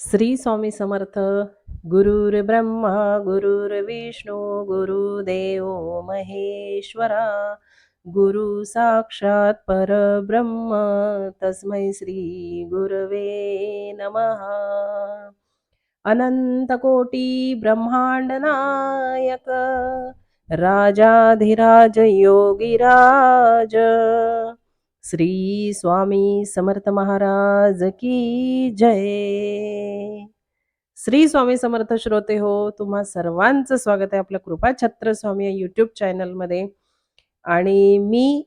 श्री स्वामी समर्थ. गुरुर्ब्रह्मा गुरुर्विष्णू गुरुदेव महेश्वरा, गुरु साक्षात परब्रह्म तस्मै श्री गुरवे नमः. अनंतकोटी ब्रह्मांड नायक राजाधिराज योगीराज श्री स्वामी समर्थ महाराज की जय. श्री स्वामी समर्थ श्रोते हो, तुम्हा सर्वांचं स्वागत आहे आपल्या कृपा छत्र स्वामी या यूट्यूब चॅनलमध्ये. आणि मी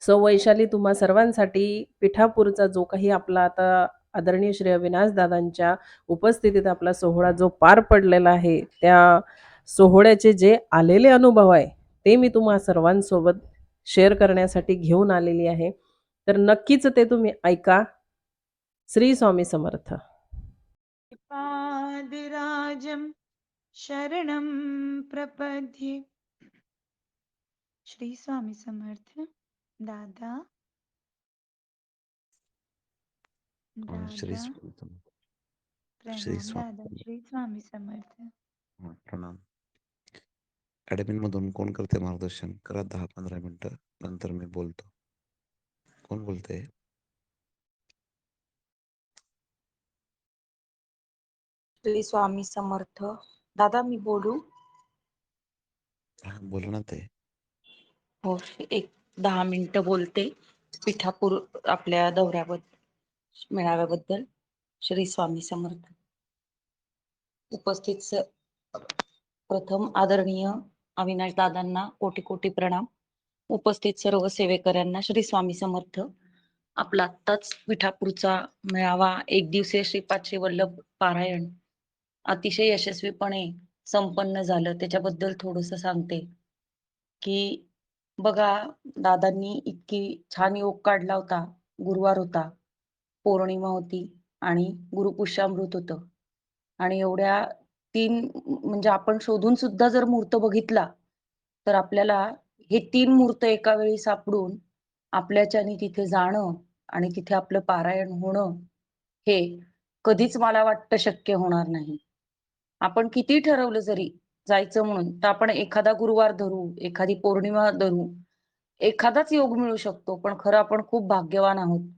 सौ वैशाली तुम्हा सर्वांसाठी पिठापूरचा जो काही आपला आता आदरणीय श्री अविनाश दादांच्या उपस्थितीत आपला सोहळा जो पार पडलेला आहे, त्या सोहळ्याचे जे आलेले अनुभव आहे ते मी तुम्हा सर्वांसोबत शेअर करण्यासाठी घेऊन आलेली आहे. तर नक्कीच ते तुम्ही ऐका. श्री स्वामी समर्थ. पादराजं शरणं प्रपद्ये. श्री स्वामी समर्थ. दादा श्री दादा प्रणाम. दादा श्री स्वामी समर्थ. प्रणाम. ऍडमिन मधून कोण करते मार्गदर्शन? करा 10-15 मिनिटं, नंतर मी बोलतो. कोण बोलते? श्री स्वामी समर्थ. दादा मी बोलू? बोल ना ते. हो, एक 10 मिनिटं बोलते पिठापूर आपल्या मेळाव्याबद्दल. श्री स्वामी समर्थ. उपस्थित प्रथम आदरणीय अविनाश दादांना कोटी कोटी प्रणाम. उपस्थित सर्व सेवेकऱ्यांना श्री स्वामी समर्थ. आपला आत्ताच पिठापूरचा मेळावा 1 दिवसीय श्रीपाद श्री वल्लभ पारायण अतिशय यशस्वीपणे संपन्न झालं. त्याच्याबद्दल थोडंसं सांगते की बघा, दादांनी इतकी छान योग काढला होता. गुरुवार होता, पौर्णिमा होती आणि गुरुपुष्यामृत होतं. आणि एवढ्या 3 म्हणजे आपण शोधून सुद्धा जर मुहूर्त बघितला तर आपल्याला हे 3 मुहूर्त एका वेळी सापडून आपल्याच्यानी तिथे जाणं आणि तिथे आपलं पारायण होणं हे कधीच मला वाटतं शक्य होणार नाही. आपण किती ठरवलं जरी जायचं म्हणून, तर आपण एखादा गुरुवार धरू, एखादी पौर्णिमा धरू, एखादाच योग मिळू शकतो. पण खरं आपण खूप भाग्यवान आहोत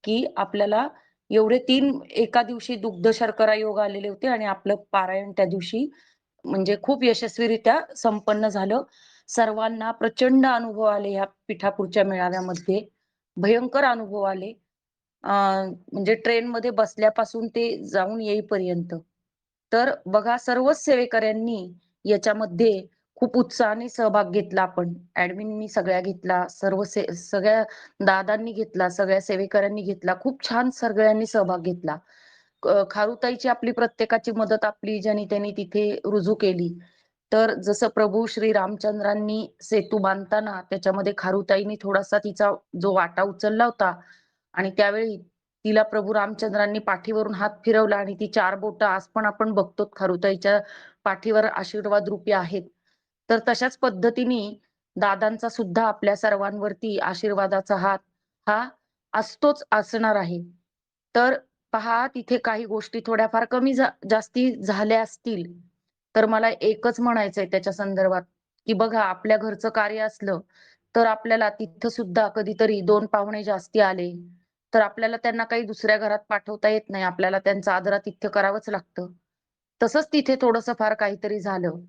की आपल्याला एवढे 3 एका दिवशी दुग्ध शर्करा योग आलेले होते आणि आपलं पारायण त्या दिवशी म्हणजे खूप यशस्वीरित्या संपन्न झालं. सर्वांना प्रचंड अनुभव आले या पिठापूरच्या मेळाव्यामध्ये. भयंकर अनुभव आले. म्हणजे ट्रेनमध्ये बसल्यापासून ते जाऊन येईपर्यंत. तर बघा, सर्वच सेवेकऱ्यांनी याच्यामध्ये खूप उत्साहाने सहभाग घेतला. आपण ऍडमिननी सगळ्या घेतला, सगळ्या दादांनी घेतला, सगळ्या सेवेकऱ्यांनी घेतला. खूप छान सगळ्यांनी सहभाग घेतला. खारुताईची आपली प्रत्येकाची मदत आपली ज्यांनी त्यांनी तिथे रुजू केली. तर जसं प्रभू श्री रामचंद्रांनी सेतू बांधताना त्याच्यामध्ये खारुताईनी थोडासा तिचा जो वाटा उचलला होता आणि त्यावेळी तिला प्रभू रामचंद्रांनी पाठीवरून हात फिरवला आणि ती 4 बोटं आज पण आपण बघतो खारुताईच्या पाठीवर आशीर्वाद रूपी आहेत. तर तशाच पद्धतीने दादांचा सुद्धा आपल्या सर्वांवरती आशीर्वादाचा हात हा असतोच, असणार आहे. तर पहा, तिथे काही गोष्टी थोड्याफार कमी जास्ती झाल्या असतील तर मला एकच म्हणायचंय त्याच्या संदर्भात की बघा, आपल्या घरचं कार्य असलं तर आपल्याला तिथं सुद्धा कधीतरी 2 पाहुणे जास्ती आले तर आपल्याला त्यांना काही दुसऱ्या घरात पाठवता येत नाही. आपल्याला त्यांचं आदरातिथ्य करावंच लागतं. तसंच तिथे थोडंसं फार काहीतरी झालं.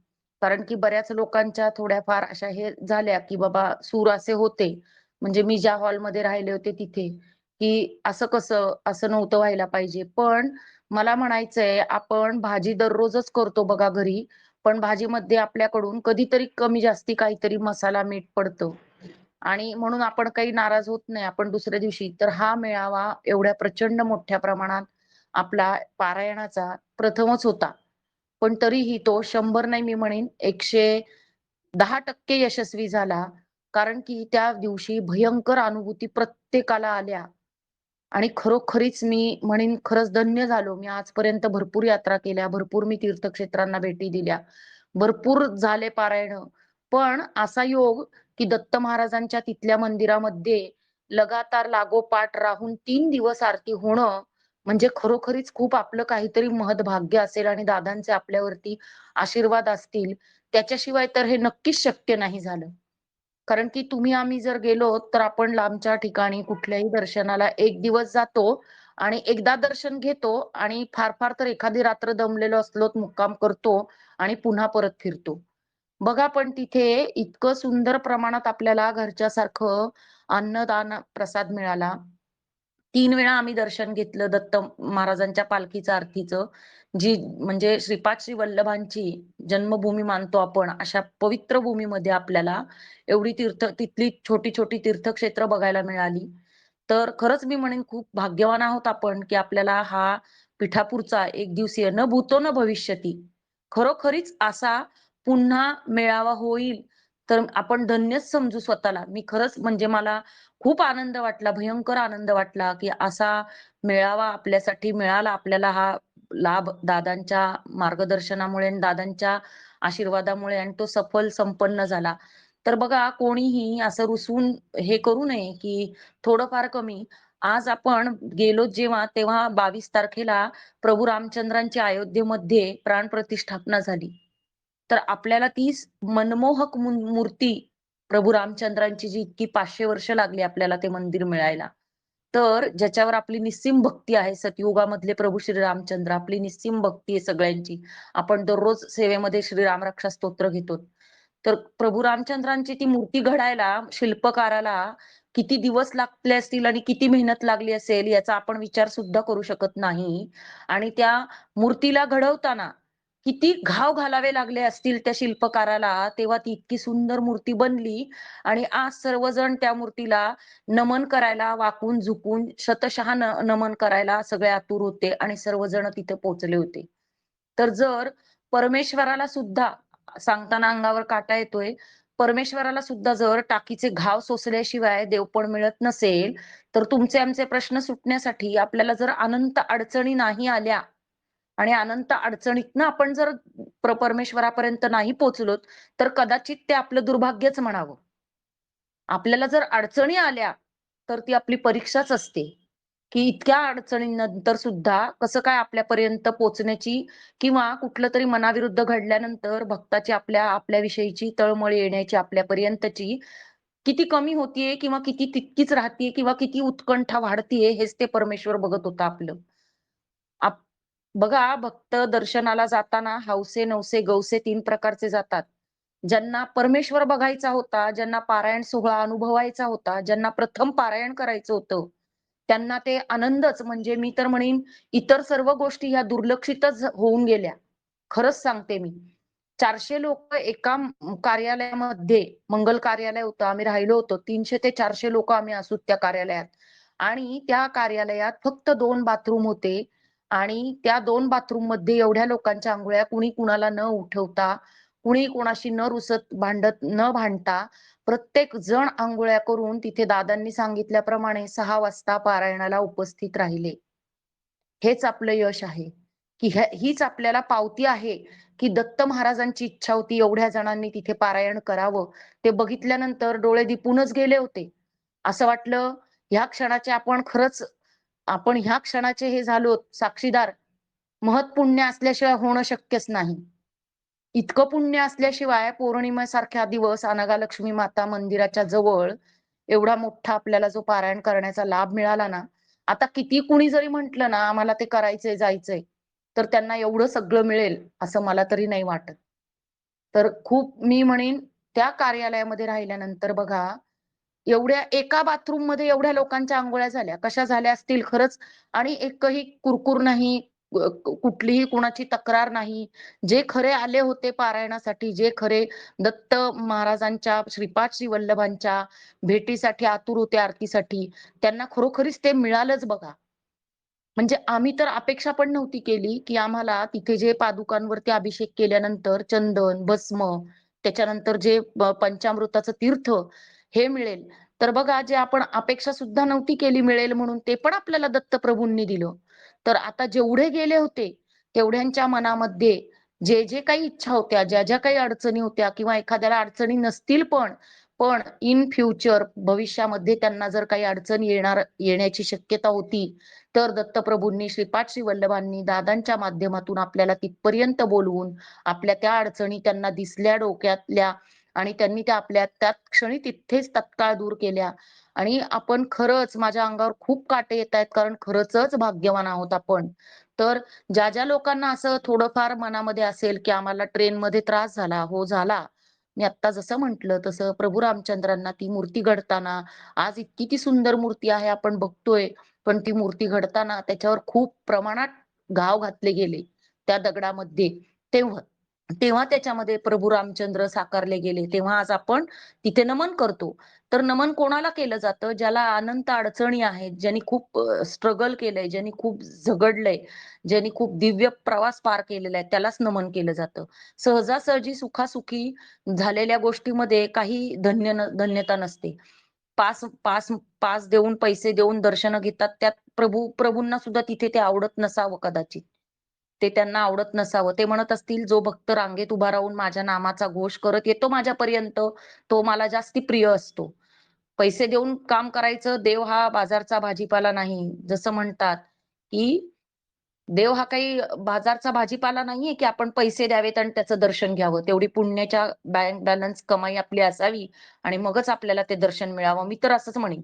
कारण की बऱ्याच लोकांच्या थोड्याफार अशा हे झाल्या की बाबा सूर असे होते. म्हणजे मी ज्या हॉलमध्ये राहिले होते तिथे, की असं कसं, असं नव्हतं व्हायला पाहिजे. पण मला म्हणायचंय, आपण भाजी दररोजच करतो बघा घरी, पण भाजीमध्ये आपल्याकडून कधीतरी कमी जास्ती काहीतरी मसाला, मीठ पडतं. आणि म्हणून आपण काही नाराज होत नाही. आपण दुसऱ्या दिवशी तर हा मेळावा एवढ्या प्रचंड मोठ्या प्रमाणात आपला पारायणाचा प्रथमच होता. पण तरीही तो 100 नाही, मी म्हणेन 110% यशस्वी झाला. कारण की त्या दिवशी भयंकर अनुभूती प्रत्येकाला आल्या. आणि खरोखरीच मी म्हणेन खरंच धन्य झालो. मी आजपर्यंत भरपूर यात्रा केल्या, भरपूर मी तीर्थक्षेत्रांना भेटी दिल्या, भरपूर झाले पारायण. पण असा योग की दत्त महाराजांच्या तिथल्या मंदिरामध्ये लगातार लागोपाठ राहून 3 दिवस आरती होणं, म्हणजे खरोखरीच खूप आपलं काहीतरी महत्भाग्य असेल आणि दादांचे आपल्यावरती आशीर्वाद असतील, त्याच्याशिवाय तर हे नक्कीच शक्य नाही झालं. कारण की तुम्ही आम्ही जर गेलो तर आपण लांबच्या ठिकाणी कुठल्याही दर्शनाला 1 दिवस जातो आणि एकदा दर्शन घेतो आणि फार फार तर एखादी रात्र दमलेलो असलो मुक्काम करतो आणि पुन्हा परत फिरतो. बघा पण तिथे इतकं सुंदर प्रमाणात आपल्याला घरच्यासारखं अन्नदान प्रसाद मिळाला. 3 वेळा आम्ही दर्शन घेतलं दत्त महाराजांच्या पालखीचं आरतीचं. जी म्हणजे श्रीपाद श्री वल्लभांची जन्मभूमी मानतो आपण, अशा पवित्र भूमीमध्ये आपल्याला एवढी तिथली छोटी-छोटी तीर्थक्षेत्र बघायला मिळाली. तर खरंच मी म्हणेन खूप भाग्यवान आहोत आपण, की आपल्याला हा पिठापूरचा एक दिवसीय न भूतो न भविष्यती खरोखरीच असा पुन्हा मेळावा होईल, तर आपण धन्यच समजू स्वतःला. मी खरंच म्हणजे मला खूप आनंद वाटला, भयंकर आनंद वाटला, की असा मेळावा आपल्यासाठी मिळाला. आपल्याला हा लाभ दादांच्या मार्गदर्शनामुळे आणि दादांच्या आशीर्वादामुळे आणि तो सफल संपन्न झाला. तर बघा कोणीही असं रुसून हे करू नये, की थोडंफार कमी. आज आपण गेलो जेव्हा, तेव्हा 22 तारखेला प्रभू रामचंद्रांची अयोध्येमध्ये प्राणप्रतिष्ठापना झाली. तर आपल्याला ती मनमोहक मूर्ती प्रभू रामचंद्रांची जी इतकी 500 वर्ष लागली आपल्याला ते मंदिर मिळायला. तर ज्याच्यावर आपली निस्सीम भक्ती आहे, सतयुगामधले प्रभू श्री रामचंद्र आपली निस्सीम भक्ती आहे सगळ्यांची. आपण दररोज सेवेमध्ये श्री रामरक्षा स्तोत्र घेतो. तर प्रभू रामचंद्रांची ती मूर्ती घडायला शिल्पकाराला किती दिवस लागले असतील आणि किती मेहनत लागली असेल याचा आपण विचार सुद्धा करू शकत नाही. आणि त्या मूर्तीला घडवताना किती घाव घालावे लागले असतील त्या शिल्पकाराला, तेव्हा ती इतकी सुंदर मूर्ती बनली आणि आज सर्वजण त्या मूर्तीला नमन करायला वाकून झुकून शतशः नमन करायला सगळे आतुर होते आणि सर्वजण तिथे पोहोचले होते. तर जर परमेश्वराला सुद्धा सांगताना अंगावर काटा येतोय, परमेश्वराला सुद्धा जर टाकीचे घाव सोसल्याशिवाय देवपण मिळत नसेल, तर तुमचे आमचे प्रश्न सुटण्यासाठी आपल्याला जर अनंत अडचणी नाही आल्या आणि अनंत अडचणीतनं आपण जर परमेश्वरापर्यंत नाही पोहोचलो, तर कदाचित ते आपलं दुर्भाग्यच म्हणावं. आपल्याला जर अडचणी आल्या, तर ती आपली परीक्षाच असते, की इतक्या अडचणींनंतर सुद्धा कसं काय आपल्यापर्यंत पोहोचण्याची किंवा कुठलंतरी मनाविरुद्ध घडल्यानंतर भक्ताची आपल्याविषयीची तळमळ येण्याची आपल्यापर्यंतची किती कमी होतीये किंवा किती तितकीच राहतीये किंवा किती उत्कंठा वाढतीये हेच ते परमेश्वर बघत होता आपलं. आप बघा भक्त दर्शनाला जाताना हौसे-नवसे, गौसे 3 प्रकारचे जातात. ज्यांना परमेश्वर बघायचा होता, ज्यांना पारायण सोहळा अनुभवायचा होता, ज्यांना प्रथम पारायण करायचं होतं, त्यांना ते आनंदच म्हणजे मी तर म्हणेन इतर सर्व गोष्टी ह्या दुर्लक्षितच होऊन गेल्या. खरंच सांगते मी. 400 लोकं एका कार्यालयामध्ये मंगल कार्यालय होतं. आम्ही राहिलो होतो. 300 ते 400 लोकं आम्ही असू त्या कार्यालयात. आणि त्या कार्यालयात फक्त 2 बाथरूम होते आणि त्या 2 बाथरूममध्ये एवढ्या लोकांच्या अंघोळ्या कुणी कुणाला न उठवता, कुणी कोणाशी न रुसत भांडत न भांडता प्रत्येक जण अंघोळ्या करून तिथे दादांनी सांगितल्याप्रमाणे 6 वाजता पारायणाला उपस्थित राहिले. हेच आपलं यश आहे, की हीच आपल्याला पावती आहे, की दत्त महाराजांची इच्छा होती एवढ्या जणांनी तिथे पारायण करावं. ते बघितल्यानंतर डोळे दिपूनच गेले होते. असं वाटलं ह्या क्षणाचे आपण ह्या क्षणाचे हे झालो साक्षीदार. महत्पुण्य असल्याशिवाय होणं शक्यच नाही. इतकं पुण्य असल्याशिवाय पौर्णिमेसारख्या दिवस अनघालक्ष्मी माता मंदिराच्या जवळ एवढा मोठा आपल्याला जो पारायण करण्याचा लाभ मिळाला ना, आता किती कुणी जरी म्हटलं ना, आम्हाला ते करायचंय, जायचंय, तर त्यांना एवढं सगळं मिळेल असं मला तरी नाही वाटत. तर खूप मी म्हणेन त्या कार्यालयामध्ये राहिल्यानंतर बघा एवढ्या एका बाथरूममध्ये एवढ्या लोकांच्या अंघोळ्या झाल्या. कशा झाल्या असतील खरंच आणि एकही कुरकुर नाही, कुठलीही कुणाची तक्रार नाही. जे खरे आले होते पारायणासाठी, जे खरे दत्त महाराजांच्या, श्रीपाद श्री वल्लभांच्या भेटीसाठी आतुर होते आरतीसाठी, त्यांना खरोखरीच ते मिळालंच बघा. म्हणजे आम्ही तर अपेक्षा पण नव्हती केली, की आम्हाला तिथे जे पादुकांवरती अभिषेक केल्यानंतर चंदन, भस्म, त्याच्यानंतर जे पंचामृताचं तीर्थ हे मिळेल. तर बघा जे आपण अपेक्षा सुद्धा नव्हती केली मिळेल म्हणून ते पण आपल्याला दत्तप्रभूंनी दिलं. तर आता जेवढे गेले होते, तेवढ्यांच्या मनामध्ये जे काही इच्छा होत्या, ज्या काही अडचणी होत्या किंवा एखाद्याला अडचणी नसतील पण इन फ्युचर भविष्यामध्ये त्यांना जर काही अडचण येण्याची शक्यता होती, तर दत्तप्रभूंनी श्रीपाद श्री वल्लभांनी दादांच्या माध्यमातून आपल्याला तिथपर्यंत बोलवून आपल्या त्या अडचणी त्यांना दिसल्या डोक्यातल्या आणि त्यांनी त्या आपल्या त्याच क्षणी तिथेच तत्काळ दूर केल्या. आणि आपण खरंच माझ्या अंगावर खूप काटे येत आहेत, कारण खरंच भाग्यवान आहोत आपण. तर ज्या ज्या लोकांना असं थोडंफार मनामध्ये असेल की आम्हाला ट्रेनमध्ये त्रास झाला, हो झाला. मी आत्ता जसं म्हटलं तसं प्रभू रामचंद्रांना ती मूर्ती घडताना आज इतकी ती सुंदर मूर्ती आहे आपण बघतोय. पण ती मूर्ती घडताना त्याच्यावर खूप प्रमाणात घाव घातले गेले त्या दगडामध्ये. तेव्हा तेव्हा त्याच्यामध्ये प्रभू रामचंद्र साकारले गेले. तेव्हा आज आपण तिथे नमन करतो. तर नमन कोणाला केलं जातं? ज्याला अनंत अडचणी आहेत, ज्यांनी खूप स्ट्रगल केलंय, ज्यांनी खूप झगडलंय, ज्यांनी खूप दिव्य प्रवास पार केलेला आहे, त्यालाच नमन केलं जातं. सहजासहजी सुखासुखी झालेल्या गोष्टीमध्ये काही धन्यता नसते. पास पास पास देऊन, पैसे देऊन दर्शनं घेतात. त्यात प्रभूंना सुद्धा तिथे ते आवडत नसावं कदाचित. ते त्यांना आवडत नसावं. ते म्हणत असतील, "जो भक्त रांगेत उभा राहून माझ्या नामाचा घोष करत येतो माझ्यापर्यंत, तो मला जास्ती प्रिय असतो." पैसे देऊन काम करायचं, देव हा बाजारचा भाजीपाला नाही. जसं म्हणतात, की देव हा काही बाजारचा भाजीपाला नाहीये, की आपण पैसे द्यावेत आणि त्याचं दर्शन घ्यावं. तेवढी पुण्याच्या बँक बॅलन्स कमाई आपली असावी आणि मगच आपल्याला ते दर्शन मिळावं. मी तर असंच म्हणेन,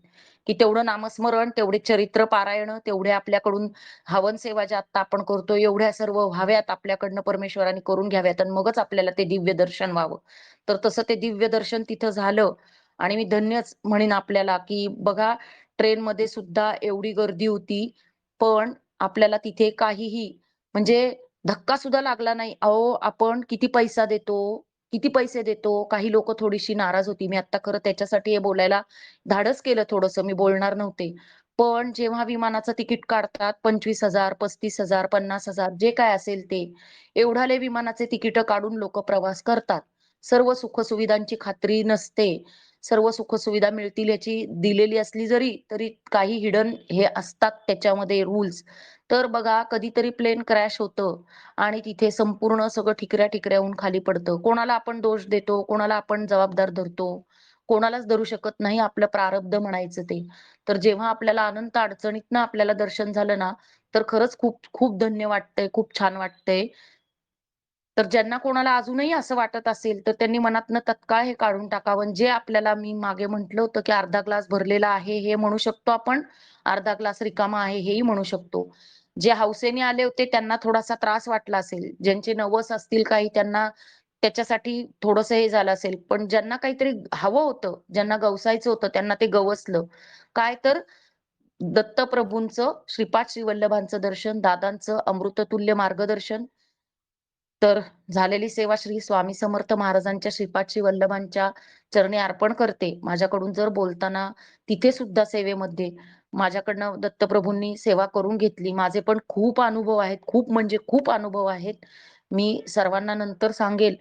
की तेवढं नामस्मरण, तेवढे चरित्र पारायण, तेवढे आपल्याकडून हवन सेवा ज्या आता आपण करतोय, एवढ्या सर्व व्हाव्यात आपल्याकडनं परमेश्वराने करून घ्याव्यात आणि मगच आपल्याला ते दिव्य दर्शन व्हावं. तर तसं ते दिव्य दर्शन तिथं झालं आणि मी धन्यच म्हणेन आपल्याला, की बघा ट्रेनमध्ये सुद्धा एवढी गर्दी होती. पण आपल्याला तिथे काहीही म्हणजे धक्का सुद्धा लागला नाही. अहो, आपण किती पैसा देतो, किती पैसे देतो. काही लोकं थोडीशी नाराज होती. मी आता खरं त्याच्यासाठी हे बोलायला धाडस केलं थोडंसं. मी बोलणार नव्हते. पण जेव्हा विमानाचं तिकीट काढतात 25,000, 35,000, 50,000 जे काय असेल ते, एवढाले विमानाचे तिकीटं काढून लोकं प्रवास करतात. सर्व सुखसुविधांची खात्री नसते. सर्व सुखसुविधा मिळतील याची दिलेली असली जरी, तरी काही हिडन हे असतात त्याच्यामध्ये रूल्स. तर बघा कधीतरी प्लेन क्रॅश होतं आणि तिथे संपूर्ण सगळं ठिकऱ्या-ठिकऱ्या होऊन खाली पडतं. कोणाला आपण दोष देतो, कोणाला आपण जबाबदार धरतो, कोणालाच धरू शकत नाही. आपलं प्रारब्ध म्हणायचं ते. तर जेव्हा आपल्याला अनंत अडचणीतनं आपल्याला दर्शन झालं ना, तर खरंच खूप खूप धन्य वाटतंय, खूप छान वाटतंय. तर ज्यांना कोणाला अजूनही असं वाटत असेल, तर त्यांनी मनातनं तत्काळ हे काढून टाकावं. जे आपल्याला मी मागे म्हटलं होतं, की अर्धा ग्लास भरलेला आहे, हे म्हणू शकतो आपण. अर्धा ग्लास रिकामा आहे, हेही म्हणू शकतो. जे हौसेने आले होते, त्यांना थोडासा त्रास वाटला असेल. ज्यांचे नवस असतील काही, त्यांना त्याच्यासाठी थोडंसं हे झालं असेल. पण ज्यांना काहीतरी हवं होतं, ज्यांना गवसायचं होतं, त्यांना ते गवसलं. काय तर दत्तप्रभूंचं, श्रीपाद श्री वल्लभांचं दर्शन, दादांचं अमृततुल्य मार्गदर्शन, तर झालेली सेवा श्री स्वामी समर्थ महाराजांच्या श्रीपाद श्री वल्लभांच्या चरणी अर्पण करते. माझ्याकडून जर बोलताना तिथे सुद्धा सेवेमध्ये माझ्याकडनं दत्तप्रभूंनी सेवा करून घेतली. माझे पण खूप अनुभव आहेत. खूप म्हणजे खूप अनुभव आहेत. मी सर्वांना नंतर सांगेल,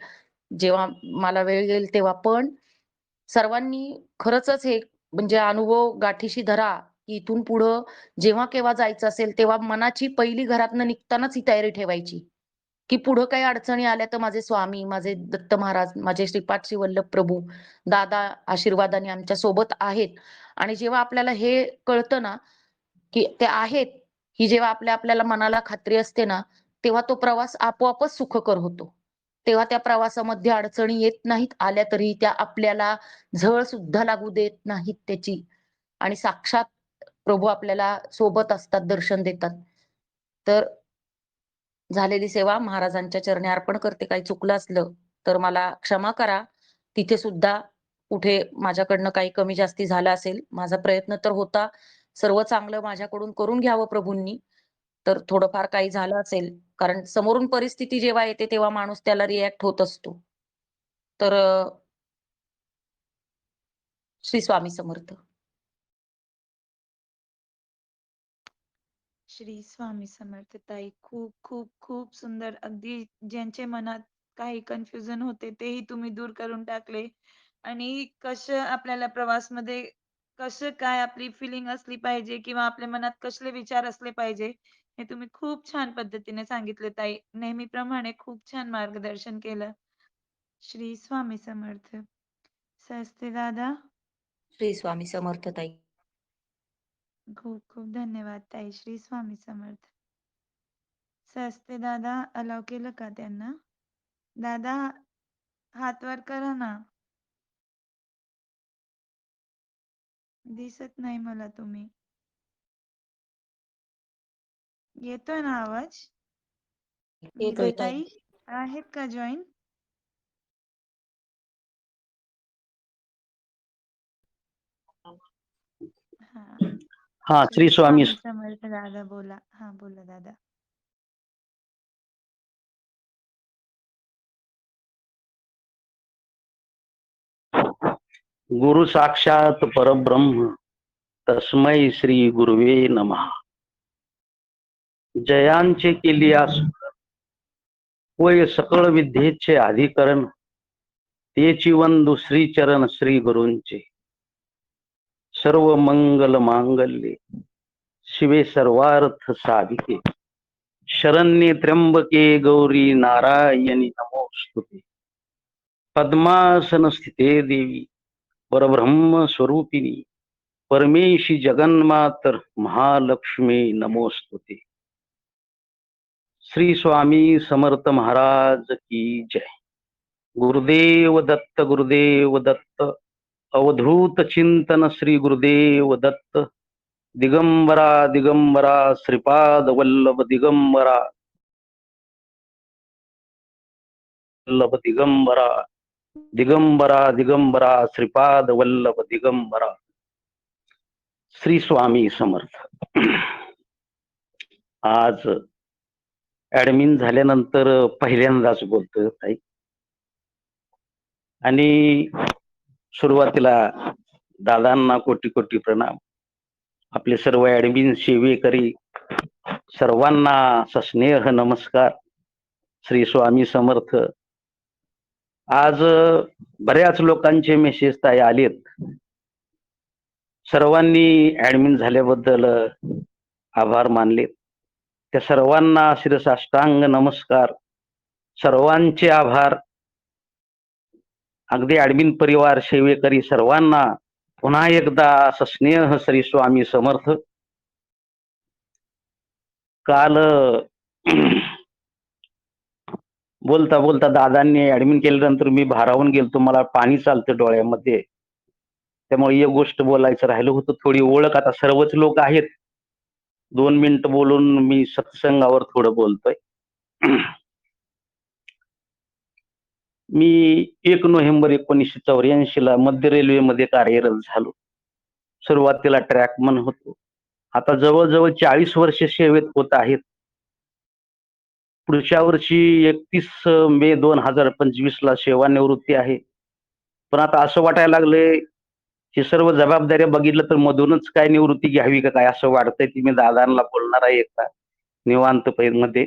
जेव्हा मला वेळ येईल तेव्हा. पण सर्वांनी खरंचच हे म्हणजे अनुभव गाठीशी धरा, की इथून पुढं जेव्हा केव्हा जायचं असेल, तेव्हा मनाची पहिली घरातनं निघतानाच ही तयारी ठेवायची. की पुढं काही अडचणी आल्या तर माझे स्वामी, माझे दत्त महाराज, माझे श्रीपाद श्री वल्लभ प्रभू, दादा आशीर्वादाने आमच्या सोबत आहेत. आणि जेव्हा आपल्याला हे कळतं ना, की ते आहेत, ही जेव्हा आपल्याला मनाला खात्री असते ना, तेव्हा तो प्रवास आपोआपच सुखकर होतो. तेव्हा त्या प्रवासामध्ये अडचणी येत नाहीत. आल्या तरी त्या आपल्याला झळ सुद्धा लागू देत नाहीत त्याची. आणि साक्षात प्रभू आपल्याला सोबत असतात, दर्शन देतात. तर झालेली सेवा महाराजांच्या चरणी अर्पण करते. काही चुकलं असलं तर मला क्षमा करा. तिथे सुद्धा कुठे माझ्याकडनं काही कमी जास्ती झालं असेल. माझा प्रयत्न तर होता सर्व चांगलं माझ्याकडून करून घ्यावं प्रभूंनी. तर थोडंफार काही झालं असेल, कारण समोरून परिस्थिती जेव्हा येते तेव्हा माणूस त्याला रिएक्ट होत असतो. तर श्री स्वामी समर्थ. श्री स्वामी समर्थ ताई. खूप खूप खूप सुंदर. अगदी ज्यांचे मनात काही कन्फ्युजन होते तेही तुम्ही दूर करून टाकले आणि कसं आपल्याला प्रवासमध्ये कसं काय आपली फिलिंग असली पाहिजे किंवा आपल्या मनात कसले विचार असले पाहिजे, हे तुम्ही खूप छान पद्धतीने सांगितले ताई. नेहमीप्रमाणे खूप छान मार्गदर्शन केलं. श्री स्वामी समर्थ. सहस्ते दादा. श्री स्वामी समर्थ ताई. खूप खूप धन्यवाद ताई. श्री स्वामी समर्थ. सस्ते दादा अलाव केलं का त्यांना? दादा हात वर करा ना. दिसत नाही मला तुम्ही. येतोय ना आवाज? येतोय ताई. ताई आहेत का जॉईन? हा. हा, श्री श्री स्वामी स्वामी समर्थ दादा बोला. हा बोला दादा. गुरु साक्षात परब्रह्म तस्मै श्री गुरुवे नमः. जयांचे केली आसुर वय सकळ विद्येचे अधिकरण तेची वंदु श्री चरण श्री गुरूंचे. सर्व मंगल मांगल्ये शिवे सर्वार्थ साधिके शरण्ये त्र्यंबके गौरी नारायणी नमोस्तुते. पद्मासन स्थिते देवी परब्रह्म स्वरूपिणी परमेशी जगन्मातर महालक्ष्मी नमोस्तुते. श्री स्वामी समर्थ महाराज की जय. गुरुदेव दत्त, गुरुदेव दत्त. अवधूत चिंतन श्री गुरुदेव दत्त. दिगंबरा दिगंबरा श्रीपाद वल्लभ दिगंबरा वल्लभ दिगंबरा दिगंबरा दिगंबरा श्रीपाद वल्लभ दिगंबरा. श्री स्वामी समर्थ. आज ऍडमिन झाल्यानंतर पहिल्यांदाच बोलतोय ताई. आणि सुरुवातीला दादांना कोटी कोटी प्रणाम. आपले सर्व ऍडमिन सेवेकरी सर्वांना सस्नेह नमस्कार. श्री स्वामी समर्थ. आज बऱ्याच लोकांचे मेसेज ताई आलेत. सर्वांनी ऍडमिन झाल्याबद्दल आभार मानलेत. त्या सर्वांना शिरसाष्टांग नमस्कार. सर्वांचे आभार. अगदी ऍडमिन परिवार सेवेकरी सर्वांना पुन्हा एकदा सस्नेह श्री स्वामी समर्थ. काल बोलता बोलता दादांनी ऍडमिन केल्यानंतर मी भारावून गेलतो. मला पाणी चालतं डोळ्यामध्ये. त्यामुळे एक गोष्ट बोलायचं राहिलं होतं. थोडी ओळख. आता सर्वच लोक आहेत. 2 मिनिटं बोलून मी सत्संगावर थोडं बोलतोय. मी 1 नोव्हेंबर 1984 ला मध्य रेल्वेमध्ये कार्यरत झालो. सुरुवातीला ट्रॅकमन होतो. आता जवळजवळ 40 वर्ष सेवेत होत आहेत. पुढच्या वर्षी 31 मे 2025 ला सेवानिवृत्ती आहे. पण आता असं वाटायला लागलंय ही सर्व जबाबदाऱ्या बघितलं तर मधूनच काय निवृत्ती घ्यावी का काय असं वाटतंय. ती मी दादांना बोलणार आहे एकदा निवांत मध्ये.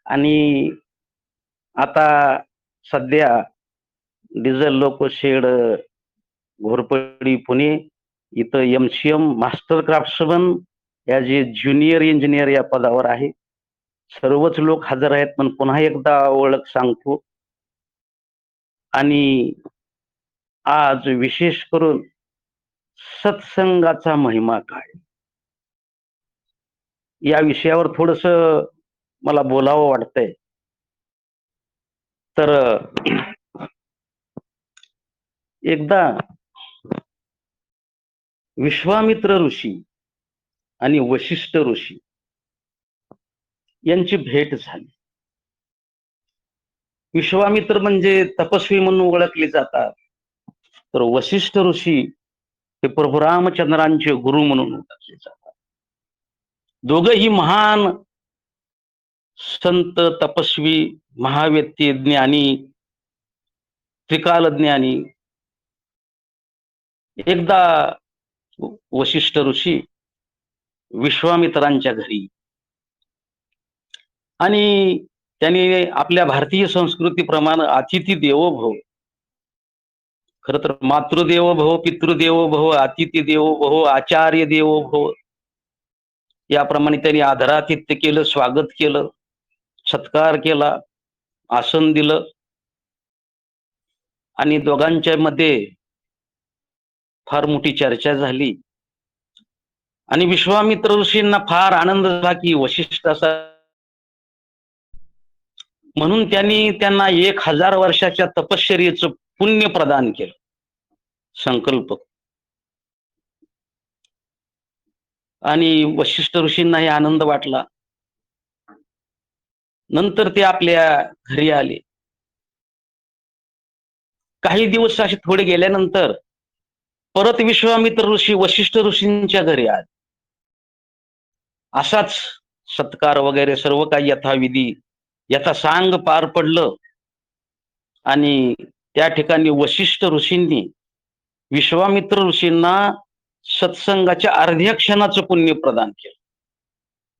आणि आता सध्या diesel loco shed Ghorpadi Pune इथं MCM मास्टर क्राफ्ट्समन ॲज ए ज्युनियर इंजिनियर या पदावर आहे. सर्वच लोक हजर आहेत. पण पुन्हा एकदा ओळख सांगतो. आणि आज विशेष करून सत्संगाचा महिमा काय या विषयावर थोडस मला बोलावं वाटतंय. तर एकदा विश्वामित्र ऋषी आणि वशिष्ठ ऋषी यांची भेट झाली. विश्वामित्र म्हणजे तपस्वी म्हणून ओळखले जातात. तर वशिष्ठ ऋषी हे प्रभू रामचंद्रांचे गुरु म्हणून ओळखले जातात. दोघंही महान संत, तपस्वी, महाव्यक्ती, ज्ञानी, त्रिकाल ज्ञानी. एकदा वशिष्ठ ऋषी विश्वामित्रांच्या घरी आणि त्यांनी आपल्या भारतीय संस्कृतीप्रमाणे अतिथी देवो भव, खर तर मातृदेवो भव, पितृदेवो भव, अतिथी देवो भव, आचार्य देवो भव याप्रमाणे त्यांनी आदरातिथ्य केलं, स्वागत केलं, सत्कार केला, आसन दिलं. आणि दोघांच्या मध्ये फार मोठी चर्चा झाली. आणि विश्वामित्र ऋषींना फार आनंद झाला की वशिष्ठ असा, म्हणून त्यांनी त्यांना 1000 वर्षाच्या तपश्चर्येचं पुण्य प्रदान केलं. संकल्प. आणि वशिष्ठ ऋषींनाही आनंद वाटला. नंतर ते आपल्या घरी आले. काही दिवस असे थोडे गेल्यानंतर परत विश्वामित्र ऋषी वशिष्ठ ऋषींच्या घरी आले. असाच सत्कार वगैरे सर्व काही यथाविधी यथासांग पार पडलं. आणि त्या ठिकाणी वशिष्ठ ऋषींनी विश्वामित्र ऋषींना सत्संगाच्या अर्ध्या क्षणाचं पुण्य प्रदान केलं,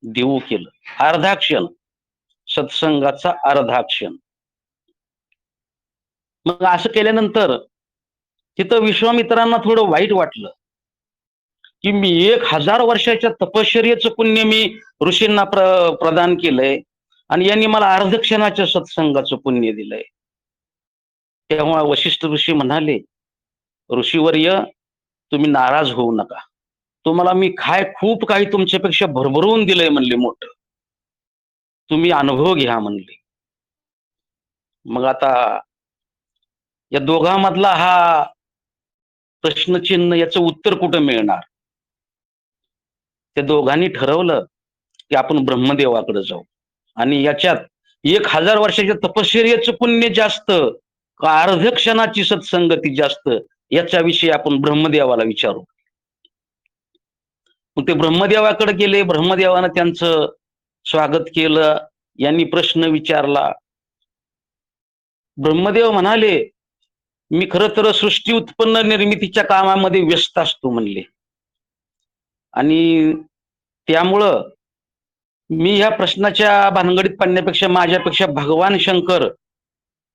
देऊ केलं. अर्धा क्षण, सत्संगाचा अर्धा क्षण. मग असं केल्यानंतर तिथं विश्वामित्रांना थोडं वाईट वाटलं की मी 1000 वर्षाच्या तपश्चर्येचं पुण्य मी ऋषींना प्रदान केलंय आणि यांनी मला अर्धक्षणाच्या सत्संगाचं पुण्य दिलंय. तेव्हा वशिष्ठ ऋषी म्हणाले, ऋषीवर्य तुम्ही नाराज होऊ नका, तुम्हाला मी खूप काही तुमच्यापेक्षा भरभरून दिलंय म्हणले, मोठं, तुम्ही अनुभव घ्या म्हणले. मग आता या दोघांमधला हा प्रश्नचिन्ह, याचं उत्तर कुठं मिळणार? त्या दोघांनी ठरवलं की आपण ब्रह्मदेवाकडे जाऊ आणि याच्यात 1000 वर्षाच्या तपश्चर्येचं पुण्य जास्त का अर्ध्या क्षणाची सत्संगती जास्त, याच्याविषयी आपण ब्रह्मदेवाला विचारू. मग ते ब्रह्मदेवाकडे गेले. ब्रह्मदेवानं त्यांचं स्वागत केलं. यांनी प्रश्न विचारला. ब्रह्मदेव म्हणाले, मी खरं तर सृष्टी उत्पन्न निर्मितीच्या कामामध्ये व्यस्त असतो म्हणले, आणि त्यामुळं मी ह्या प्रश्नाच्या भानगडीत पडण्यापेक्षा माझ्यापेक्षा भगवान शंकर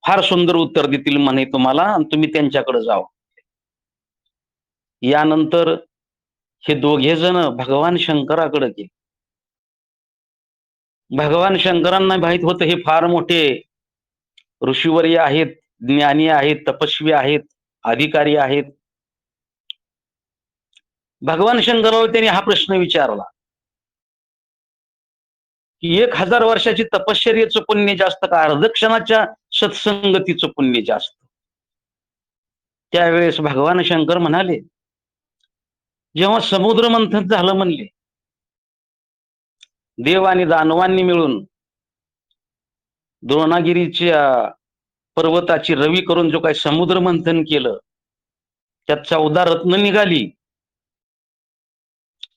फार सुंदर उत्तर देतील म्हणे तुम्हाला, आणि तुम्ही त्यांच्याकडे जाओ. यानंतर हे दोघे जण भगवान शंकराकडे गेले. भगवान शंकरांना माहित होतं हे फार मोठे ऋषीवर्य आहेत, ज्ञानी आहेत, तपस्वी आहेत, अधिकारी आहेत. भगवान शंकरावर त्यांनी हा प्रश्न विचारला की 1000 वर्षाची तपश्चर्येचं पुण्य जास्त का अर्धक्षणाच्या सत्संगतीचं पुण्य जास्त? त्यावेळेस भगवान शंकर म्हणाले, जेव्हा समुद्र मंथन झालं म्हणले, देव आणि दानवांनी मिळून द्रोणागिरीच्या पर्वताची रवी करून जो काही समुद्र मंथन केलं, त्यात 14 रत्न निघाली,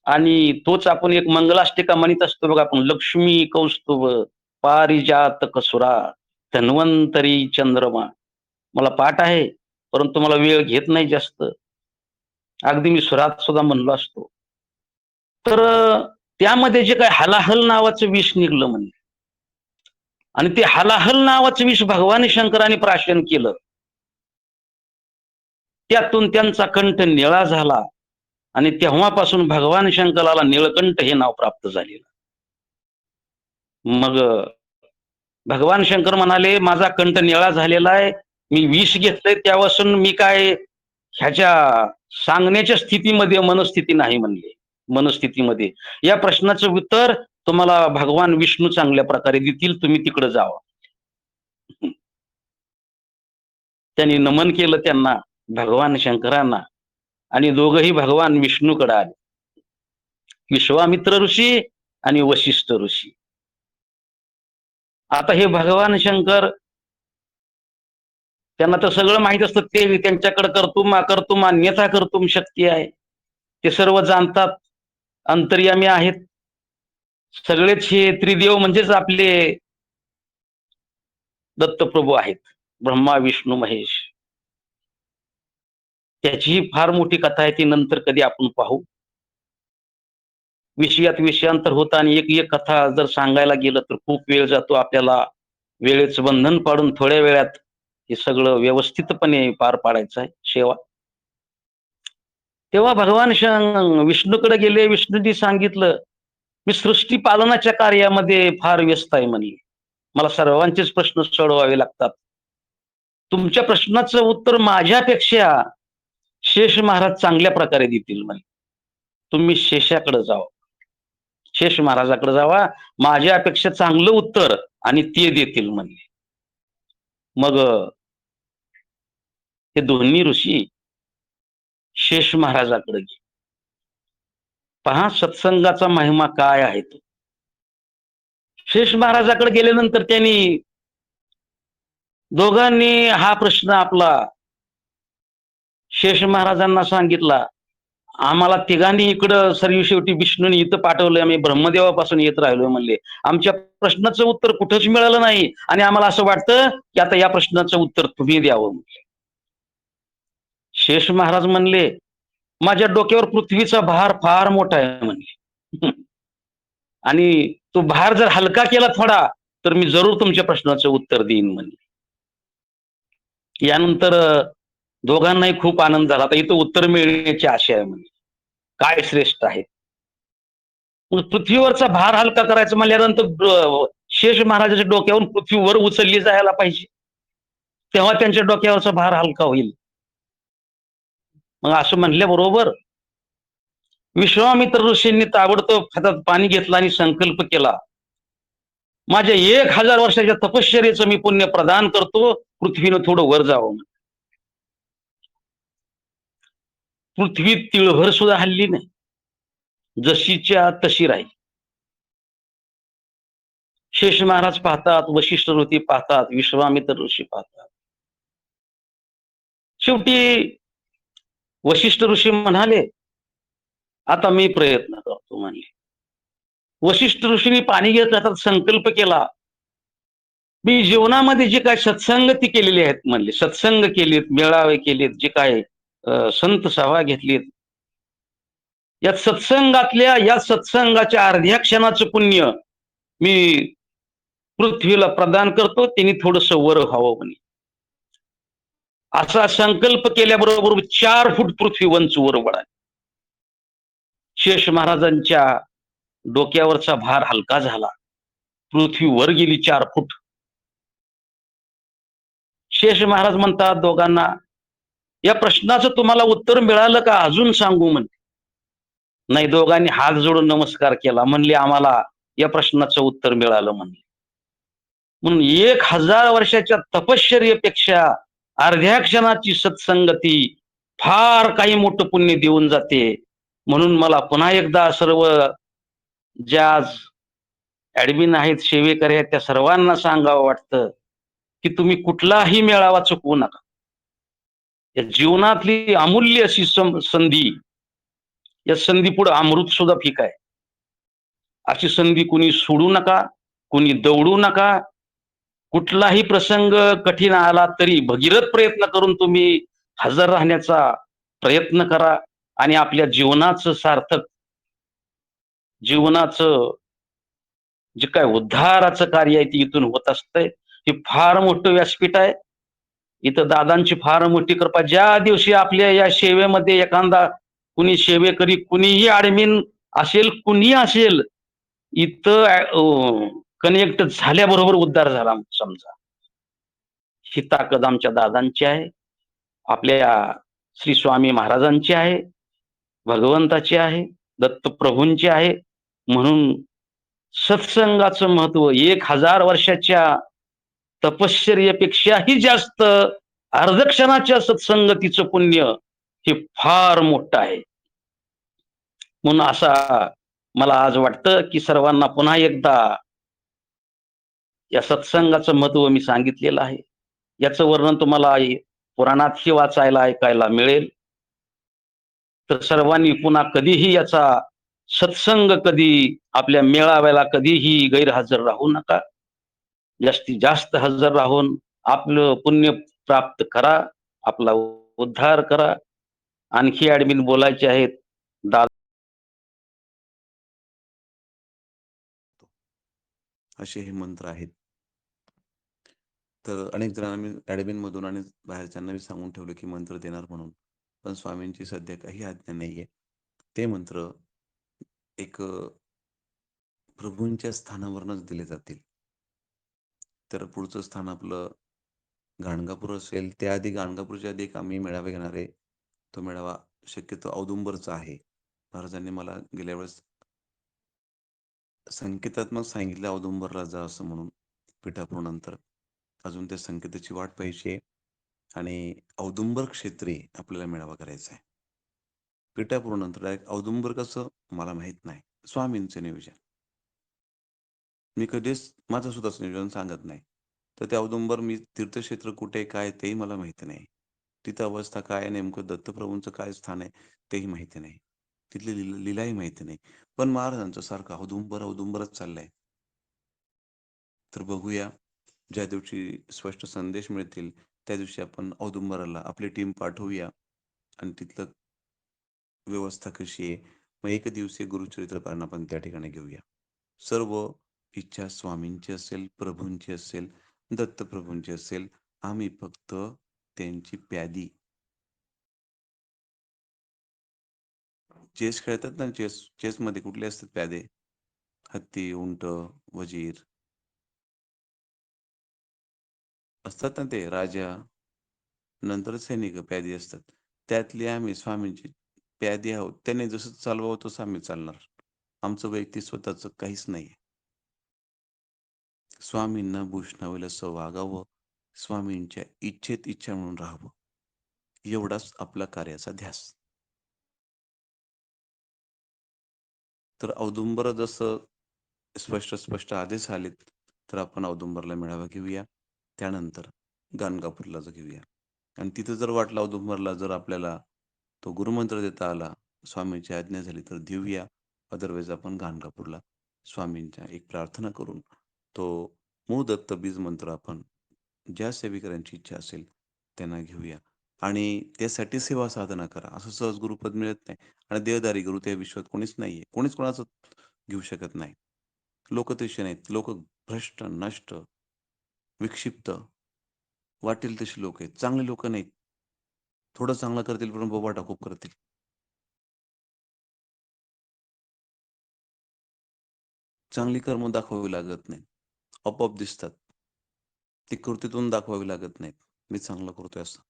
आणि तोच आपण एक मंगलाष्टिका म्हणत असतो बघा आपण, लक्ष्मी कौस्तुभ पारिजात कसुरा धन्वंतरी चंद्रमा. मला पाठ आहे, परंतु मला वेळ घेत नाही जास्त, अगदी मी सुरात सुद्धा म्हणलो असतो. तर त्यामध्ये जे काय हलाहल नावाचं विष निघलं म्हणले, आणि ते हलाहल नावाचं विष भगवान शंकराने प्राशन केलं. त्यातून त्यांचा कंठ निळा झाला, आणि तेव्हापासून भगवान शंकराला निळकंठ हे नाव प्राप्त झालेलं. मग भगवान शंकर म्हणाले, माझा कंठ निळा झालेला आहे, मी विष घेतलंय, त्यापासून मी काय ह्याच्या सांगण्याच्या स्थितीमध्ये मनस्थिती नाही म्हणले. मनस्थितीमध्ये या प्रश्नाचं उत्तर तुम्हाला भगवान विष्णू चांगल्या प्रकारे देतील, तुम्ही तिकडे जावा. त्यांनी नमन केलं त्यांना, भगवान शंकरांना, आणि दोघही भगवान विष्णूकडे आले, विश्वामित्र ऋषी आणि वशिष्ठ ऋषी. आता हे भगवान शंकर, त्यांना तर सगळं माहित असतं, ते त्यांच्याकडे कर्तुम अन्यथा कर्तुम शक्ती आहे, ते सर्व जाणतात, अंतर्यामी आहेत. सगळेच हे त्रिदेव म्हणजेच आपले दत्तप्रभू आहेत, ब्रह्मा विष्णू महेश. त्याची फार मोठी कथा आहे, ती नंतर कधी आपण पाहू. विषयात विषयांतर होतं, आणि एक कथा जर सांगायला गेलं तर खूप वेळ जातो. आपल्याला वेळेचं बंधन पाडून थोड्या वेळात हे सगळं व्यवस्थितपणे पार पाडायचं आहे सेवा. तेव्हा भगवान विष्णूकडे गेले. विष्णूंनी सांगितलं, मी सृष्टी पालनाच्या कार्यामध्ये फार व्यस्त आहे म्हणले, मला सर्वांचेच प्रश्न सोडवावे लागतात, तुमच्या प्रश्नाचं उत्तर माझ्यापेक्षा शेष महाराज चांगल्या प्रकारे देतील म्हणे. तुम्ही शेषाकडे जावा, शेष महाराजाकडे जावा, माझ्यापेक्षा चांगलं उत्तर आणि ते देतील म्हणले. मग हे दोन्ही ऋषी शेष महाराजाकडे गेले. पहा सत्संगाचा महिमा काय आहे तो. शेष महाराजाकडे गेल्यानंतर त्यांनी दोघांनी हा प्रश्न आपला शेष महाराजांना सांगितला. आम्हाला तिघांनी इकडं सर्व शेवटी विष्णूने इथं पाठवलंय, आम्ही ब्रह्मदेवापासून येत राहिलोय म्हणले. आमच्या प्रश्नाचं उत्तर कुठंच मिळालं नाही आणि आम्हाला असं वाटतं की आता या प्रश्नाचं उत्तर तुम्ही द्यावं म्हणले. शेष महाराज म्हणले, माझ्या डोक्यावर पृथ्वीचा भार फार मोठा आहे म्हणले आणि तो भार जर हलका केला थोडा तर मी जरूर तुमच्या प्रश्नाचं उत्तर देईन म्हणले. यानंतर दोघांनाही खूप आनंद झाला. आता इथं उत्तर मिळण्याची आशा आहे म्हणजे काय श्रेष्ठ आहे. मग पृथ्वीवरचा भार हलका करायचा म्हणल्यानंतर शेष महाराजाच्या डोक्यावरून पृथ्वीवर उचलली जायला पाहिजे, तेव्हा त्यांच्या डोक्यावरचा भार हलका होईल. मग असं म्हणल्याबरोबर विश्वामित्र ऋषींनी ताबडतोब हातात पाणी घेतलं आणि संकल्प केला, माझ्या 1000 वर्षाच्या तपश्चर्येचं मी पुण्य प्रदान करतो, पृथ्वीनं थोडं वर जावं. पृथ्वी तिळभर सुद्धा हल्ली नाही, जशीच्या तशी राहील. शेष महाराज पाहतात, वशिष्ठ ऋषी पाहतात, विश्वामित्र ऋषी पाहतात. शेवटी वशिष्ठ ऋषी म्हणाले, आता मी प्रयत्न करतो म्हणले. वशिष्ठ ऋषींनी पाणी घेत हातात संकल्प केला, मी जीवनामध्ये जे काय सत्संगती केलेली आहेत म्हणले, सत्संग केलेत, मेळावे केलेत, जे काय संत सभा घेतलीत, या सत्संगाच्या अर्ध्या क्षणाचं पुण्य मी पृथ्वीला प्रदान करतो, त्यांनी थोडस वर व्हावं म्हणे. असा संकल्प केल्याबरोबर 4 फूट पृथ्वी उंच वर वळाली. शेष महाराजांच्या डोक्यावरचा भार हलका झाला, पृथ्वी वर गेली 4 फूट. शेष महाराज म्हणतात दोघांना, या प्रश्नाचं तुम्हाला उत्तर मिळालं का अजून सांगू म्हणले. नाही, दोघांनी हात जोडून नमस्कार केला, म्हणले आम्हाला या प्रश्नाचं उत्तर मिळालं म्हणले. म्हणून 1000 वर्षाच्या तपश्चर्येपेक्षा अर्ध्या क्षणाची सत्संगती फार काही मोठं पुण्य देऊन जाते. म्हणून मला पुन्हा एकदा सर्व ज्या आज ऍडमिन आहेत, सेवेकरी आहेत, त्या सर्वांना सांगावं वाटतं की तुम्ही कुठलाही मेळावा चुकवू नका. या जीवनातली अमूल्य अशी संधी, या संधी पुढे अमृत सुद्धा फिक आहे. अशी संधी कुणी सोडू नका, कुणी दौडू नका. कुठलाही प्रसंग कठीण आला तरी भगीरथ प्रयत्न करून तुम्ही हजर राहण्याचा प्रयत्न करा आणि आपल्या जीवनाचं सार्थक, जीवनाचं जे काय उद्धाराचं कार्य आहे ते इथून होत असतंय. हे फार मोठं व्यासपीठ आहे. इथं दादांची फार मोठी कृपा. ज्या दिवशी आपल्या या सेवेमध्ये एखादा कुणी सेवेकरी, कुणीही ऍडमिन असेल, कुणी असेल, इथं कनेक्ट झाल्याबरोबर उद्धार झाला समजा. ही ताकद आमच्या दादांची आहे, आपल्या श्री स्वामी महाराजांची आहे, भगवंताची आहे, दत्तप्रभूंची आहे. म्हणून सत्संगाचं महत्व 1000 वर्षाच्या तपश्चर्येपेक्षाही जास्त अर्धक्षणाच्या सत्संगतीचं पुण्य हे फार मोठं आहे. म्हणून असा मला आज वाटतं की सर्वांना पुन्हा एकदा या सत्संगाचं महत्व मी सांगितलेलं आहे. याचं वर्णन तुम्हाला पुराणातही वाचायला ऐकायला मिळेल. तर सर्वांनी पुन्हा कधीही याचा सत्संग, कधी आपल्या मेळाव्याला कधीही गैरहजर राहू नका. जास्तीत जास्त हजर राहून आपलं पुण्य प्राप्त करा, आपला उद्धार करा. आणखी ऍडमिन बोलायचे आहेत. असे हे मंत्र आहेत. तर अनेक जणांना मी ऍडमिन मधून आणि बाहेरच्यांना मी सांगून ठेवलं की मंत्र देणार म्हणून, पण स्वामींची सध्या काही आज्ञा नाहीये. ते मंत्र एक प्रभूंच्या स्थानावरनच दिले जातील. तर पुढचं स्थान आपलं गाणगापूर असेल. त्याआधी गाणगापूरच्या आधी एक आम्ही मेळावा घेणार आहे. तो मेळावा शक्यतो औदुंबरचा आहे, महाराजांनी मला गेल्या वेळेस संकेतात्मक सांगितलं औदुंबरला जा असं म्हणून पिठापूरनंतर. अजून त्या संकेताची वाट पाहायची आहे आणि औदुंबर क्षेत्री आपल्याला मेळावा करायचा आहे. पिठापूरनंतर डायरेक्ट औदुंबर कसं मला माहित नाही. स्वामींचं नियोजन. मी कधीच माझं स्वतःचं नियोजन सांगत नाही. तर ते औदुंबर मी तीर्थक्षेत्र कुठे आहे, काय तेही मला माहिती नाही. तिथं अवस्था काय आहे, नेमकं दत्तप्रभूंचं काय स्थान आहे तेही माहिती नाही. तिथली लीलाही माहिती नाही. पण महाराजांचं सारखं औदुंबरच चाललंय. तर बघूया, ज्या दिवशी स्पष्ट संदेश मिळतील, त्या दिवशी आपण औदुंबराला आपली टीम पाठवूया आणि तिथलं व्यवस्था कशी आहे, मग एकदिवसीय गुरुचरित्र पारायण आपण त्या ठिकाणी घेऊया. सर्व इच्छा स्वामींची असेल, प्रभूंची असेल, दत्तप्रभूंची असेल. आम्ही फक्त त्यांची प्यादी चेस खेळतात ना, चेसमध्ये कुठले असतात प्यादे? हत्ती, उंट, वजीर असतात ना, ते राजा, नंतर सैनिक प्यादी असतात. त्यातली आम्ही स्वामींची प्यादी आहोत. त्याने जसं चालवावं तसं आम्ही चालणार. आमचं वैयक्तिक स्वतःचं काहीच नाहीये. स्वामींना भूषणावेल असं वागावं, स्वामींच्या इच्छेत इच्छा म्हणून राहावं, एवढाच आपला कार्याचा ध्यास. तर औदुंबर जसं स्पष्ट आदेश आलेत, तर आपण औदुंबरला मेळावा घेऊया. त्यानंतर गाणगापूरला घेऊया आणि तिथं जर वाटलं औदुंबरला जर आपल्याला तो गुरुमंत्र देता आला, स्वामींची आज्ञा झाली तर देऊया. अदरवाईज आपण गाणगापूरला स्वामींच्या एक प्रार्थना करून तो मूळ दत्त बीज मंत्र आपण ज्या सेवेकऱ्यांची इच्छा असेल त्यांना घेऊया आणि त्यासाठी सेवा साधना करा. असं सहज गुरुपद मिळत नाही आणि देहधारी गुरु त्या विश्वात कोणीच नाहीये. कोणीच कोणाचं घेऊ शकत नाही. लोक तसे नाहीत. लोक भ्रष्ट, नष्ट, विक्षिप्त वाटेल तशी लोक आहेत. चांगले लोक नाहीत. थोडं चांगलं करतील पण बोबाटा खूप करतील. चांगली कर्म दाखवावी लागत नाहीत. आपोआप दिसतात. ती कृतीतून दाखवावी लागत नाहीत. मी चांगलं करतोय असं.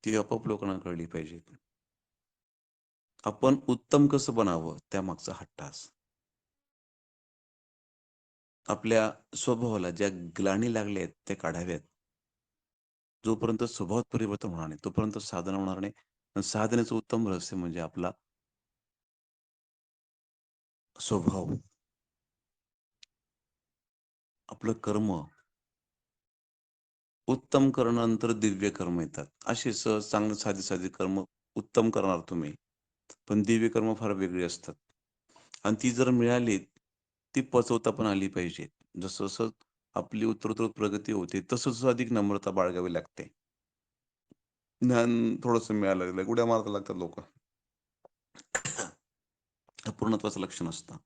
ती आपोआप लोकांना कळली पाहिजे. आपण उत्तम कसं बनावं त्यामागचा हट्टास. आपल्या स्वभावाला ज्या ग्लानी लागल्या आहेत त्या काढाव्यात. जोपर्यंत स्वभावात परिवर्तन होणार नाही, तोपर्यंत साधना होणार नाही. आणि साधनेचं उत्तम रहस्य म्हणजे आपला स्वभाव, आपलं कर्म. उत्तम कर्मानंतर दिव्य कर्म येतात. असे सहज चांगले साधे कर्म उत्तम करणार तुम्ही. पण दिव्य कर्म फार वेगळी असतात. आणि ती जर मिळाली, ती पचवता पण आली पाहिजे. जसं आपली उत्तरोत्तर प्रगती होते, तसं अधिक नम्रता बाळगावी लागते. ज्ञान थोडंसं मिळायला लागलं, उड्या मारायला लागतात लोकं. पूर्णत्वाचं लक्षण असतं.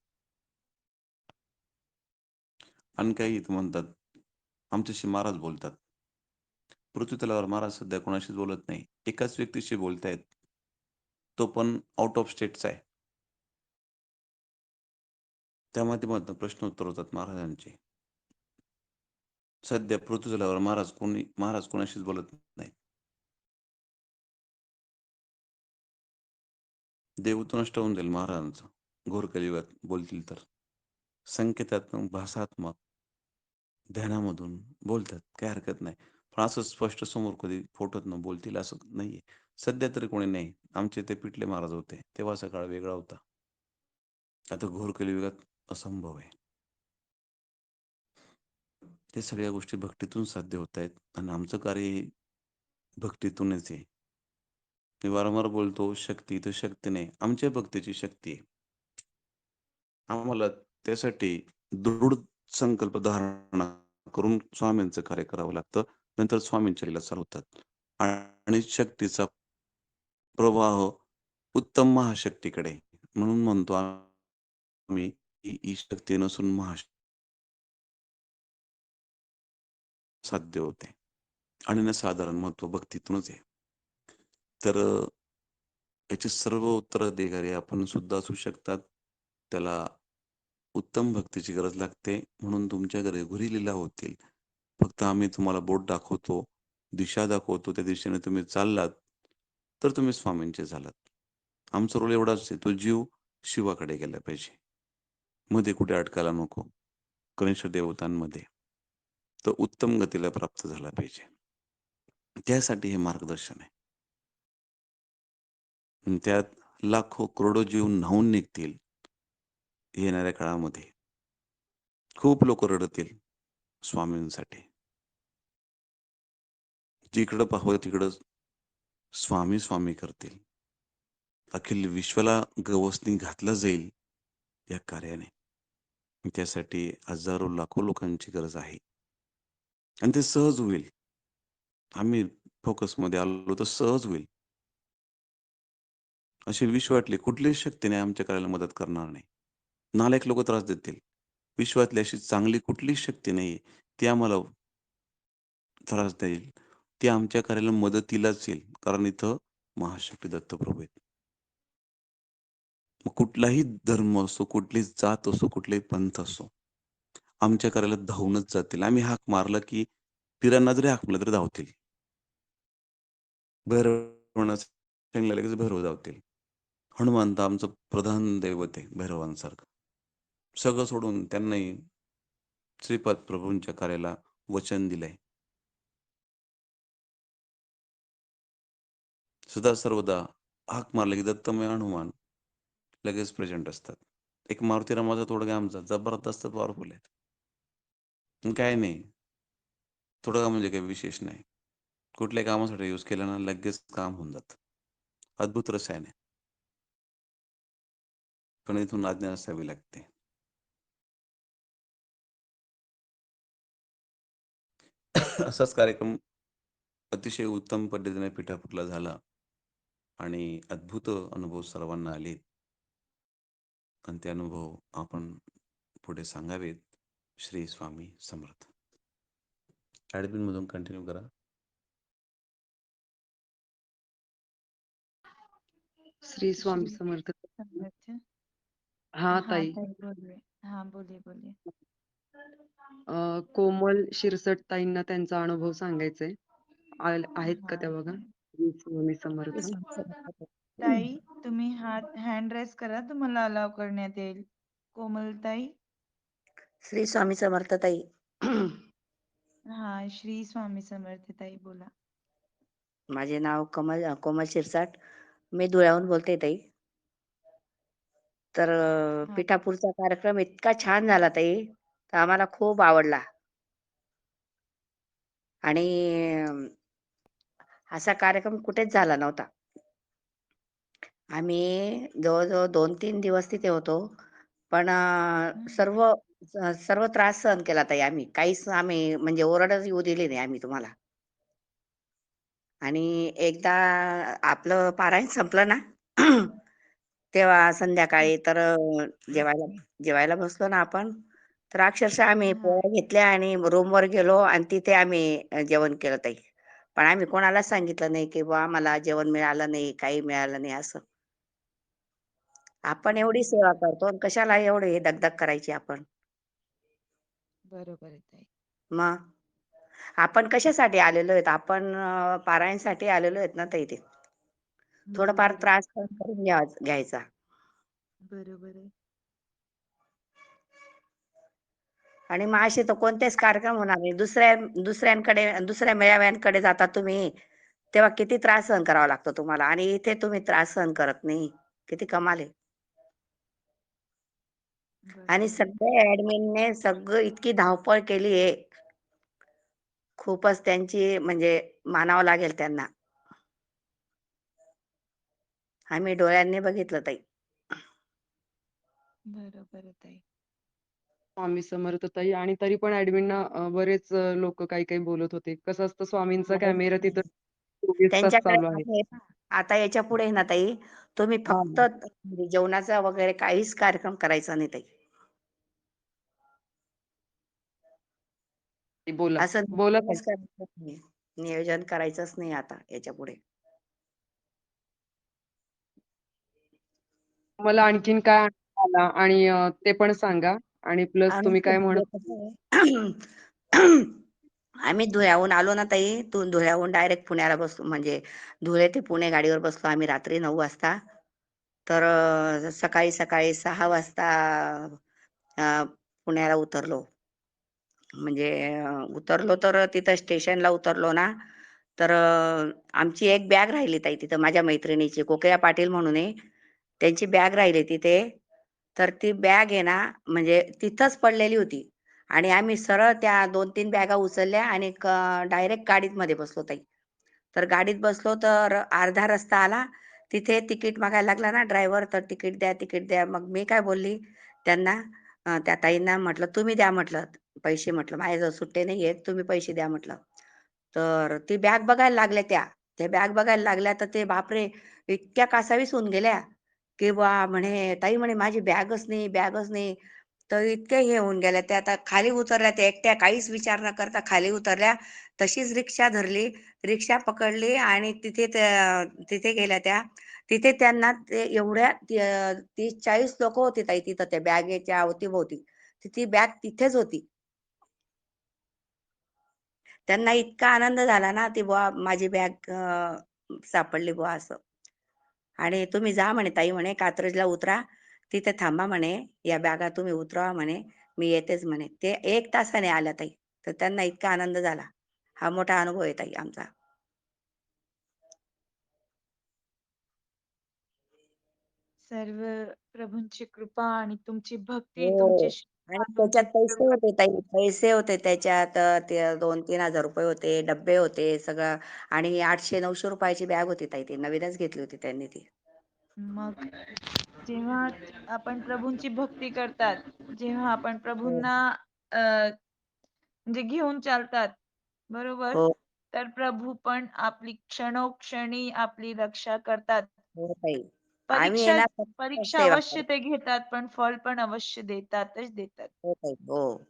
आणि काही इथं म्हणतात, आमच्याशी महाराज बोलतात. पृथ्वीतलावर महाराज सध्या कोणाशीच बोलत नाही. एकाच व्यक्तीशी बोलतायत. तो पण आउट ऑफ स्टेटचा आहे. त्या माध्यमातून प्रश्न उत्तर होतात महाराजांचे. सध्या पृथ्वीतलावर महाराज कोणाशीच बोलत नाही. देवत्व नष्ट होऊन जाईल महाराजांचं. घोर कलियुगात बोलतील तर. संकेतात्मक, भाषात्मक, ध्यानामधून बोलतात. काही हरकत नाही. पण असं स्पष्ट समोर कधी फोटोतनं बोलतील असं नाहीये. सध्या तरी कोणी नाही. आमचे ते पिटले महाराज होते. तेव्हाचा काळ वेगळा होता. आता घोर कलियुगात असंभव आहे. ते सगळ्या गोष्टी भक्तीतून साध्य होत आहेत आणि आमचं कार्य हे भक्तीतूनच आहे. मी वारंवार बोलतो शक्ती तर शक्ती नाही. आमच्या भक्तीची शक्ती आहे. आम्हाला त्यासाठी दृढ संकल्प धारणा करून स्वामींचं कार्य करावं लागतं. नंतर स्वामींच्या लीला चालू होतात. आणि शक्तीचा प्रवाह उत्तम महाशक्तीकडे. म्हणून म्हणतो आम्ही ही शक्ती नसून साध्य होते. अनन्यसाधारण महत्त्व भक्तीतूनच आहे. तर याची सर्व उत्तरं देणारे आपण सुद्धा असू शकतात. त्याला उत्तम भक्तीची गरज लागते. म्हणून तुमच्या घरी लीला होतील. फक्त आम्ही तुम्हाला बोट दाखवतो, दिशा दाखवतो, त्या दिशेने तुम्ही चाललात, तर तुम्ही स्वामींचे झालात. आमचा रोल एवढाच आहे, तो जीव शिवाकडे गेला पाहिजे. मध्ये कुठे अडकायला नको. कनिष्ठ देवतांमध्ये. तो उत्तम गतीला प्राप्त झाला पाहिजे. त्यासाठी हे मार्गदर्शन आहे. आणि त्यात लाखो, करोडो जीव न्हाऊन निघतील येणाऱ्या काळामध्ये. खूप लोक रडतील स्वामींसाठी. जिकडं पाहावं तिकडं स्वामी स्वामी करतील. अखिल विश्वाला गवसणी घातलं जाईल या कार्याने. त्यासाठी हजारो लाखो लोकांची गरज आहे आणि ते सहज होईल. आम्ही फोकसमध्ये आलो तर सहज होईल. अशी विश्वातली कुठलीच शक्ती नाही आमच्या कार्याला मदत करणार नाही. नालायक लोक त्रास देतील. विश्वातली अशी चांगली कुठलीच शक्ती नाही ती आम्हाला त्रास देईल. ती आमच्या कार्याला मदतीलाच येईल. कारण इथं महाशक्ती दत्तप्रभू आहेत. मग कुठलाही धर्म असो, कुठली जात असो, कुठलाही पंथ असो, आमच्या कार्याला धावूनच जातील. आम्ही हाक मारला की पिरांना जरी हाक मारलं तरी धावतील. भैरवनाथ लगेच भैरव धावतील. हनुमंत आमचं प्रधान दैवत आहे भैरवांसारखं. सगळं सोडून त्यांनाही श्रीपाद प्रभूंच्या कार्याला वचन दिलंय. सदा सर्वदा हाक मारले की दत्तमय हनुमान लगेच प्रेझेंट असतात. एक मारुती रामाचा तोडगा आमचा जबरदस्त पॉवरफुल आहे. काय नाही, तोडगा म्हणजे काही विशेष नाही. कुठल्याही कामासाठी यूज केला ना लगेच काम होऊन जातं. अद्भुत रसायन आहे. पण इथून आज्ञा असावी लागते. असाच कार्यक्रम अतिशय उत्तम पद्धतीने पिठापूरला झाला आणि अद्भुत अनुभव सर्वांना आले आणि ते अनुभव आपण पुढे सांगावेत. श्री स्वामी समर्थ. ऍडमिन मधून कंटिन्यू करा. श्री स्वामी श्री समर्थ. समर्थ. हा ताई, बोलिए. बोलिए. कोमल शिरसट ताईंना त्यांचा अनुभव सांगायचाय. आहेत का त्या बघा? ताई. श्री स्वामी समर्थ. ताई, तुम्ही हँड रेस करा, तुम्हाला अलाव करण्यात येईल. कोमलताई. श्री स्वामी समर्थ ताई. श्री स्वामी समर्थ ताई बोला. माझे नाव कोमल शिरसाट. मी धुळ्याहून बोलते ताई. तर हा. पिठापूरचा कार्यक्रम इतका छान झाला ताई, तर आम्हाला खूप आवडला. आणि असा कार्यक्रम कुठेच झाला नव्हता. आम्ही जवळ-जवळ 2-3 दिवस तिथे होतो. पण सर्व त्रास सहन केला ताई आम्ही. काहीच आम्ही म्हणजे ओरडच येऊ दिली नाही आम्ही तुम्हाला. आणि एकदा आपलं पारायण संपलं ना, तेव्हा संध्याकाळी तर जेवायला बसलो ना आपण, तर अक्षरशः आम्ही पोळ्या घेतल्या आणि रूमवर गेलो आणि तिथे आम्ही जेवण केलं ताई. पण आम्ही कोणालाच सांगितलं नाही, की बुवा आम्हाला जेवण मिळालं नाही, काही मिळालं नाही असं. आपण एवढी सेवा करतो आणि कशाला एवढी दगदग करायची आपण? बरोबर आहे ताई. मग आपण कशासाठी आलेलो आहेत? आपण पारायणसाठी आलेलो आहेत ना ताई इथे. थोडाफार बरोबर आहे. त्रास सहन करून घ्यायचा. बरोबर आहे. आणि मग असे तर कोणतेच कार्यक्रम होणार नाही. दुसऱ्या मेळाव्यांकडे जाता तुम्ही, तेव्हा किती त्रास सहन करावा लागतो तुम्हाला आणि इथे तुम्ही त्रास सहन करत नाही. किती कमाल आहे. आणि बरोबर आहे. सगळे ॲडमिनने सगळं इतकी धावपळ केली आहे. खूपच त्यांची म्हणजे मानावं लागेल त्यांना. आम्ही डोळ्यांनी बघितलं ताई. बरोबर आहे ताई. स्वामी समर्थ ताई. आणि तरी पण ऍडमिनना बरेच लोक काही बोलत होते. कसं असतं, स्वामींचा कॅमेरा तिथं 24 तास त्यांच्याकडे चालू आहे. आता याच्या पुढे ना ताई, तुम्ही हा, फक्त म्हणजे जेवणाचा वगैरे काहीच कार्यक्रम करायचा नाही ताई. बोला असं बोला ताई. करायचंच नाही. नियोजन करायचंच नाही आता याच्या पुढे. मला आणखीन काय अनुभव आला आणि ते पण सांगा. आणि प्लस तुम्ही काय म्हणत आम्ही धुळ्याहून आलो ना ताई, धुळ्याहून डायरेक्ट पुण्याला बसलो, म्हणजे धुळे ते पुणे गाडीवर बसलो आम्ही रात्री 9 वाजता. तर सकाळी सकाळी 6 वाजता अ, पुण्याला उतरलो. म्हणजे उतरलो तर तिथं स्टेशनला उतरलो ना, तर आमची एक बॅग राहिली ताई तिथं, माझ्या मैत्रिणीची कोकिळा पाटील म्हणून आहे. त्यांची बॅग राहिली तिथे. तर ती बॅग आहे ना, म्हणजे तिथंच पडलेली होती आणि आम्ही सरळ त्या 2-3 बॅगा उचलल्या आणि डायरेक्ट गाडीमध्ये बसलो ताई. तर गाडीत बसलो तर अर्धा रस्ता आला. तिथे तिकीट मागायला लागला ना ड्रायव्हर, तर तिकीट द्या, तिकीट द्या. मग मी काय बोलली त्यांना, त्या ताईंना म्हटलं, "तुम्ही द्या," म्हटलं, "पैसे," म्हटलं, "माझ्याजवळ सुट्टे नाही आहेत, तुम्ही पैसे द्या," म्हटलं. तर ती बॅग बघायला लागल्या त्या. त्या बॅग बघायला लागल्या तर ते बापरे! इतक्या कासावीस होऊन गेल्या, की म्हणे, "ताई," म्हणे, "माझी बॅगच नाही, बॅगच नाही." तर इतक्या हे होऊन गेल्या त्या. आता खाली उतरल्या त्या एकट्या, काहीच विचार न करता खाली उतरल्या. तशीच रिक्षा धरली, रिक्षा पकडली आणि तिथे गेल्या त्या. तिथे त्यांना ते एवढ्या 30-40 लोकं होती ताई तिथं त्या बॅगेच्या अवतीभोवती. तर ती बॅग तिथेच होती. त्यांना इतका आनंद झाला ना, की बुवा माझी बॅग सापडली बुवा असं. आणि "तुम्ही जा," म्हणे, "ताई," म्हणे, "कात्रजला उतरा. तिथे थांबा," म्हणे, "या बॅगा तुम्ही उतरवा," म्हणे, "मी येतेच," म्हणे. ते 1 तासाने आल्या ताई. तर त्यांना इतका आनंद झाला. हा मोठा अनुभव आहे ताई आमचा. सर्व प्रभूंची कृपा आणि तुमची भक्ती, हो. तुमची आणि श्रद्धा, त्याच्यात तुमची पैसे चळवळ. होते ताई, पैसे होते त्याच्यात. ते ₹2,000-3,000 होते, डब्बे होते सगळं. आणि ₹800-900 ची बॅग होती ताई ती. नवीनच घेतली होती त्यांनी ती. मग जेव्हा आपण प्रभूंची भक्ती करतात, जेव्हा आपण हो. प्रभूंना म्हणजे घेऊन चालतात, बरोबर? हो, तर प्रभू पण आपली क्षणोक्षणी आपली रक्षा करतात. हो ताई. आम्ही आहे परीक्षा ना फक्त परीक्षा सेवा अवश्य करतो. ते घेतात, पण फळ पण अवश्य देतातच देतात. हो ताई, हो.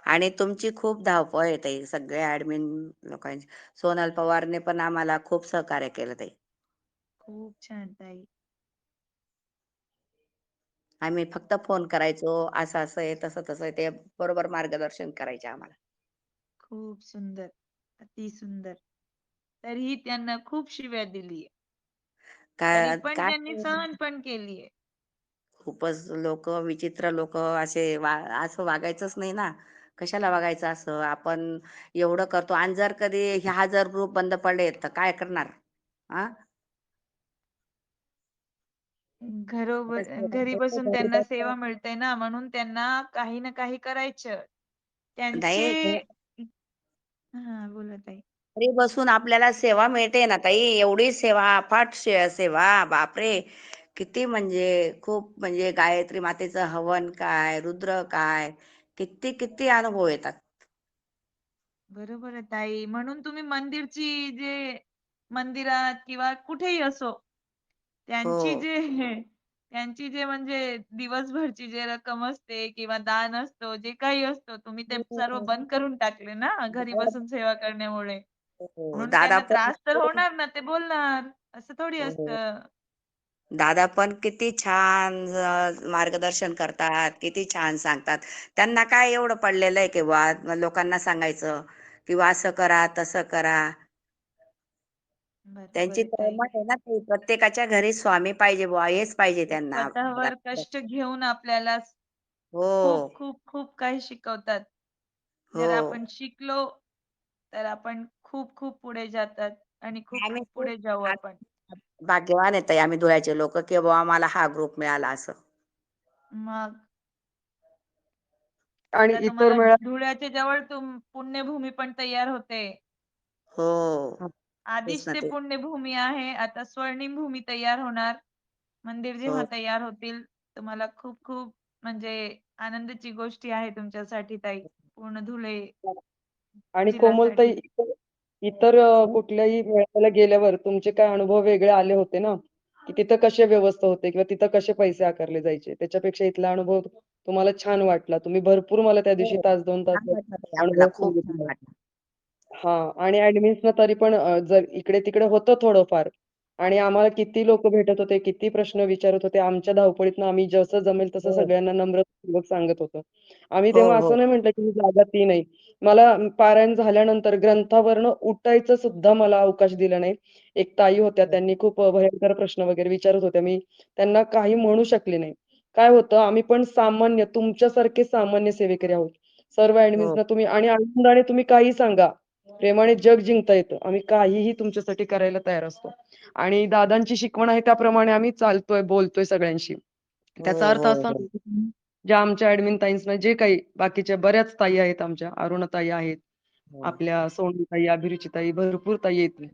आणि तुमची खूप धावपळ आहे ताई, सगळ्या ॲडमिन लोकांची. सोनल पवारने पण आम्हाला खूप सहकार्य केलं ताई. खूप छान ताई. आम्ही फक्त फोन करायचो, असं-असं आहे, तसं-तसं आहे. ते बरोबर मार्गदर्शन करायचे आम्हाला. खूप सुंदर. अति सुंदर. तरीही त्यांना खूप शिव्या दिलीये. तरी काय पण काय त्यांनी सहन पण केलीये. खूपच लोकं, विचित्र लोकं असे असं वागायचंच नाही ना. कशाला वागायचं असं? आपण एवढं करतो आणि जर कधी हा जर ग्रुप बंद पडले, तर काय करणार? हां? आता घरी बसून घरी त्यांना बसल्या सेवा मिळते ना, म्हणून त्यांना काही ना काही करायचं. नाही, त्यांचे हां, बोला ताई. घरी बसून आपल्याला सेवा मिळते ना ताई, एवढी सेवा, अफाट सेवा, बापरे! किती म्हणजे खूप, म्हणजे गायत्री मातेचं हवन काय, रुद्र काय, किती किती अनुभव येतात. बरोबर आहे ताई. म्हणून तुम्ही मंदिरात किंवा कुठेही असो, त्यांची हो. जे त्यांची जे म्हणजे दिवसभरची जे रक्कम असते किंवा दान असतो, जे काही असतो, तुम्ही ते सर्व हो. बंद करून टाकले ना, घरी बसून सेवा करण्यामुळे. हो. म्हणून दादा त्यांना पण त्रास तर होणार ना, ते बोलणार. असं थोडी हो. असतं. दादा पण किती छान मार्गदर्शन करतात, किती छान सांगतात. त्यांना काय एवढं पडलेलं आहे की बुवा लोकांना सांगायचं किंवा असं करा, तसं करा. बरोबर त्यांची आहे ताई. तळमळ आहे ना ती, प्रत्येकाच्या घरी स्वामी पाहिजे बुवा, हेच पाहिजे ते त्यांना. स्वतःवर कष्ट घेऊन आपल्याला खूप, हो, खूप, खूप काही शिकवतात. जर हो. आपण शिकलो, तर आपण खूप, खूप पुढे जातात आणि खूप आम्ही खूप पुढे जाऊ आपण. भाग्यवान आहे ताई आम्ही धुळ्याचे लोकं, की बुवा आम्हाला हा ग्रुप मिळाला असं. मग आणि आता इतर तुम्हाला मेळा धुळ्याच्या जवळ पुण्यभूमी पण तयार होते. हो. तेच आधीच ना ते ते. पुण्यभूमी आहे. आता स्वर्णिम भूमी तयार होणार. मंदिर जेव्हा हो. तयार होतील, तुम्हाला खूप खूप म्हणजे आनंदाची गोष्टी आहे तुमच्यासाठी ताई. पूर्ण धुळे आणि कोमलताई, जिल्ह्यासाठी. इतर इतर कुठल्याही मेळाव्याला गेल्यावर तुमचे काय अनुभव वेगळे आले होते ना, की तिथं कशी व्यवस्था होते किंवा तिथं कसे पैसे आकारले जायचे. त्याच्यापेक्षा इथला अनुभव तुम्हाला छान वाटला. तुम्ही भरपूर मला त्या दिवशी हो. तास 2 तास छान वाटलं ताई आम्हाला, अनुभव खूप छान सांगितला. वाटलं. हां. आणि ॲडमिन्सना तरी पण जर इकडे-तिकडे होतं थोडंफार आणि आम्हाला किती लोकं भेटत होते, किती प्रश्न विचारत होते. आमच्या धावपळीतनं आम्ही जसं जमेल तसं हो. सगळ्यांना नम्रतापूर्वक सांगत होतो. आम्ही हो, तेव्हा हो. असं नाही म्हटलं, की ही जागा ती नाही. मला पारायण झाल्यानंतर ग्रंथावरनं उठायचं सुद्धा मला अवकाश दिला नाही. एक ताई होत्या, त्यांनी खूप भयंकर प्रश्न वगैरे विचारत होत्या. मी त्यांना काही म्हणू शकले नाही. काय होतं, आम्ही पण सामान्य तुमच्यासारखे सामान्य सेवेकरी आहोत. सर्व हो. ॲडमिन्सना तुम्ही आणि आनंदाने तुम्ही काहीही सांगा. प्रेमाने जग जिंकता येतं. आम्ही काहीही तुमच्यासाठी करायला तयार असतो. आणि दादांची शिकवण आहे त्याप्रमाणे आम्ही चालतोय, बोलतोय सगळ्यांशी. हो, त्याचा अर्थ हो, असा हो. नाही की ज्या आमच्या ॲडमिन ताईंना जे काही बाकीच्या बऱ्याच ताई आहेत आमच्या, अरुणाताई आहेत, हो. आपल्या सोनूताई, अभिरुचीताई भरपूर ताई आहेत.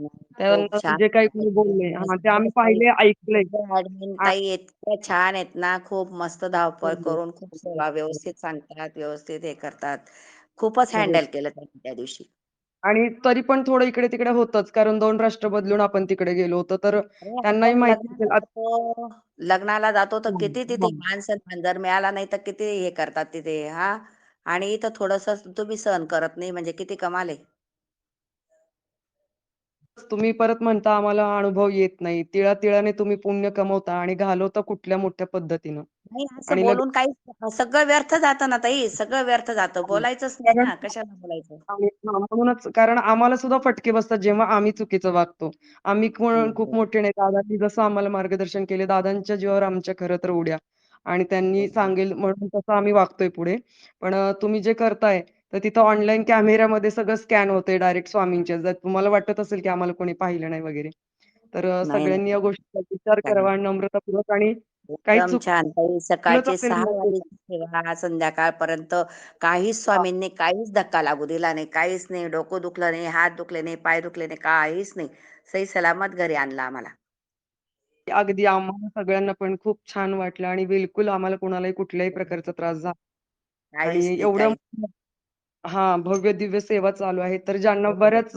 खूप त्यानंतर छान जे काही आहे. कोणी बोलले ते सगळ्या आम्ही ताई पाहिले, ऐकलंय. सगळ्या ॲडमिन आ ताई इतक्या छान आहेत ना, खूप मस्त धावपळ करून खूप सेवा व्यवस्थित सांगतात, व्यवस्थित हे करतात. खूपच हो. हँडल केलं त्यांनी त्या दिवशी. आणि तरी पण थोडं इकडे-तिकडे होतंच. कारण 2 राष्ट्र बदलून आपण तिकडे गेलो होतो. तर अरे त्यांनाही आपण माहिती असेल लग्नाला जातो तर किती तिथे हां. मान-सन्मान जर मिळाला नाही तर किती हे करतात तिथे हां. आणि इथं थोडंसं तुम्ही सहन करत नाही म्हणजे किती कमाल आहे. तुम्ही परत म्हणता आम्हाला अनुभव येत नाही. तिळा-तिळाने तुम्ही पुण्य कमवता आणि घालवता कुठल्या मोठ्या पद्धतीनं. नाही असं आणि बोलून काही सगळं व्यर्थ जातं ना ताई, सगळं व्यर्थ जातं. बोलायचंच नाही कारण ना, कशाला बोलायचं? म्हणूनच कारण आम्हाला सुद्धा फटके बसतात जेव्हा आम्ही चुकीचं वागतो. आम्ही हो, खूप हो. मोठे नाही. दादांनी जसं आम्हाला मार्गदर्शन केले, दादांच्या जीवावर आमच्या खरं तर उड्या आणि त्यांनी हो, हो. सांगेल म्हणून तसं आम्ही वागतोय पुढे. पण तुम्ही जे करताय, तर तिथं ऑनलाईन कॅमेऱ्यामध्ये सगळं स्कॅन होतंय डायरेक्ट स्वामींच्या. जर तुम्हाला वाटत असेल की आम्हाला कोणी पाहिलं नाही वगैरे, तर नाही, सगळ्यांनी या नाही. गोष्टीचा विचार छान. करावा नम्रतापूर्वक आणि काही एकदम छान ताई. चुकलंच सकाळची असेल 6 ना वाजेची सेवा संध्याकाळपर्यंत काहीच स्वामींनी काहीच धक्का लागू दिला नाही. काहीच नाही. डोकं दुखलं नाही, हात दुखले नाही, पाय दुखले नाही, काहीच नाही. सही सलामत घरी आणलं आम्हाला. अगदी आम्हाला सगळ्यांना पण खूप छान वाटलं आणि बिलकुल आम्हाला कुणालाही कुठल्याही प्रकारचा त्रास झाला आणि काहीच नाही, एवढं काहीच हां, भव्य दिव्य सेवा चालू आहे. तर ज्यांना हो. बऱ्याच